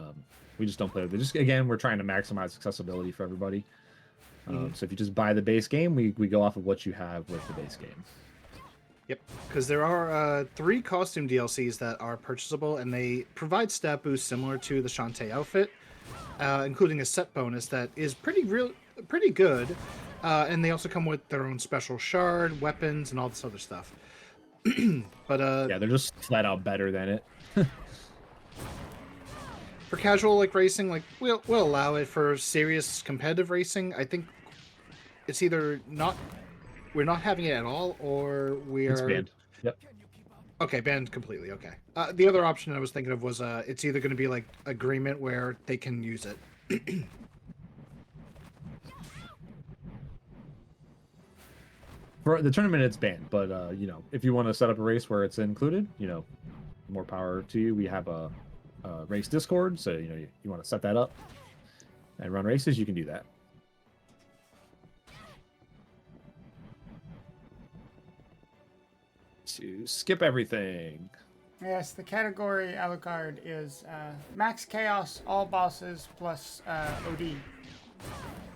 we just don't play with it. Just, again, we're trying to maximize accessibility for everybody. So if you just buy the base game, we go off of what you have with the base game. Yep, because there are 3 costume DLCs that are purchasable, and they provide stat boosts similar to the Shantae outfit, including a set bonus that is pretty good, and they also come with their own special shard, weapons, and all this other stuff. But yeah, they're just flat out better than it. For casual like racing, like we'll allow it. For serious competitive racing, I think it's either we're not having it at all, or It's banned. Yep. Okay, banned completely. Okay. The other option I was thinking of was it's either going to be like agreement where they can use it. For the tournament, it's banned, but you know, if you want to set up a race where it's included, you know, more power to you. We have a race Discord, so you know, you want to set that up and run races, you can do that. To skip everything. Yes, the category Alucard is Max Chaos, all bosses plus OD.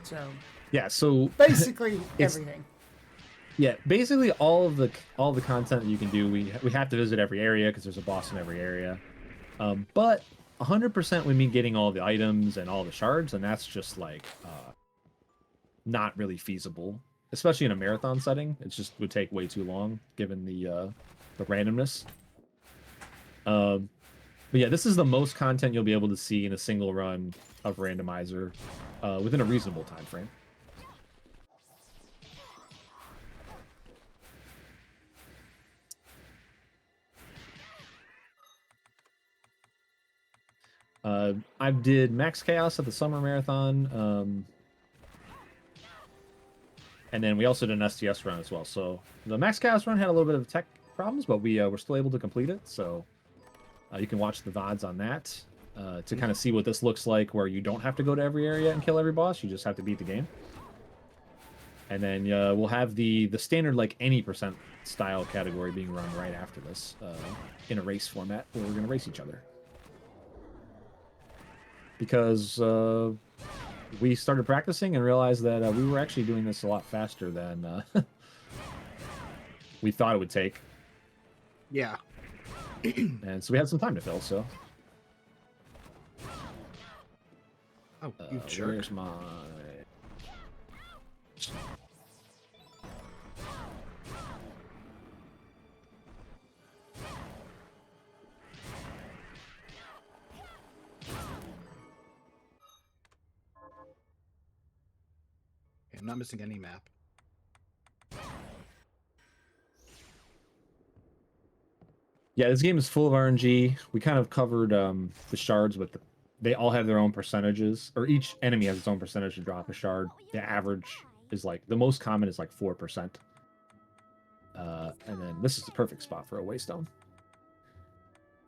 So Yeah, so basically everything. Yeah, basically all the content that you can do, we have to visit every area because there's a boss in every area. But 100% we mean getting all the items and all the shards, and that's just like not really feasible, especially in a marathon setting. It just would take way too long given the randomness. But yeah, this is the most content you'll be able to see in a single run of Randomizer within a reasonable time frame. I did Max Chaos at the Summer Marathon, and then we also did an STS run as well. So the Max Chaos run had a little bit of tech problems, but we were still able to complete it. So you can watch the VODs on that to kind of see what this looks like, where you don't have to go to every area and kill every boss. You just have to beat the game. And then we'll have the standard like any percent style category being run right after this in a race format where we're going to race each other. Because we started practicing and realized that we were actually doing this a lot faster than we thought it would take. Yeah. And so we had some time to fill, so. Oh, you jerk. Where's my... I'm not missing any map. Yeah, this game is full of RNG. We kind of covered the shards, but they all have their own percentages, or each enemy has its own percentage to drop a shard. The average is like, the most common is like 4%. And then this is the perfect spot for a waystone.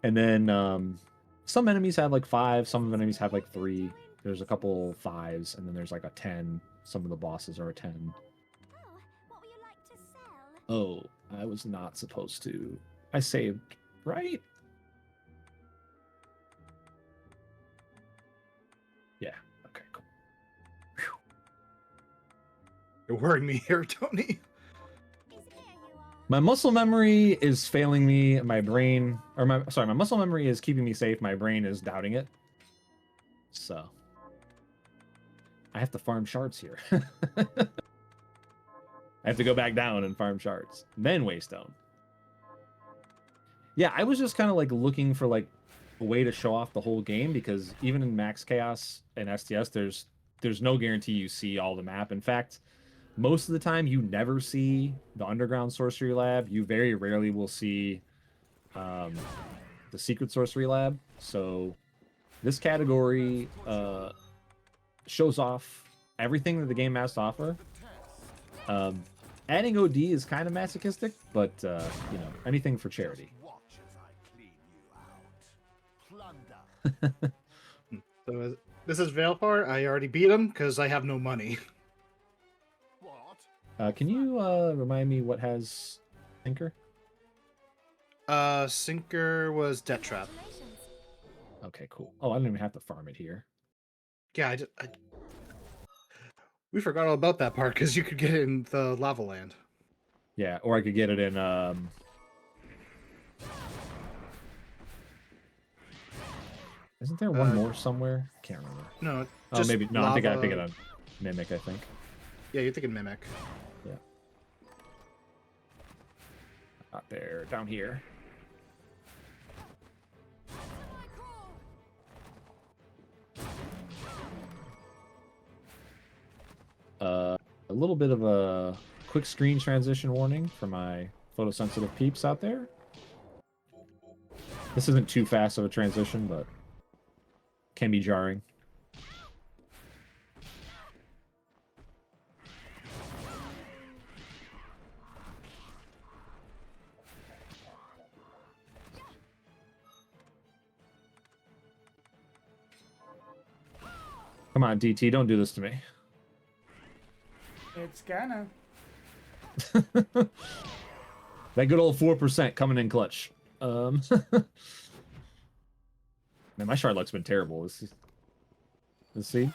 And then some enemies have like 5, some enemies have like 3. There's a couple 5s, and then there's like a 10. Some of the bosses are a 10. What would you like to sell? Oh, I was not supposed to. I saved, right? Yeah, okay, cool. Whew. You're worrying me here, Tony. Here you are. My muscle memory is failing me. My brain, or my muscle memory is keeping me safe. My brain is doubting it. So I have to farm shards here. I have to go back down and farm shards, then waystone. Yeah, I was just kind of like looking for like a way to show off the whole game, because even in Max Chaos and STS, there's no guarantee you see all the map. In fact, most of the time you never see the underground sorcery lab. You very rarely will see the secret sorcery lab. So this category shows off everything that the game has to offer. Adding OD is kind of masochistic, but you know, anything for charity. So this is Veilpar. I already beat him because I have no money. Can you remind me what has Sinker? Sinker was Death Trap. Congratulations. Okay, cool. Oh, I don't even have to farm it here. Yeah, we forgot all about that part because you could get it in the Lava Land. Yeah, or I could get it in isn't there one more somewhere? I can't remember. No, Oh, just maybe no. lava... I'm thinking of Mimic. I think. Yeah, you're thinking Mimic. Yeah. Not there. Down here. A little bit of a quick screen transition warning for my photosensitive peeps out there. This isn't too fast of a transition, but can be jarring. Come on, DT, don't do this to me. It's gonna. That good old 4% coming in clutch. Man, my shard luck's been terrible. Let's see.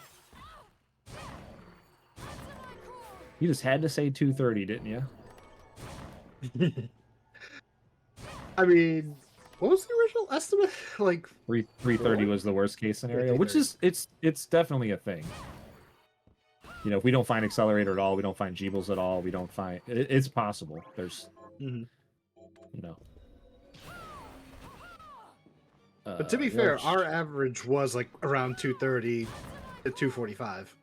You just had to say 230, didn't you? I mean, what was the original estimate? Like 330 was the worst case scenario, which is it's definitely a thing. You know, if we don't find Accelerator at all, we don't find Jeebles at all, we don't find it's possible. There's you know. But to be fair, our average was like around 230 to 245.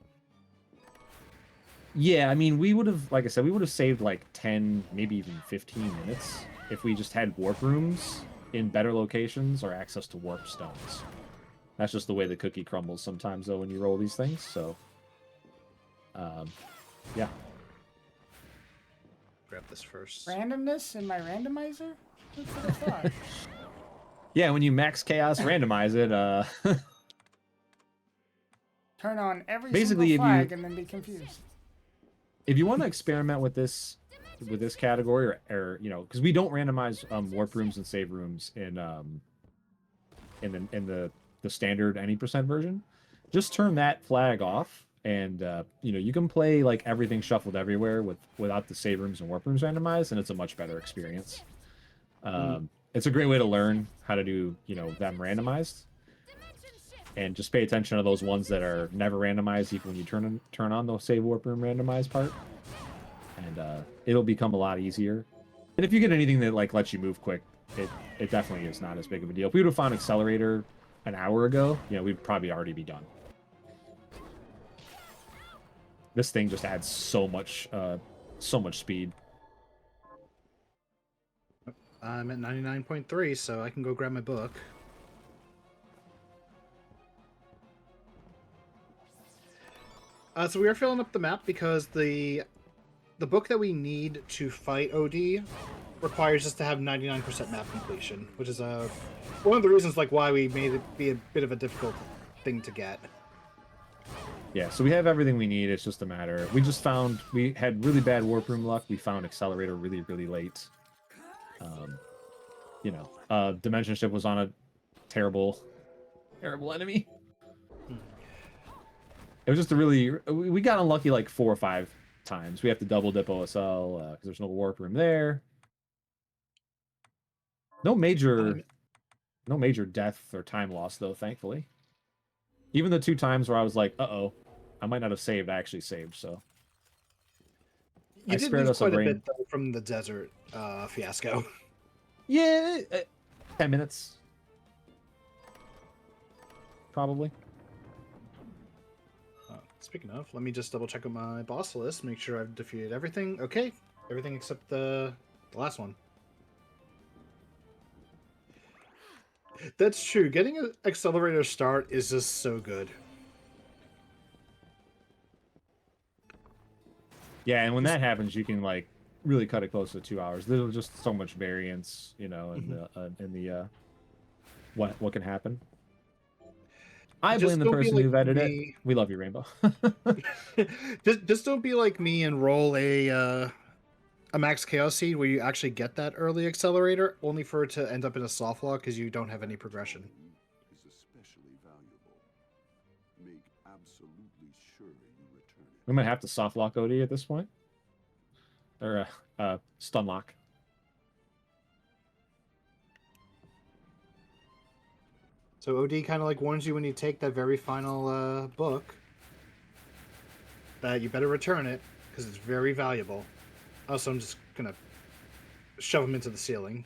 Yeah, I mean, we would have, like I said, we would have saved like 10, maybe even 15 minutes if we just had warp rooms in better locations or access to warp stones. That's just the way the cookie crumbles sometimes, though, when you roll these things. So, yeah. Grab this first. Randomness in my randomizer? Who could have thought? Yeah, when you max chaos randomize it, Turn on every Basically, single if you- flag and then be confused. if you want to experiment with this category, or you know, because we don't randomize warp rooms and save rooms in the standard any percent version, just turn that flag off, and you know, you can play like everything shuffled everywhere without the save rooms and warp rooms randomized, and it's a much better experience. It's a great way to learn how to do, you know, them randomized, and just pay attention to those ones that are never randomized, even when you turn on the save warp room randomized part, and it'll become a lot easier. And if you get anything that like lets you move quick, it definitely is not as big of a deal. If we would have found Accelerator an hour ago, you know, we'd probably already be done. This thing just adds so much speed. I'm at 99.3, so I can go grab my book. So we are filling up the map because the book that we need to fight OD requires us to have 99% map completion, which is one of the reasons like why we made it be a bit of a difficult thing to get. Yeah, so we have everything we need. It's just a matter. We had really bad warp room luck. We found Accelerator really, really late. You know, Dimension Ship was on a terrible enemy. It was just we got unlucky like 4 or 5 times. We have to double dip OSL because there's no warp room there. No major death or time loss though, thankfully. Even the 2 times where I was like, uh-oh, I might not have saved, I actually saved, so. You did lose quite a bit though, from the desert fiasco. Yeah, 10 minutes. Probably. Speaking of, let me just double check on my boss list, make sure I've defeated everything. Okay, everything except the last one. That's true. Getting an Accelerator start is just so good. Yeah, and when that happens, you can like really cut it close to 2 hours. There's just so much variance, you know, in the what can happen. I blame the person who vetted it. We love you, Rainbow. just don't be like me and roll a max chaos seed where you actually get that early accelerator, only for it to end up in a soft lock because you don't have any progression. Is especially valuable. Make absolutely sure you return it. We might have to soft lock OD at this point, or stun lock. So OD kind of like warns you when you take that very final book that you better return it because it's very valuable. Also, I'm just gonna shove him into the ceiling.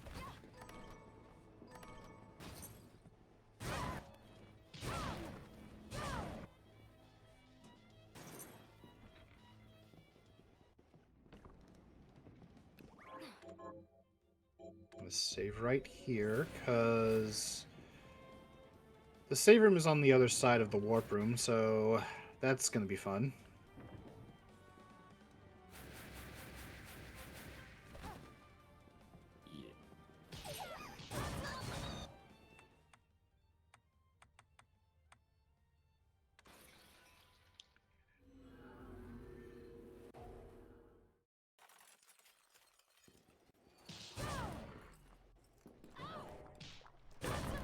I'm gonna save right here because the save room is on the other side of the warp room, so that's gonna be fun.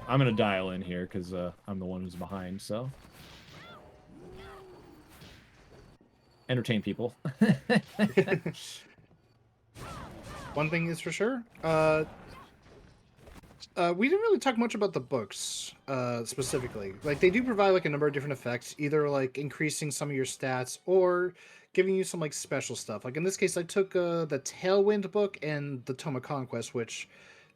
I'm gonna dial in here because I'm the one who's behind, so entertain people. One thing is for sure, we didn't really talk much about the books specifically. Like, they do provide like a number of different effects, either like increasing some of your stats or giving you some like special stuff. Like in this case, I took the Tailwind book and the Tome of Conquest, which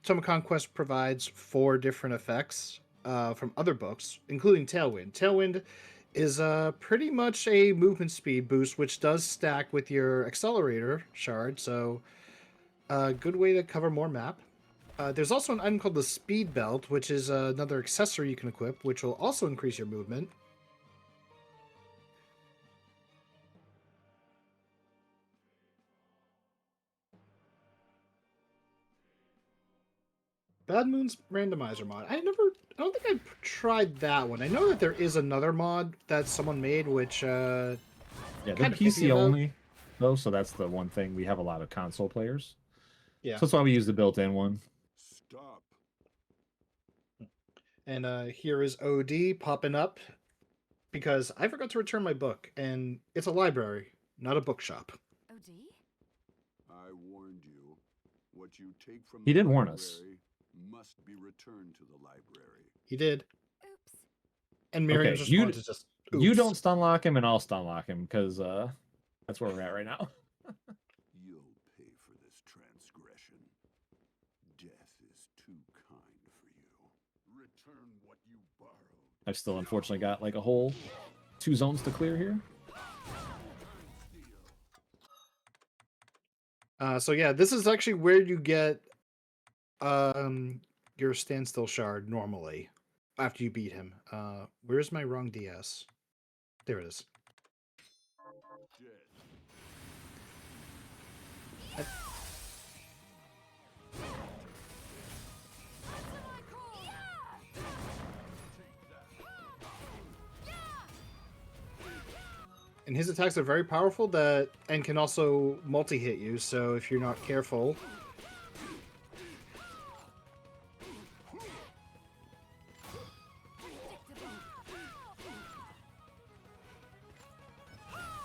Tome of Conquest provides 4 different effects from other books, including Tailwind. Tailwind is pretty much a movement speed boost, which does stack with your accelerator shard, so a good way to cover more map. There's also an item called the Speed Belt, which is another accessory you can equip, which will also increase your movement. Bad Moon's Randomizer mod. I don't think I tried that one. I know that there is another mod that someone made, which Yeah, they're kind of iffy PC about. only, though, so that's the one thing. We have a lot of console players. Yeah. So that's why we use the built-in one. Stop. And here is OD popping up because I forgot to return my book, and it's a library, not a bookshop. OD? I warned you. What you take from He the did warn us. library must be returned to the library. He did. Oops. And Miriam's Okay, you- response is just, You "Oops." don't stun lock him, and I'll stun lock him, because that's where we're at right now. You'll pay for this transgression. Death is too kind for you. Return what you borrowed. I've still unfortunately got like a whole 2 zones to clear here. So yeah, this is actually where you get your standstill shard normally after you beat him. Where's my wrong DS? There it is. And his attacks are very powerful and can also multi-hit you, so if you're not careful.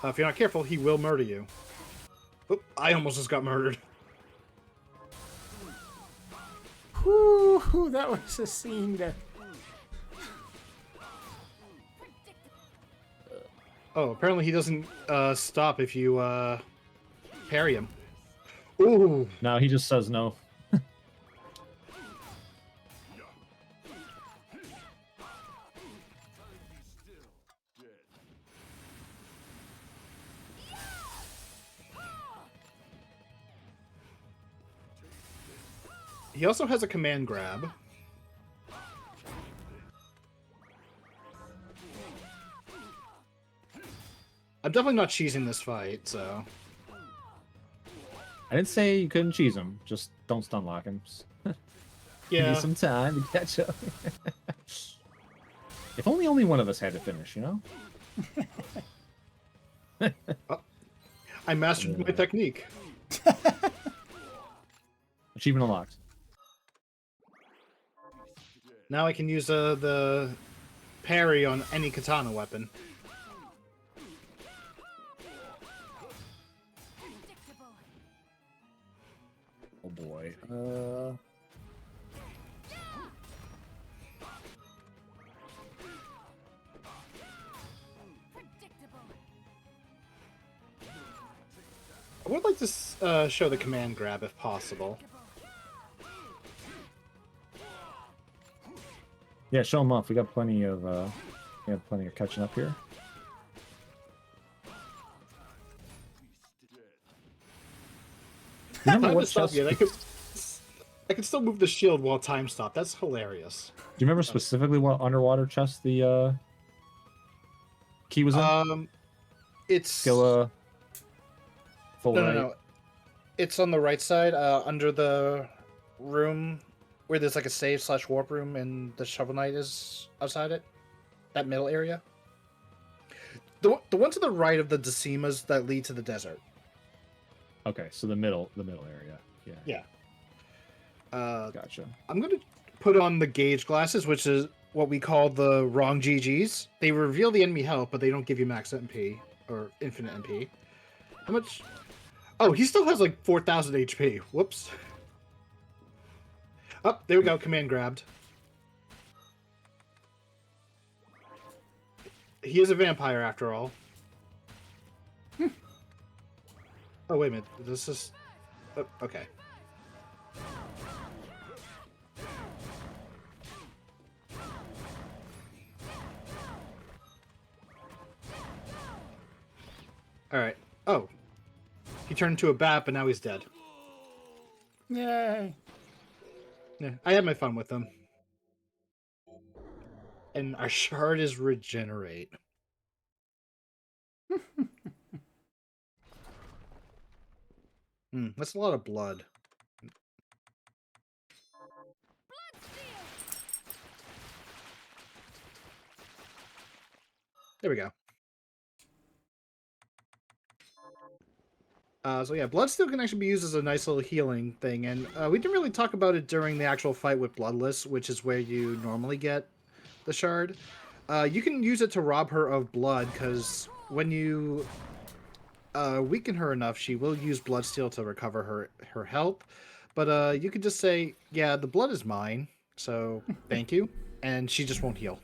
If you're not careful, he will murder you. Oop, I almost just got murdered. Whew, that was a scene there. Oh, apparently he doesn't stop if you parry him. Ooh. No, he just says no. He also has a command grab. I'm definitely not cheesing this fight, so... I didn't say you couldn't cheese him. Just don't stun lock him. Give Yeah. me some time to catch up. If only one of us had to finish, you know? I mastered my technique. Achievement unlocked. Now I can use the parry on any katana weapon. Oh boy. I would like to show the command grab if possible. Yeah, show him off. We got plenty of catching up here. Remember Time what to stop chest? yet. I could still move the shield while time stopped. That's hilarious. Do you remember specifically what underwater chest the key was in? It's Skilla. Full right. no. It's on the right side, under the room where there's like a save/warp room, and the Shovel Knight is outside it. That middle area. The one to the right of the Decimas that lead to the desert. Okay, so the middle area. Yeah. Yeah. Gotcha. I'm gonna put on the gauge glasses, which is what we call the wrong GGs. They reveal the enemy health, but they don't give you max MP or infinite MP. How much? Oh, he still has like 4,000 HP. Whoops. Oh, there we go. Command grabbed. He is a vampire after all. Oh, wait a minute. This is... Oh, okay. Alright. Oh. He turned into a bat, but now he's dead. Yay. Yeah, I had my fun with them. And our shard is regenerate. That's a lot of blood. There we go. So yeah, Bloodsteel can actually be used as a nice little healing thing, and we didn't really talk about it during the actual fight with Bloodless, which is where you normally get the shard. You can use it to rob her of blood, because when you weaken her enough, she will use Bloodsteel to recover her health. But you could just say, yeah, the blood is mine, so thank you, and she just won't heal.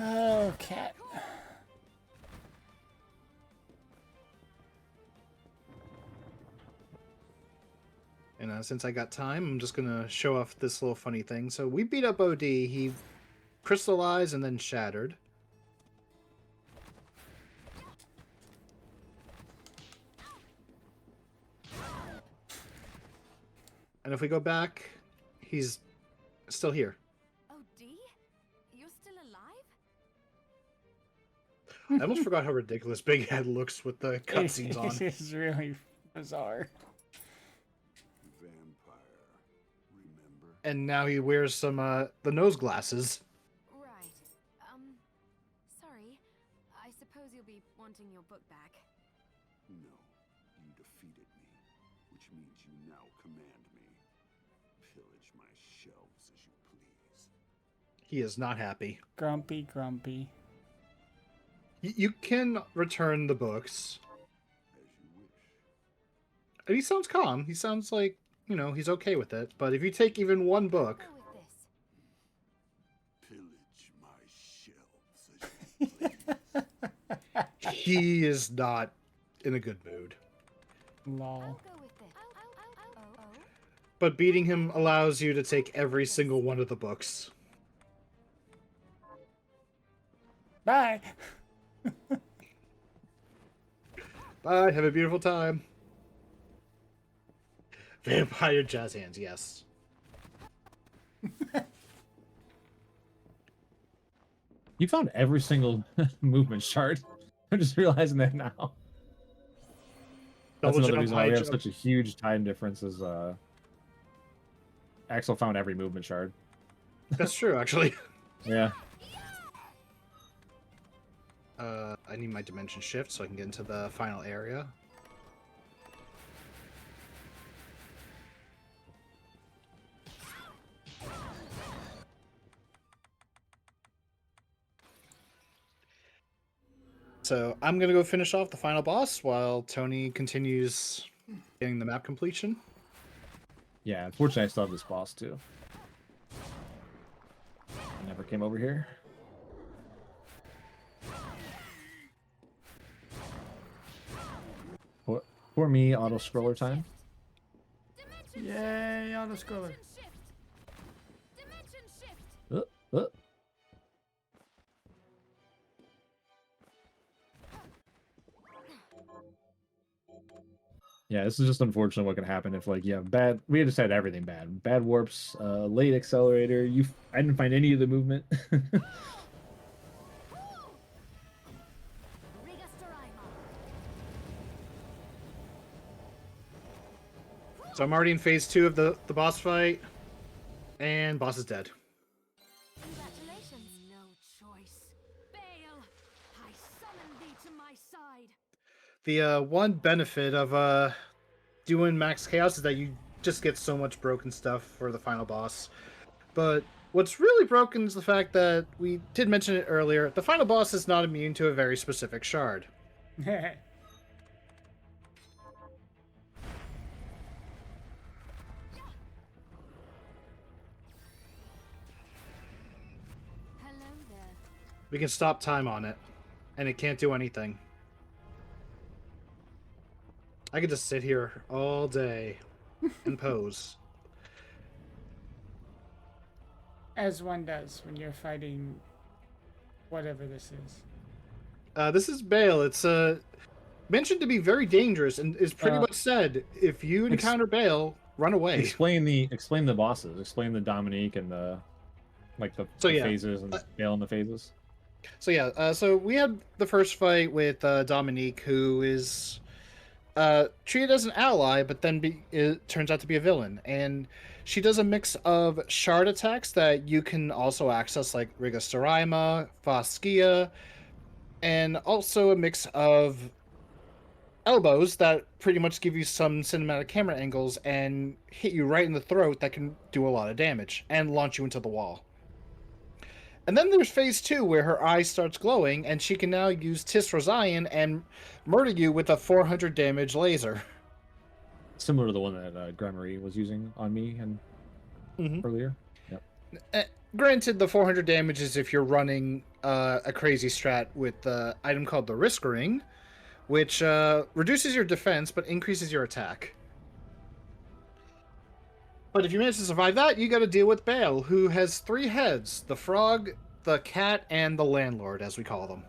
Oh, cat. And since I got time, I'm just gonna show off this little funny thing. So we beat up OD. He crystallized and then shattered. And if we go back, he's still here. Oh, D? You're still alive? I almost forgot how ridiculous Big Head looks with the cutscenes on. It is really bizarre. Vampire. Remember? And now he wears some the nose glasses. Right. Sorry. I suppose you'll be wanting your book back. No. You defeated me, which means you now command me. Pillage my shelves as you please. He is not happy. Grumpy, grumpy. You can return the books. As you wish. And he sounds calm. He sounds like, you know, he's okay with it. But if you take even one book, Go with this. Pillage my shelves as you please. he is not in a good mood. Lol. I'll go with this. Oh. But beating him allows you to take every single one of the books. Bye. Bye, have a beautiful time. Vampire jazz hands, yes. You found every single movement chart. I'm just realizing that now. That's Double another jump, reason why high we have jump. such a huge time difference. Is Axel found every movement shard. That's true, actually. Yeah. I need my dimension shift so I can get into the final area. So I'm gonna go finish off the final boss while Tony continues getting the map completion. Yeah. Unfortunately, I still have this boss too. I never came over here. For me, auto scroller time. Yay, auto scroller. Dimension shift. Uh. Yeah, this is just unfortunate what can happen if, like, you have bad. We just had everything bad. Bad warps, late accelerator. I didn't find any of the movement. So I'm already in phase 2 of the boss fight, and boss is dead. Congratulations. No choice. Bale, I summon thee to my side. The one benefit of doing max chaos is that you just get so much broken stuff for the final boss. But what's really broken is the fact that we did mention it earlier. The final boss is not immune to a very specific shard. Hello there. We can stop time on it, and it can't do anything. I could just sit here all day and pose. As one does when you're fighting whatever this is. This is Bale. It's mentioned to be very dangerous, and is pretty much said if you encounter Bale, run away. Explain the bosses. Explain the Dominique and the yeah. phases and Bale and the phases. So yeah, so we had the first fight with Dominique, who is treated as an ally, but then it turns out to be a villain, and she does a mix of shard attacks that you can also access, like Rigostoraima, Faskia, and also a mix of elbows that pretty much give you some cinematic camera angles and hit you right in the throat that can do a lot of damage and launch you into the wall. And then there's phase 2, where her eye starts glowing, and she can now use Tis Rosayan and murder you with a 400 damage laser. Similar to the one that Gremory was using on me and earlier. Yep. Granted, the 400 damage is if you're running a crazy strat with the item called the Risk Ring, which reduces your defense but increases your attack. But if you manage to survive that, you got to deal with Bale, who has 3 heads: the frog, the cat, and the landlord, as we call them.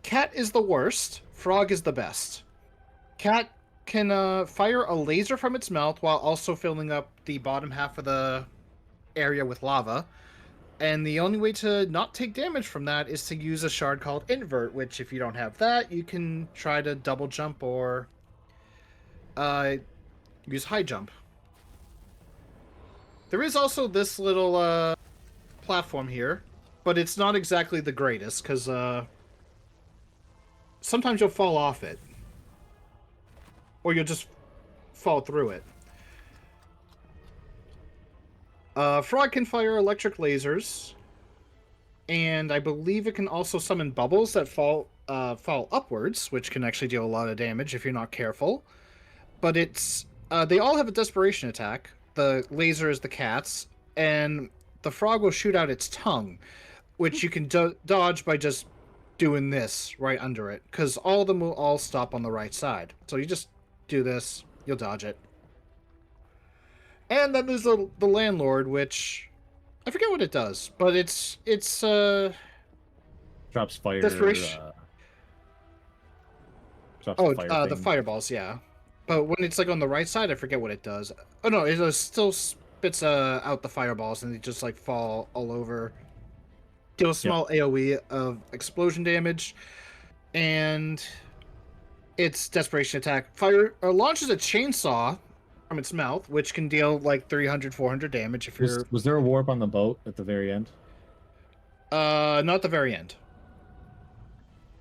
Cat is the worst. Frog is the best. Cat can fire a laser from its mouth while also filling up the bottom half of the area with lava. And the only way to not take damage from that is to use a shard called Invert, which if you don't have that, you can try to double jump or use high jump. There is also this little platform here, but it's not exactly the greatest, because sometimes you'll fall off it. Or you'll just fall through it. Frog can fire electric lasers, and I believe it can also summon bubbles that fall upwards, which can actually deal a lot of damage if you're not careful. But it's they all have a desperation attack. The laser is the cat's, and the frog will shoot out its tongue, which you can dodge by just doing this right under it, because all of them will all stop on the right side. So you just do this, you'll dodge it. And then there's the landlord, which I forget what it does, but it's drops fire. Desperation. Drops the fireballs, yeah. But when it's like on the right side, I forget what it does. Oh no, it still spits out the fireballs, and they just like fall all over. Deal a small AoE of explosion damage, and its desperation attack launches a chainsaw from its mouth, which can deal like 300-400 damage if you're... Was there a warp on the boat at the very end? Not the very end.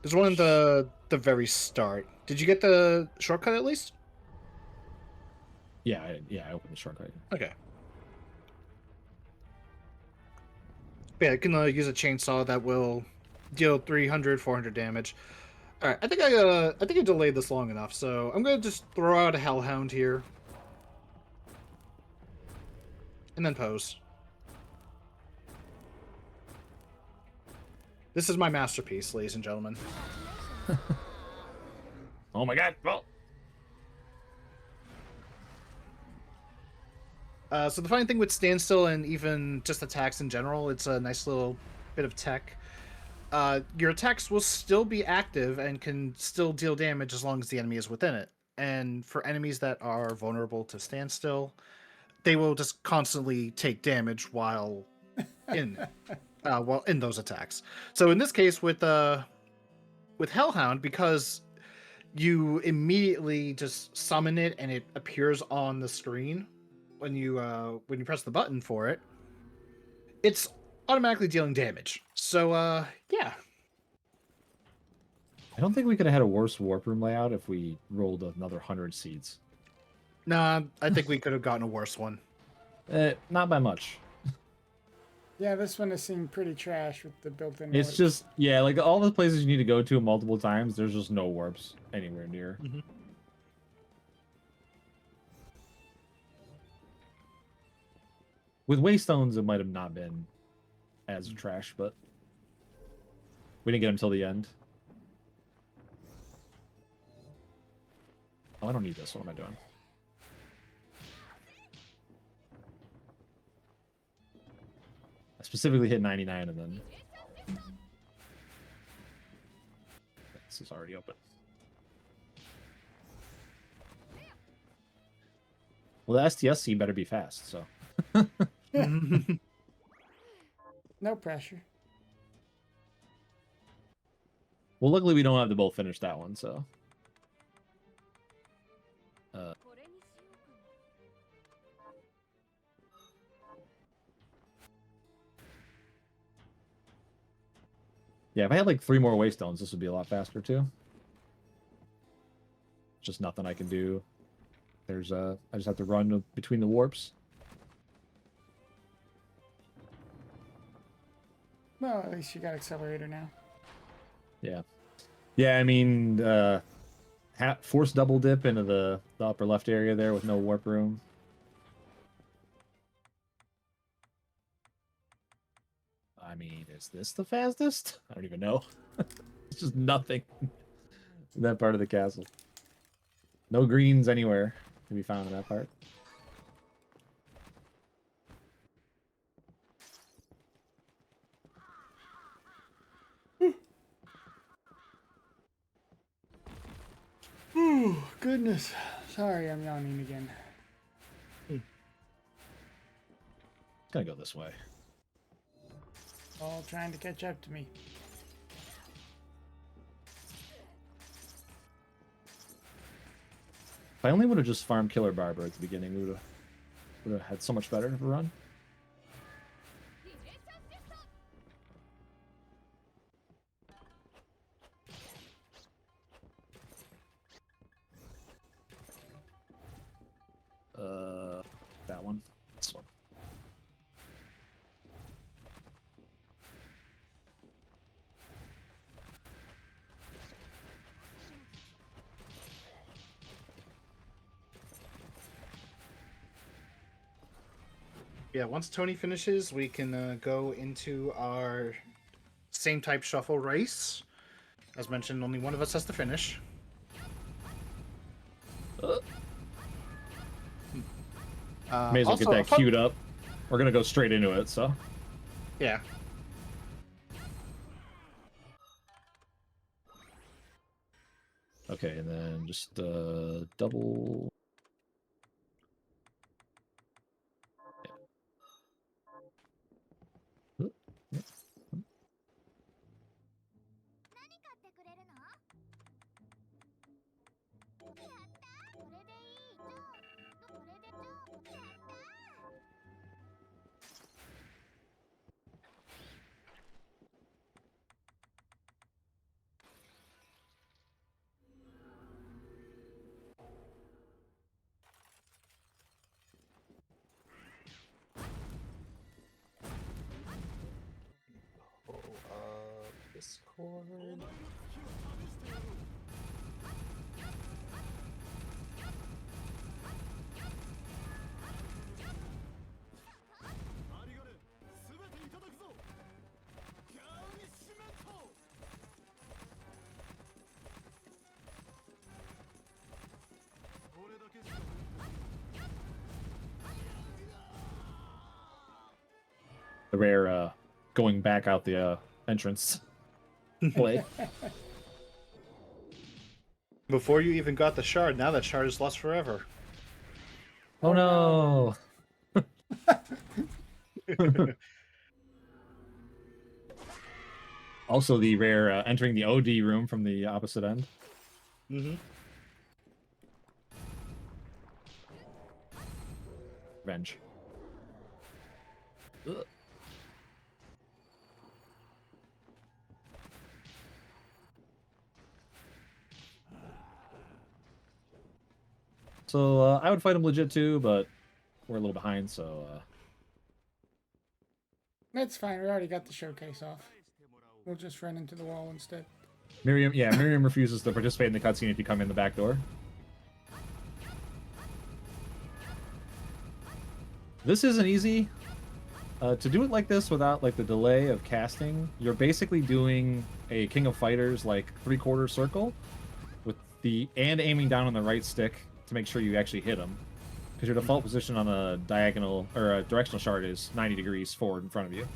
There's one at the very start. Did you get the shortcut at least? Yeah, I opened the shortcut. Okay. Yeah, I can use a chainsaw that will deal 300-400 damage. All right, I think I delayed this long enough, so I'm gonna just throw out a Hellhound here, and then pose. This is my masterpiece, ladies and gentlemen. Oh my god! Well, so the funny thing with standstill and even just attacks in general, it's a nice little bit of tech. Your attacks will still be active and can still deal damage as long as the enemy is within it. And for enemies that are vulnerable to standstill, they will just constantly take damage while in those attacks. So in this case, with Hellhound, because you immediately just summon it and it appears on the screen when you press the button for it, it's automatically dealing damage. So yeah. I don't think we could have had a worse warp room layout if we rolled another 100 seeds. Nah, I think we could have gotten a worse one. Not by much. Yeah, this one has seemed pretty trash with the built-in. It's warps. just, yeah, like all the places you need to go to multiple times, there's just no warps anywhere near. Mm-hmm. With Waystones, it might have not been as trash, but we didn't get them till the end. Oh, I don't need this. What am I doing? I specifically hit 99 and then... This is already open. Well, the STSC better be fast, so. No pressure. Well, luckily we don't have to both finish that one, so. これにしようかな。 Yeah, if I had like 3 more waystones, this would be a lot faster too. Just nothing I can do. There's I just have to run between the warps. Well, at least you got accelerator now. Yeah. Yeah, I mean, force double dip into the upper left area there with no warp room. I mean, is this the fastest? I don't even know. It's just nothing in that part of the castle. No greens anywhere to be found in that part. Ooh, goodness. Sorry, I'm yawning again. It's gonna go this way. All trying to catch up to me. If I only would have just farmed Killer Barber at the beginning, we would have had so much better of a run. That one. This one. Yeah, once Tony finishes, we can go into our same type shuffle race. As mentioned, only one of us has to finish. May as well also, get that queued up. We're gonna go straight into it, so. Yeah. Okay, and then just double. Yeah. 何買ってくれるの？やったー、これでいい。じゃあ、これで、じゃあ、やったー。 Pull up Discord. The rare going back out the entrance play. Before you even got the shard, now that shard is lost forever. Oh no! Also, the rare entering the OD room from the opposite end. Mm-hmm. Revenge. Ugh. So I would fight him legit too, but we're a little behind, so That's fine. We already got the showcase off. We'll just run into the wall instead. Miriam refuses to participate in the cutscene if you come in the back door. This isn't easy. To do it like this without like the delay of casting, you're basically doing a King of Fighters like 3/4 circle with and aiming down on the right stick to make sure you actually hit them. Because your default position on a diagonal or a directional shard is 90 degrees forward in front of you.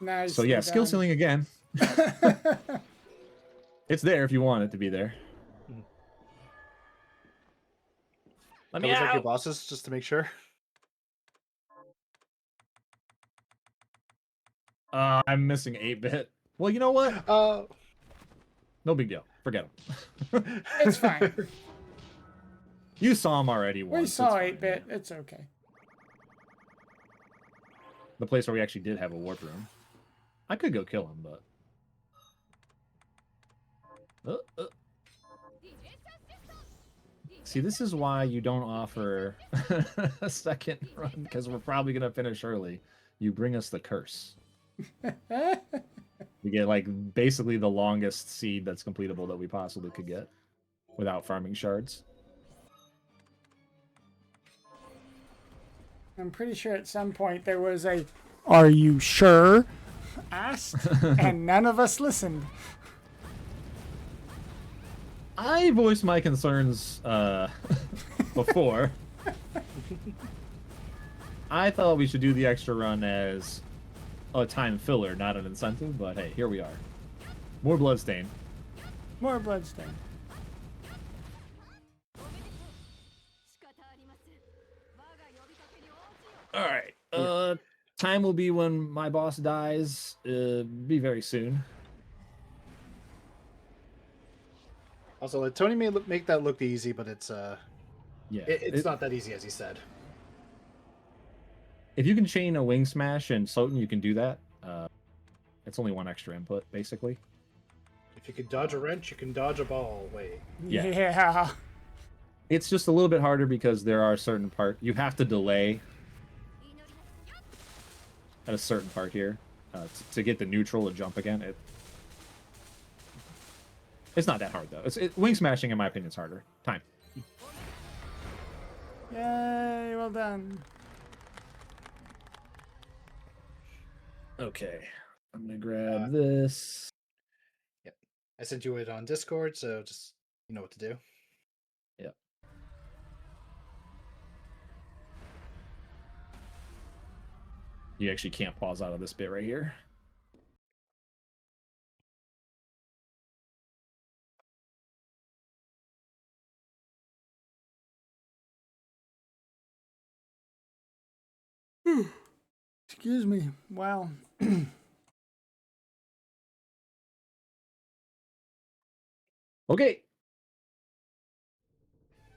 Nice. So yeah, skill ceiling again. It's there if you want it to be there. Let me Double check your out. bosses just to make sure. I'm missing 8-bit. Well, you know what? No big deal. Forget him. It's fine. You saw him already We once. it's saw fine, 8-bit. yeah. It's okay. The place where we actually did have a warp room. I could go kill him, but... See, this is why you don't offer a second run, because we're probably going to finish early. You bring us the curse. We get, like, basically the longest seed that's completable that we possibly could get without farming shards. I'm pretty sure at some point there was a "Are you sure?" asked, and none of us listened. I voiced my concerns before. I thought we should do the extra run as a time filler, not an incentive, but hey, here we are. More Bloodstained. More Bloodstained. Alright, time will be when my boss dies. Be very soon. Also, like, Tony may make that look easy, but it's Yeah, it's not that easy as he said. If you can chain a wing smash and Soten, you can do that. It's only one extra input, basically. If you can dodge a wrench, you can dodge a ball. Wait. Yeah. Yeah. It's just a little bit harder because there are certain you have to delay at a certain part here to get the neutral to jump again. It's not that hard though. Wing smashing, in my opinion, is harder. Time. Yay! Well done. Okay, I'm gonna grab this. Yep. I sent you it on Discord, so just you know what to do. Yep. You actually can't pause out of this bit right here. Excuse me. Wow. Okay.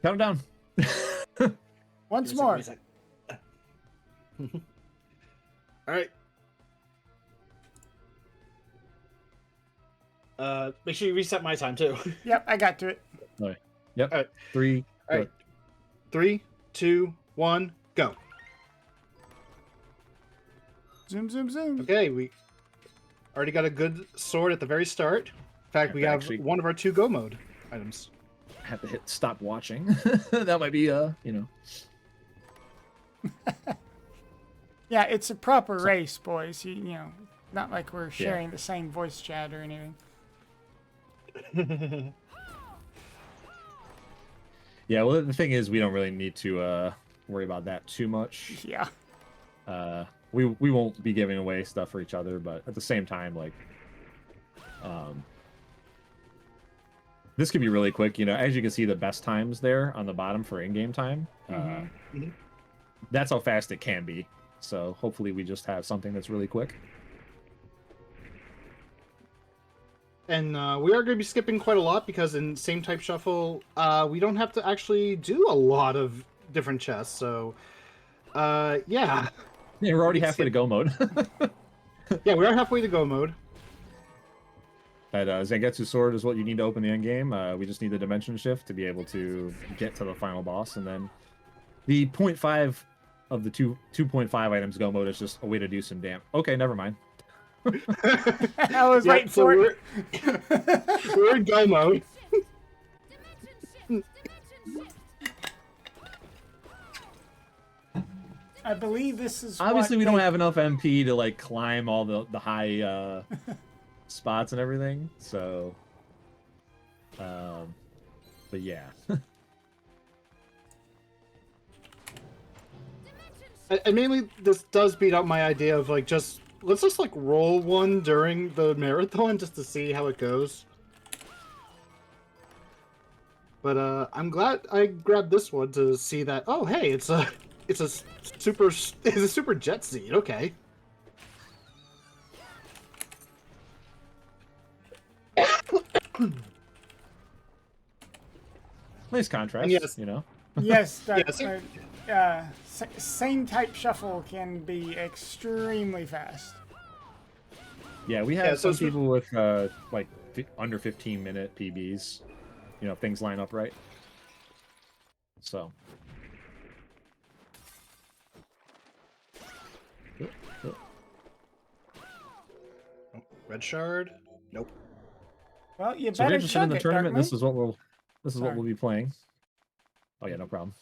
Count it down. Once Give me a more. sec, give me a sec. All right. Make sure you reset my time too. Yep, I got to it. Okay. Yep. All right. 3. All right. 3, 2, 1, go. Zoom, zoom, zoom. Okay, we already got a good sword at the very start. In fact, we have one of our 2 go mode items. I have to hit stop watching. That might be, you know. Yeah, it's a proper race, boys. You know, not like we're sharing the same voice chat or anything. Yeah, well, the thing is, we don't really need to worry about that too much. Yeah. We won't be giving away stuff for each other, but at the same time, like, this could be really quick. You know, as you can see, the best times there on the bottom for in-game time. That's how fast it can be. So hopefully, we just have something that's really quick. And we are going to be skipping quite a lot because in same type shuffle, we don't have to actually do a lot of different chests. So, yeah. Yeah, we're already halfway to go mode. Yeah, we are halfway to go mode. That Zangetsu sword is what you need to open the end game. We just need the dimension shift to be able to get to the final boss, and then the 0.5 of the 2.5 items go mode is just a way to do some damn. Okay, never mind. I was waiting so for it. we're in go mode. I believe this is Obviously, what we don't they- have enough MP to like climb all the high spots and everything. So, but yeah. And mainly, this does beat up my idea of like let's just like roll one during the marathon just to see how it goes. But I'm glad I grabbed this one to see that. Oh, hey, it's a super jet seed. Okay. Nice contrast, And yes. you know. Yes, that, Yes. same type shuffle can be extremely fast. Yeah, we Yeah, have so some people with like under 15-minute PBs. You know, if things line up right. So. Red shard. Nope. Well, you So if you're better interested in chug the it, tournament, Dark this is what we'll Sorry. be playing. Oh yeah, no problem.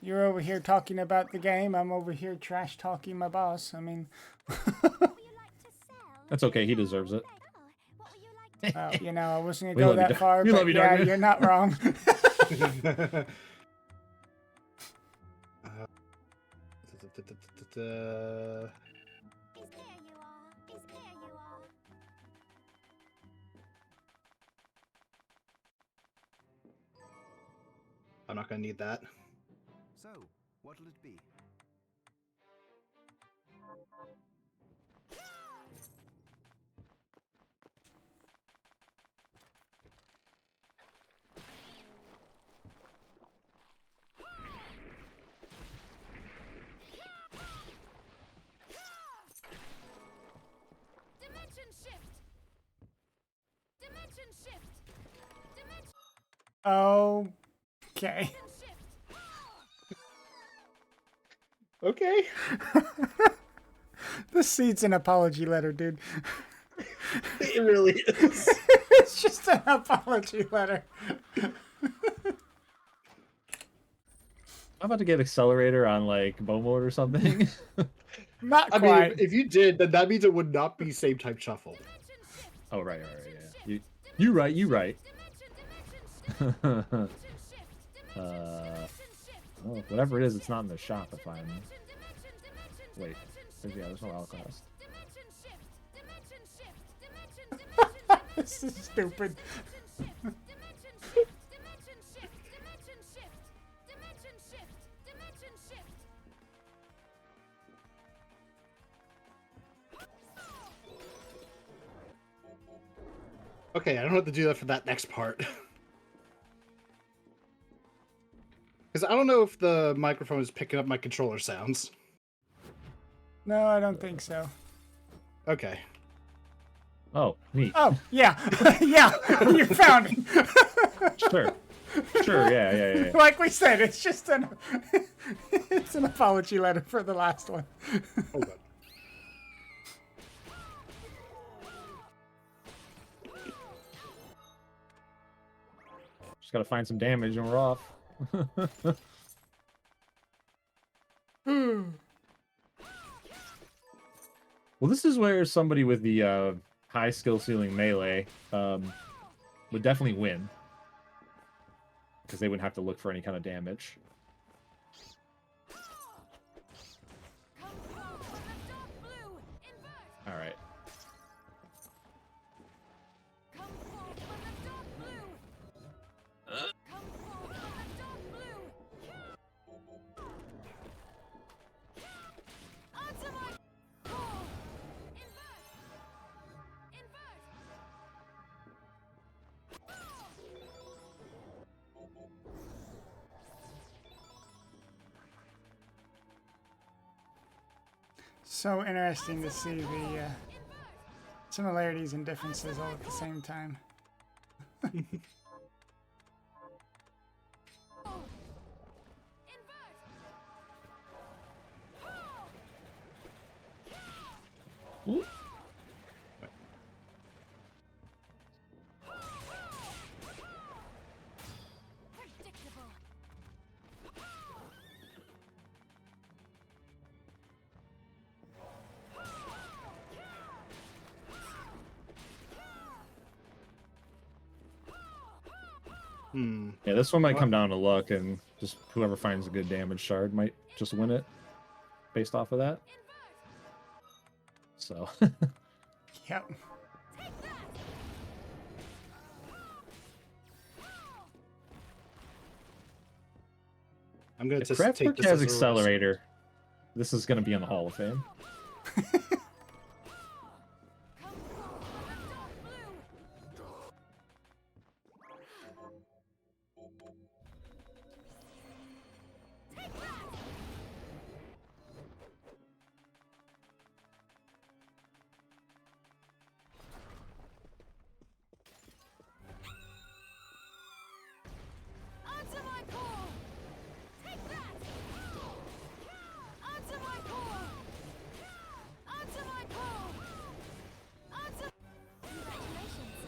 You're over here talking about the game. I'm over here trash talking my boss. I mean, That's okay. He deserves it. well, you know, I wasn't We gonna go love you, that far, we but love you, yeah, Darkman. you're not wrong. I'm not gonna need that. So, what'll it be? Dimension shift. Dimension shift. Dimension Okay. shift. Okay. This seed's an apology letter, dude. It really is. It's just an apology letter. I'm about to get accelerator on like bow mode or something. Not I quite. mean, if you did, then that means it would not be same type shuffle. Oh right, yeah. You right. Well, whatever it is, it's not in the shop if I'm. Wait, there's no alchemist. This is stupid. Okay, I don't have to do that for that next part. Because I don't know if the microphone is picking up my controller sounds. No, I don't think so. Okay. Oh, neat. Oh, yeah. Yeah, you found it. Sure, yeah. Like we said, it's just it's an apology letter for the last one. Oh, God. Just gotta find some damage and we're off. Well, this is where somebody with the high skill ceiling melee would definitely win. Because they wouldn't have to look for any kind of damage. Alright. So interesting to see the similarities and differences all at the same time. Ooh. Yeah, this one might come down to luck, and just whoever finds a good damage shard might just win it based off of that. So. Yep. I'm gonna If just take Craftwork this has as a risk. Accelerator, this is gonna be in the Hall of Fame. Come forth from the dark blue. Take that. Answer my call. Take that. Answer my call. Answer my call. Answer. Congratulations.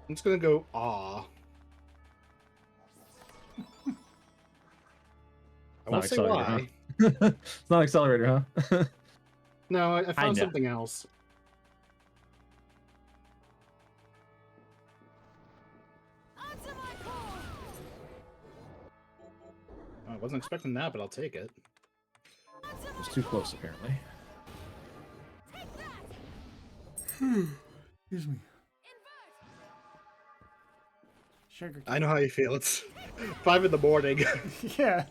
I'm just gonna go aw. I won't say why. It's not Accelerator, huh? No, I found know. something else. Answer my call. I wasn't expecting that, but I'll take it. Answer It's my too call. close, apparently. Take that. Excuse me. Invert. Sugar. I know how you feel. It's 5 in the morning, Yeah.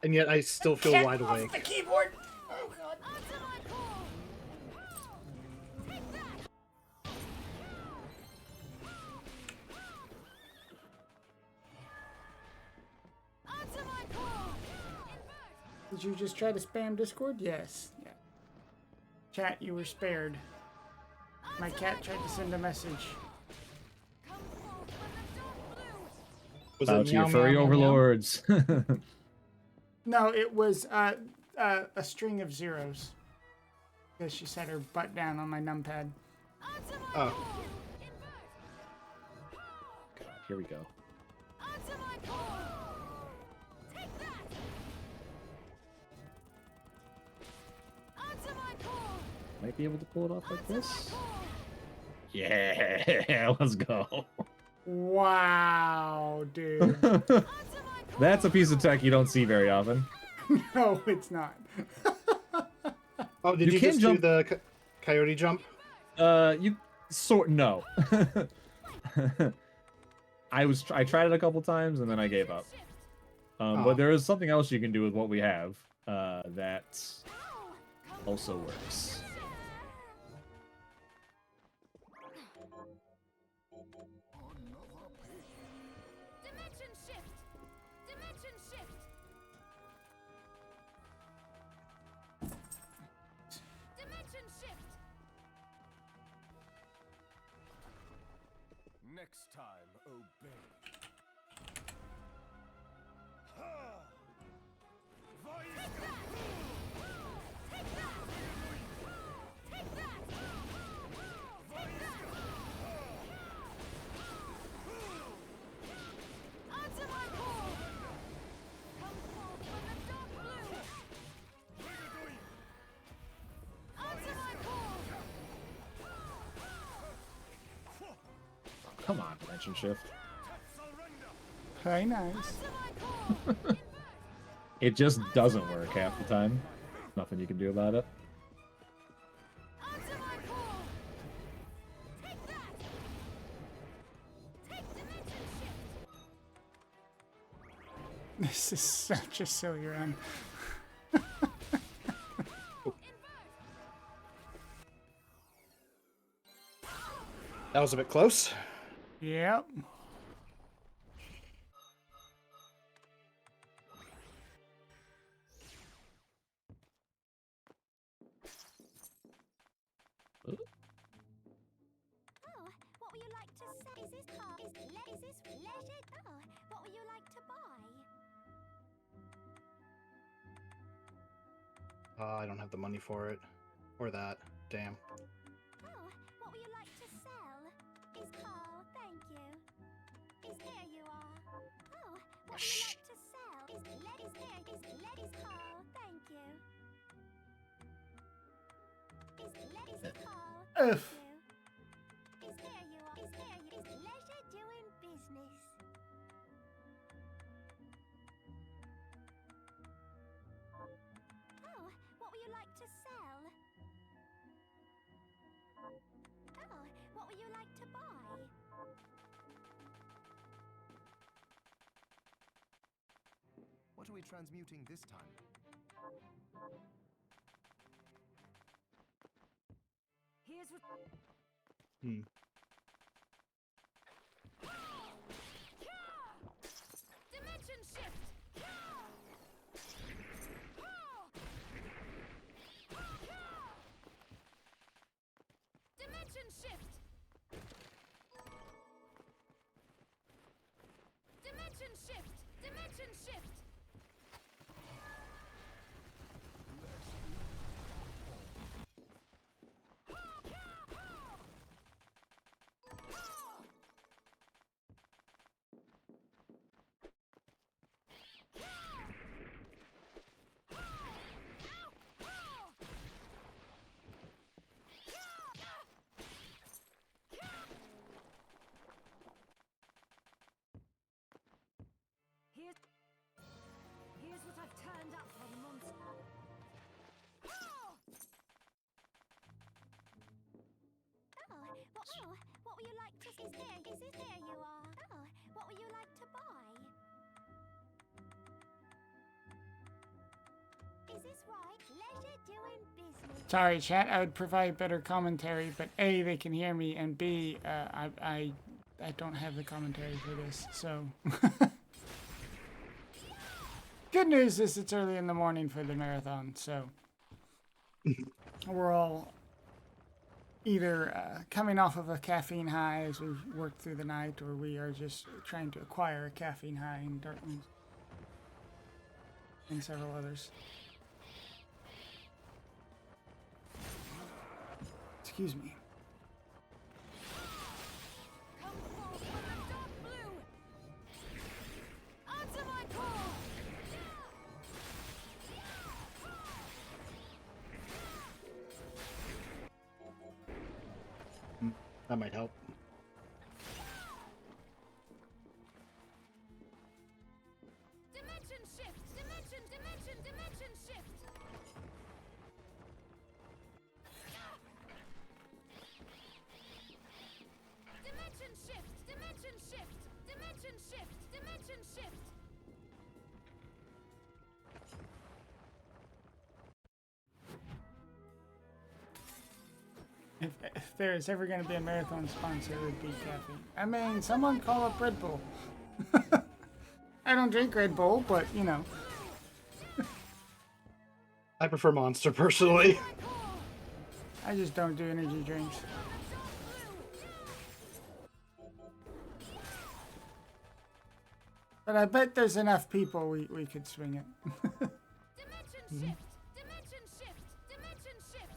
and yet I still feel wide awake. The keyboard. Oh god. Answer my call. Take that. Answer my call. Invert. Did you just try to spam Discord? Yes. Yeah. Chat, you were spared. My cat tried to send a message. Come forth from the dark blue. Was Bow it to your meow, furry meow, meow, meow? overlords. No, it was a string of zeros. Because she set her butt down on my numpad. Answer my Oh. call. Invert. God, here we go. Answer my call. Take that. Answer my call. Might be able to pull it off like Answer this. my call. Yeah, let's go. Wow, dude. Answer my call. That's a piece of tech you don't see very often. No, it's not. Oh, did You you, can just jump- do the coyote jump? You sort no. I tried it a couple times and then I gave up. Shift. Oh. But there is something else you can do with what we have that Come also forth. works. Dimension shift. Dimension shift. Dimension shift. Next time, obey. Take that. Take that. Answer my call. Come forth from the dark blue. Answer my call. Come on, dimension shift. Very nice. Answer my call. Invert. It just doesn't work half the time. Nothing you can do about it. Answer my call. Take that. Take dimension shift. This is such a silly run. That was a bit close. Yep. Oh, what would you like to say? Is this car? Is this leisure? Oh, what would you like to buy? I don't have the money for it. Or that. Damn. Oh, what would you like to sell? Is car, thank you. Is here you are. Oh, what would you like to sell? Is car, thank you. Is car, thank Ugh. you. Is here you are. Is leisure doing business? we transmuting this time? Here's what. Dimension shift. Dimension shift. Dimension shift. Dimension shift. Here's what I've turned up for the monster. What would you like to? Is it here you are? Oh, what would you like to buy? Is this right? Pleasure doing business. Sorry, chat. I would provide better commentary, but A, they can hear me, and B, I don't have the commentary for this, so. Good news is it's early in the morning for the marathon, so we're all either coming off of a caffeine high as we've worked through the night, or we are just trying to acquire a caffeine high in Dartmouth and several others. Excuse me. Come forth from the dark blue. Answer my call. That might help. Dimension shift. Dimension shift. Dimension shift. If there is ever going to be a marathon sponsor, it would be caffeine. I mean, someone call up Red Bull. I don't drink Red Bull, but you know. I prefer Monster personally. I just don't do energy drinks. But I bet there's enough people we could swing it. Dimension shift. Dimension shift. Dimension shift.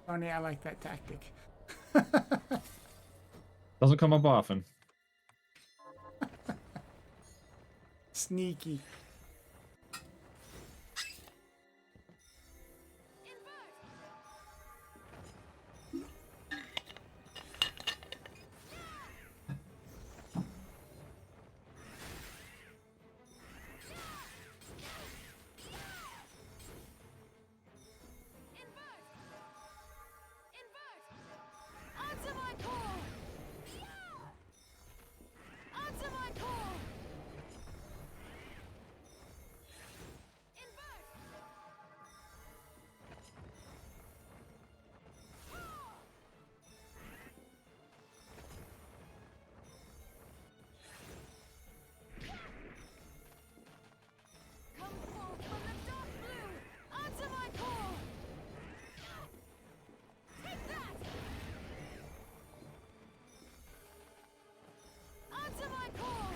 Tony, I like that tactic. Doesn't come up often. Sneaky. Answer my call. Answer my call. Invert. Come forth from the dark blue. Answer my call. Take that. Answer my call.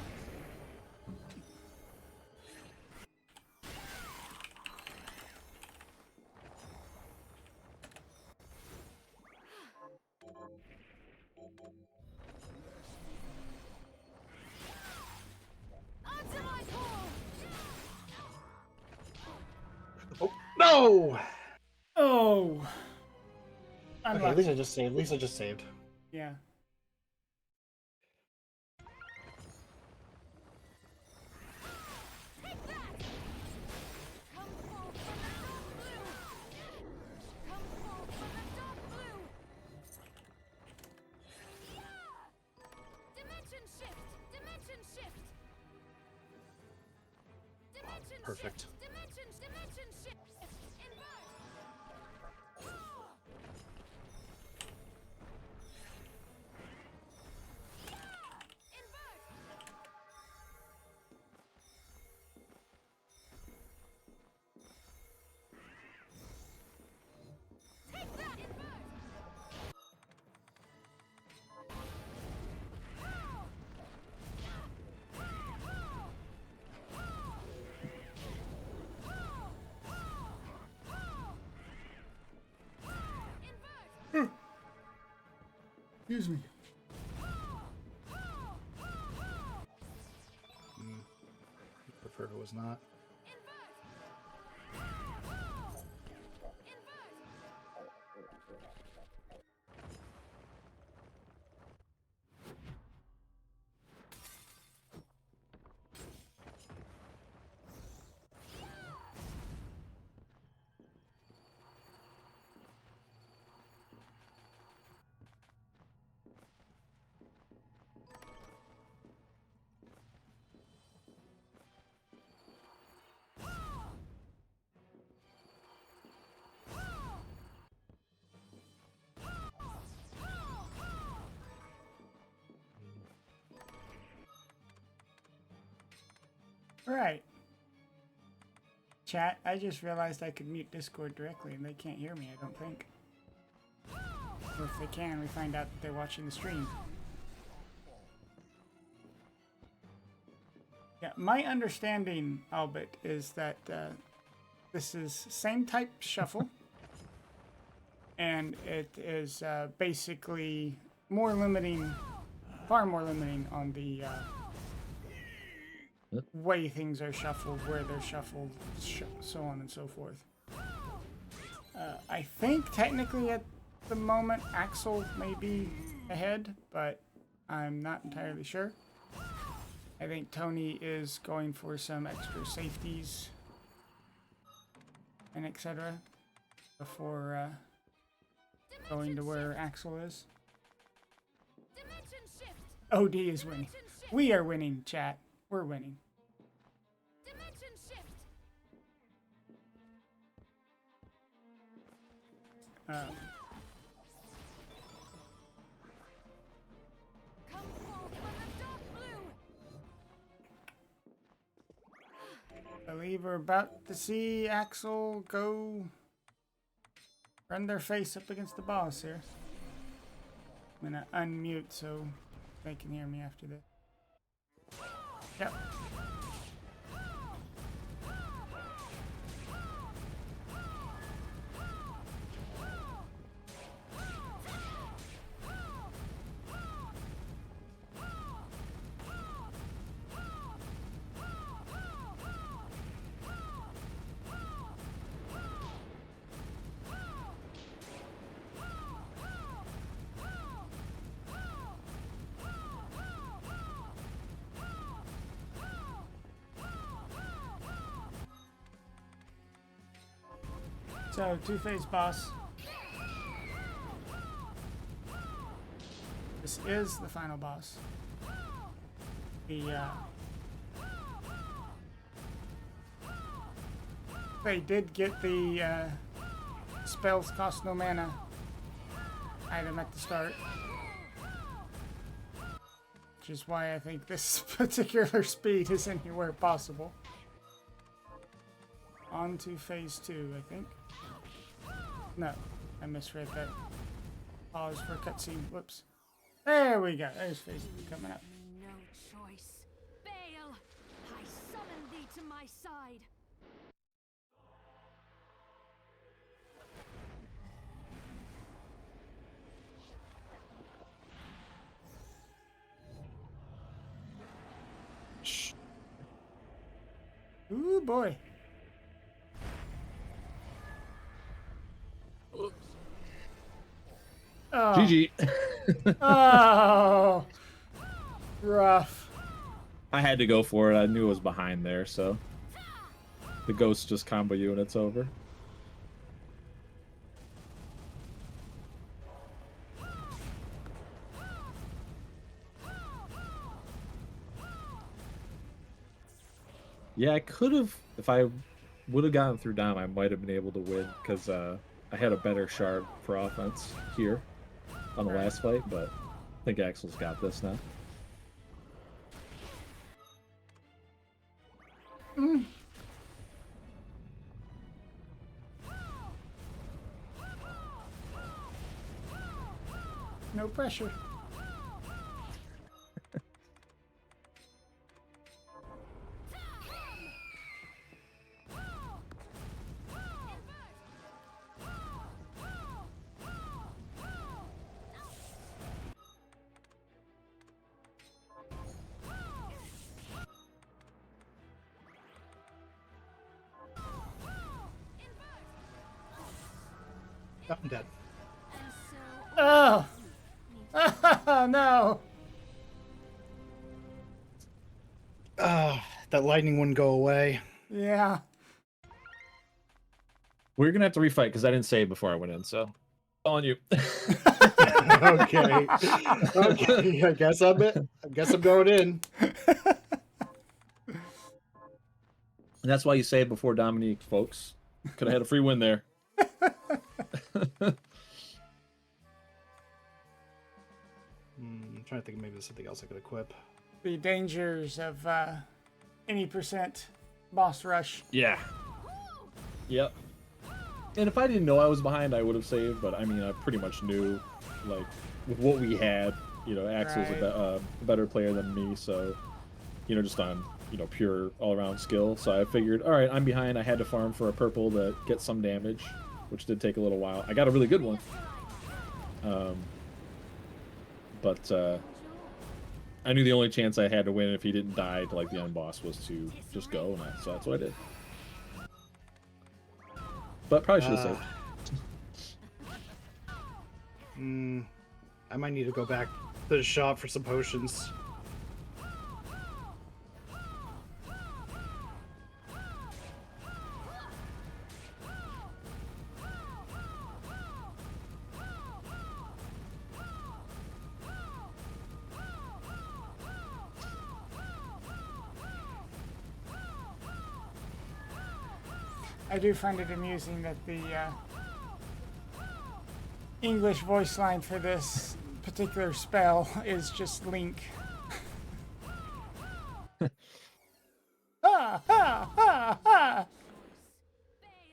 Answer my call. Oh no! Oh. Okay, at Unlucky. least I just saved. At least I just saved. Yeah. Perfect. Dimension shift. Invert. Invert. Take that. Invert. Excuse me. Prefer it was not. Right. Chat, I just realized I could mute Discord directly and they can't hear me, I don't think. Or if they can, we find out that they're watching the stream. Yeah, my understanding, Albert, is that this is same type shuffle. And it is basically more limiting, far more limiting on the way things are shuffled, where they're shuffled, so on and so forth. I think technically at the moment Axel may be ahead, but I'm not entirely sure. I think Tony is going for some extra safeties and etc. before going to where Axel is. Dimension shift. OD is winning. We are winning, chat. We're winning. Dimension shift. Come forth from the dark blue. I believe we're about to see Axel go run their face up against the boss here. I'm gonna unmute so they can hear me after this. Yep. So, two-phase boss. This is the final boss. They did get the spells cost no mana item at the start. Which is why I think this particular speed is anywhere possible. On to phase 2, I think. No, I misread that. Pause for cutscene. Whoops. There we go. There's phase 2 coming up. No choice. Baal, I summon thee to my side. Shh. Ooh boy. Oh. GG. Oh. Rough. I had to go for it. I knew it was behind there, so the ghosts just combo you and it's over. Yeah, I could have, if I would have gotten through Dom, I might have been able to win because I had a better shard for offense here on the last fight, but I think Axel's got this now. No pressure. I'm dead. And so Oh! Oh no! That lightning wouldn't go away. Yeah. We're gonna have to refight because I didn't save before I went in, so on you. Okay. Okay. I guess I'm going in. And that's why you save before Dominique, folks. Could have had a free win there. I'm trying to think of maybe there's something else I could equip. The dangers of any percent boss rush. Yeah. Yep. And if I didn't know I was behind, I would have saved. But I mean, I pretty much knew, like, with what we had, you know, Axel's Right. a better player than me. So, you know, just on, you know, pure all-around skill. So I figured, all right, I'm behind. I had to farm for a purple to get some damage, which did take a little while. I got a really good one. But I knew the only chance I had to win if he didn't die to like the end boss was to just go, and so that's what I did. But probably should have saved. I might need to go back to the shop for some potions. I do find it amusing that the English voice line for this particular spell is just Link. Ha ha ha ha!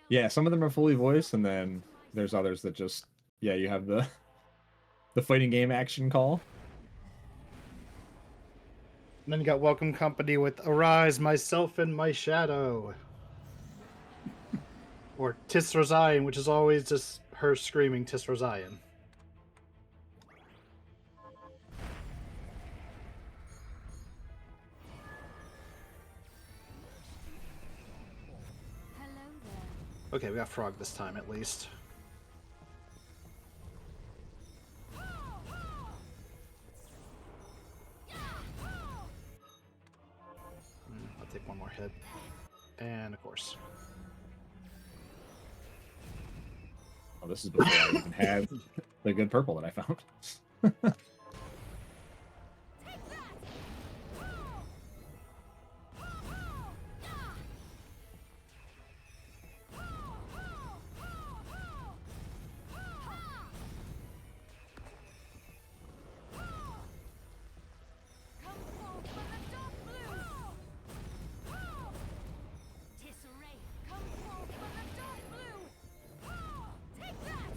Yeah, some of them are fully voiced, and then there's others that just, yeah, you have the fighting game action call. And then you got Welcome Company with Arise, Myself and My Shadow. Or Tis Rosayan, which is always just her screaming Tis Rosayan. hello there. Okay, we got Frog this time at least. I'll take one more hit. And of course. Oh, this is before I even had the good purple that I found. Come forth from the dark blue. Tisserray, come forth from the dark blue. Take that.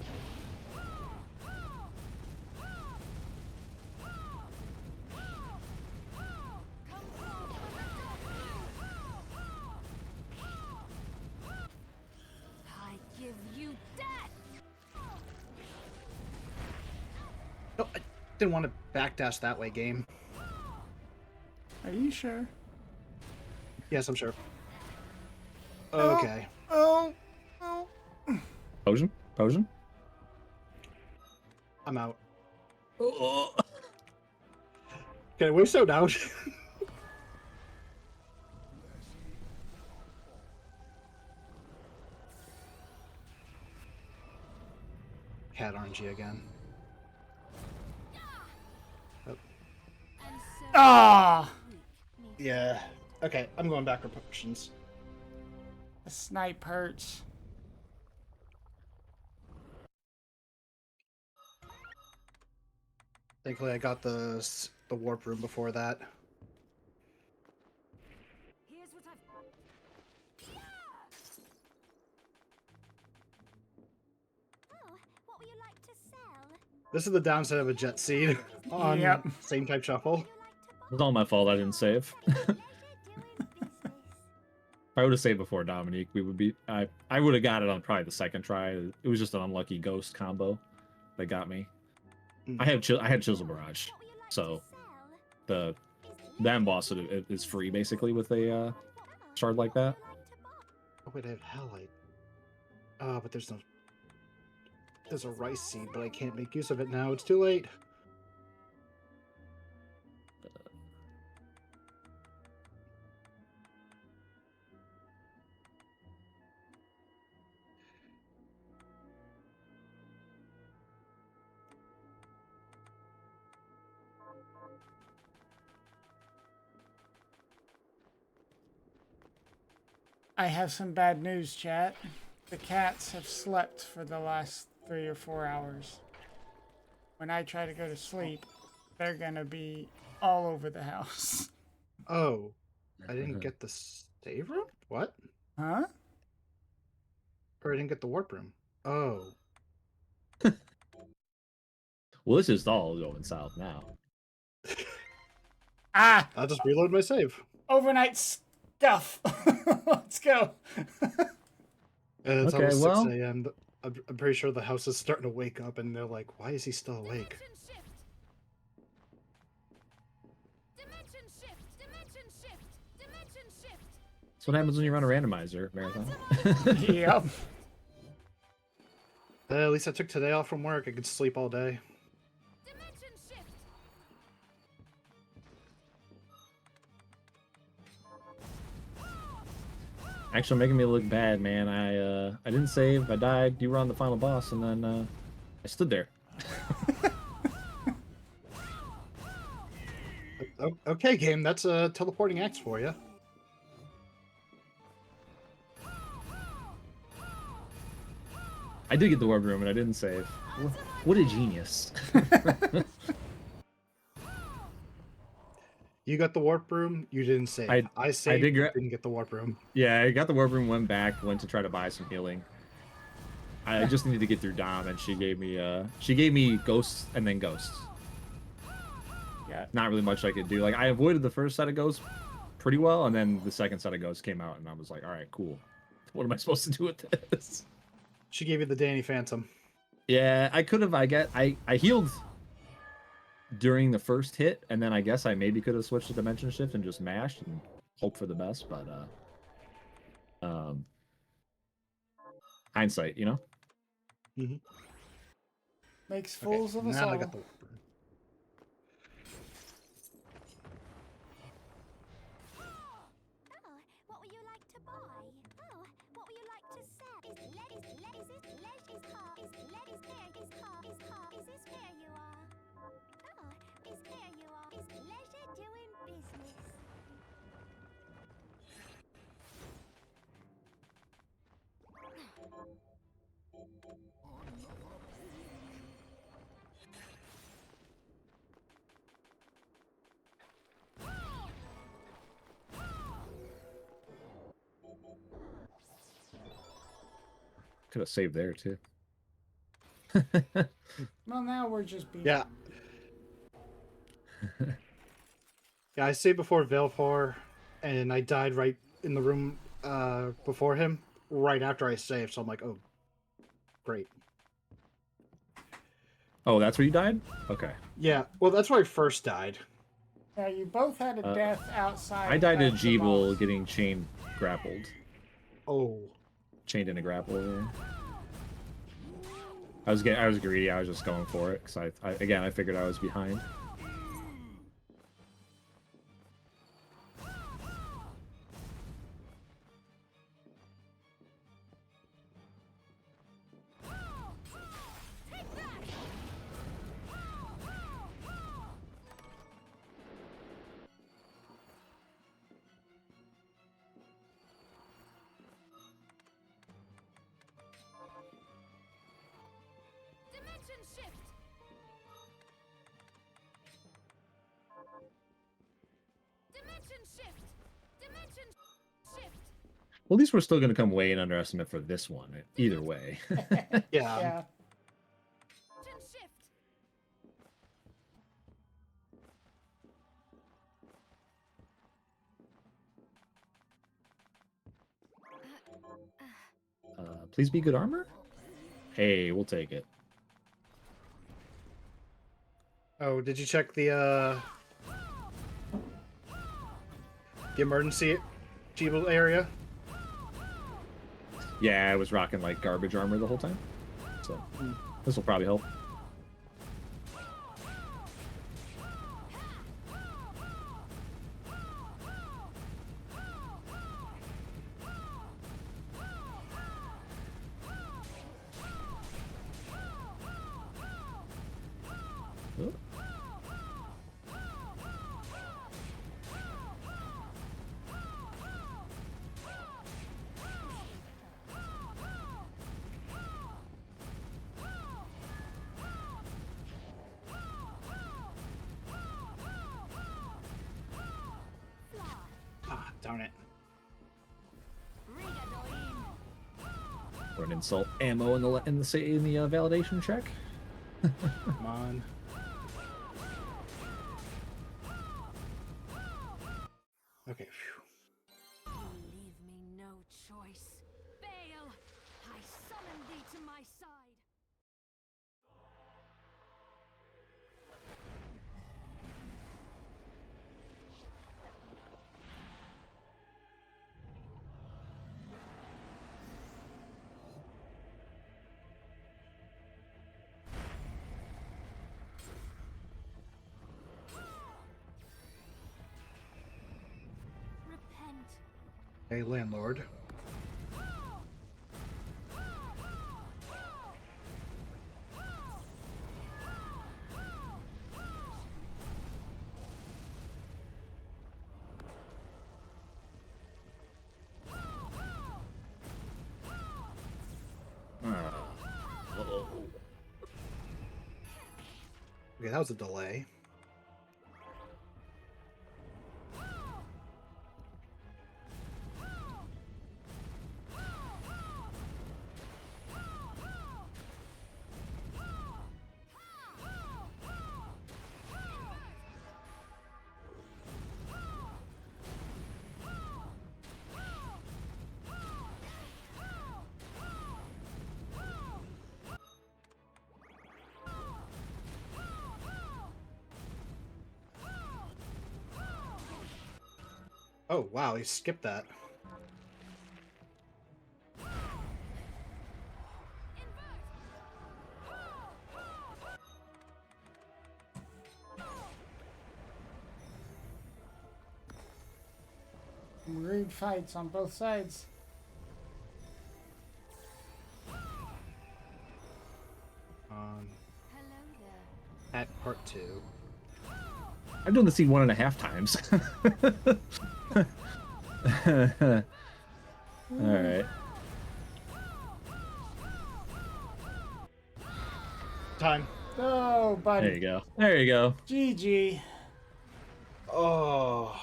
Come forth from the dark blue. I give you death. No, I didn't want to backdash that way, game. Are you sure? Yes, I'm sure. Okay. Oh! Potion? Potion? I'm out. Oh. Okay, we're so down. Cat RNG again. Oh, And so Ah! weak meets yeah. Okay, I'm going back for potions. The snipe hurts. Thankfully, I got the warp room before that. Here's what I've. Oh, what would you like to sell? This is the downside of a jet seed on Yep. same type shuffle. Would you like to It was all my fault I didn't save. pleasure doing business? If I would have saved before Dominique, we would be. I would have got it on probably the second try. It was just an unlucky ghost combo that got me. I had Chisel Barrage, What would you like so to sell? the end boss is free basically with a shard like that. Oh wait, I have Hellite. But there's no. There's a rice seed, but I can't make use of it now. It's too late. I have some bad news, chat. The cats have slept for the last 3 or 4 hours. When I try to go to sleep, they're gonna be all over the house. Oh, I didn't get the save room? What? Huh? Or I didn't get the warp room. Oh. Well, this is all going south now. Ah! I'll just reload my save. Overnight scuff. Let's go. And it's Okay, almost well- 6 a.m. I'm pretty sure the house is starting to wake up and they're like, why is he still awake? Dimension shift. Dimension shift. Dimension shift. That's what happens when you run a randomizer marathon. Yep. At least I took today off from work. I could sleep all day. Dimension shift. Actually, making me look bad, man. I didn't save. I died. You were on the final boss, and then I stood there. Okay, game. That's a teleporting axe for you. I did get the warp room, and I didn't save. What a genius! You got the warp room. You didn't save. I saved. did Didn't get the warp room. Yeah, I got the warp room, went back, went to try to buy some healing. I just needed to get through Dom, and she gave me ghosts and then ghosts. Yeah, not really much I could do. Like, I avoided the first set of ghosts pretty well, and then the second set of ghosts came out, and I was like, all right, cool. What am I supposed to do with this? She gave you the Danny Phantom. Yeah, I could have. I healed during the first hit, and then I guess I maybe could have switched to dimension shift and just mashed and hope for the best, but hindsight, you know. Makes fools of us now all. I got the warp room. Oh, what would you like to buy? Oh, what would you like to sell? Is this here you are? Oh, is here you are? Is pleasure doing business? Could have saved there too. Well, now we're just being. Yeah. Yeah, I saved before Velfor, and I died right in the room before him, right after I saved. So I'm like, oh, great. Oh, that's where you died? Okay. Yeah, well, that's where I first died. Yeah, you both had a death outside. I died to of the Jeeble boss. getting chained grappled. Oh. Chained in a grapple. Yeah. I was greedy. I was just going for it because I figured I was behind. Well, at least we're still going to come way in underestimate for this one, either way. Yeah. Yeah. Shift. Please be good armor. Hey, we'll take it. Oh, did you check the emergency achievable area? Yeah, I was rocking like garbage armor the whole time, so this will probably help. Oh. Ah, darn it. Rigadoin. Or an insult ammo in the validation check. Come on. Okay. Phew. You leave me no choice. Fail! I summon thee to my side. Repent. Hey, landlord. Okay, that was a delay. Oh, wow, he skipped that. Rude fights on both sides. Hello there. At part 2. I've done the scene 1.5 times. All right. Time. Oh, buddy. There you go. There you go. GG. Oh.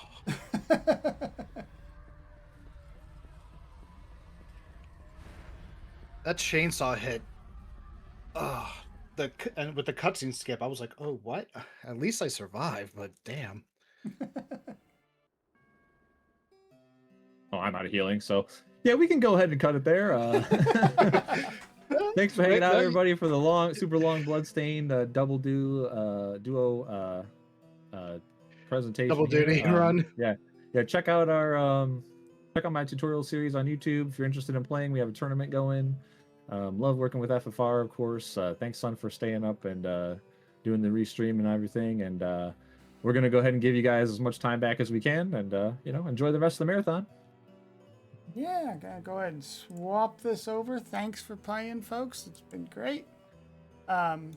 That chainsaw hit. Oh, and with the cutscene skip, I was like, "Oh, what?" At least I survived, but damn. Oh, I'm out of healing, so yeah, we can go ahead and cut it there. Thanks for hanging out, everybody, for the super long Bloodstained duo presentation. Double duty here. run. Yeah. Check out my tutorial series on YouTube if you're interested in playing. We have a tournament going. Love working with FFR, of course. Thanks, Son, for staying up and doing the restream and everything. And we're gonna go ahead and give you guys as much time back as we can, and enjoy the rest of the marathon. Yeah, gotta go ahead and swap this over. Thanks for playing, folks. It's been great. I'm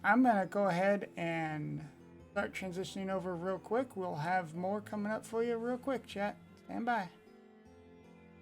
gonna go ahead and start transitioning over real quick. We'll have more coming up for you real quick, chat. Stand by.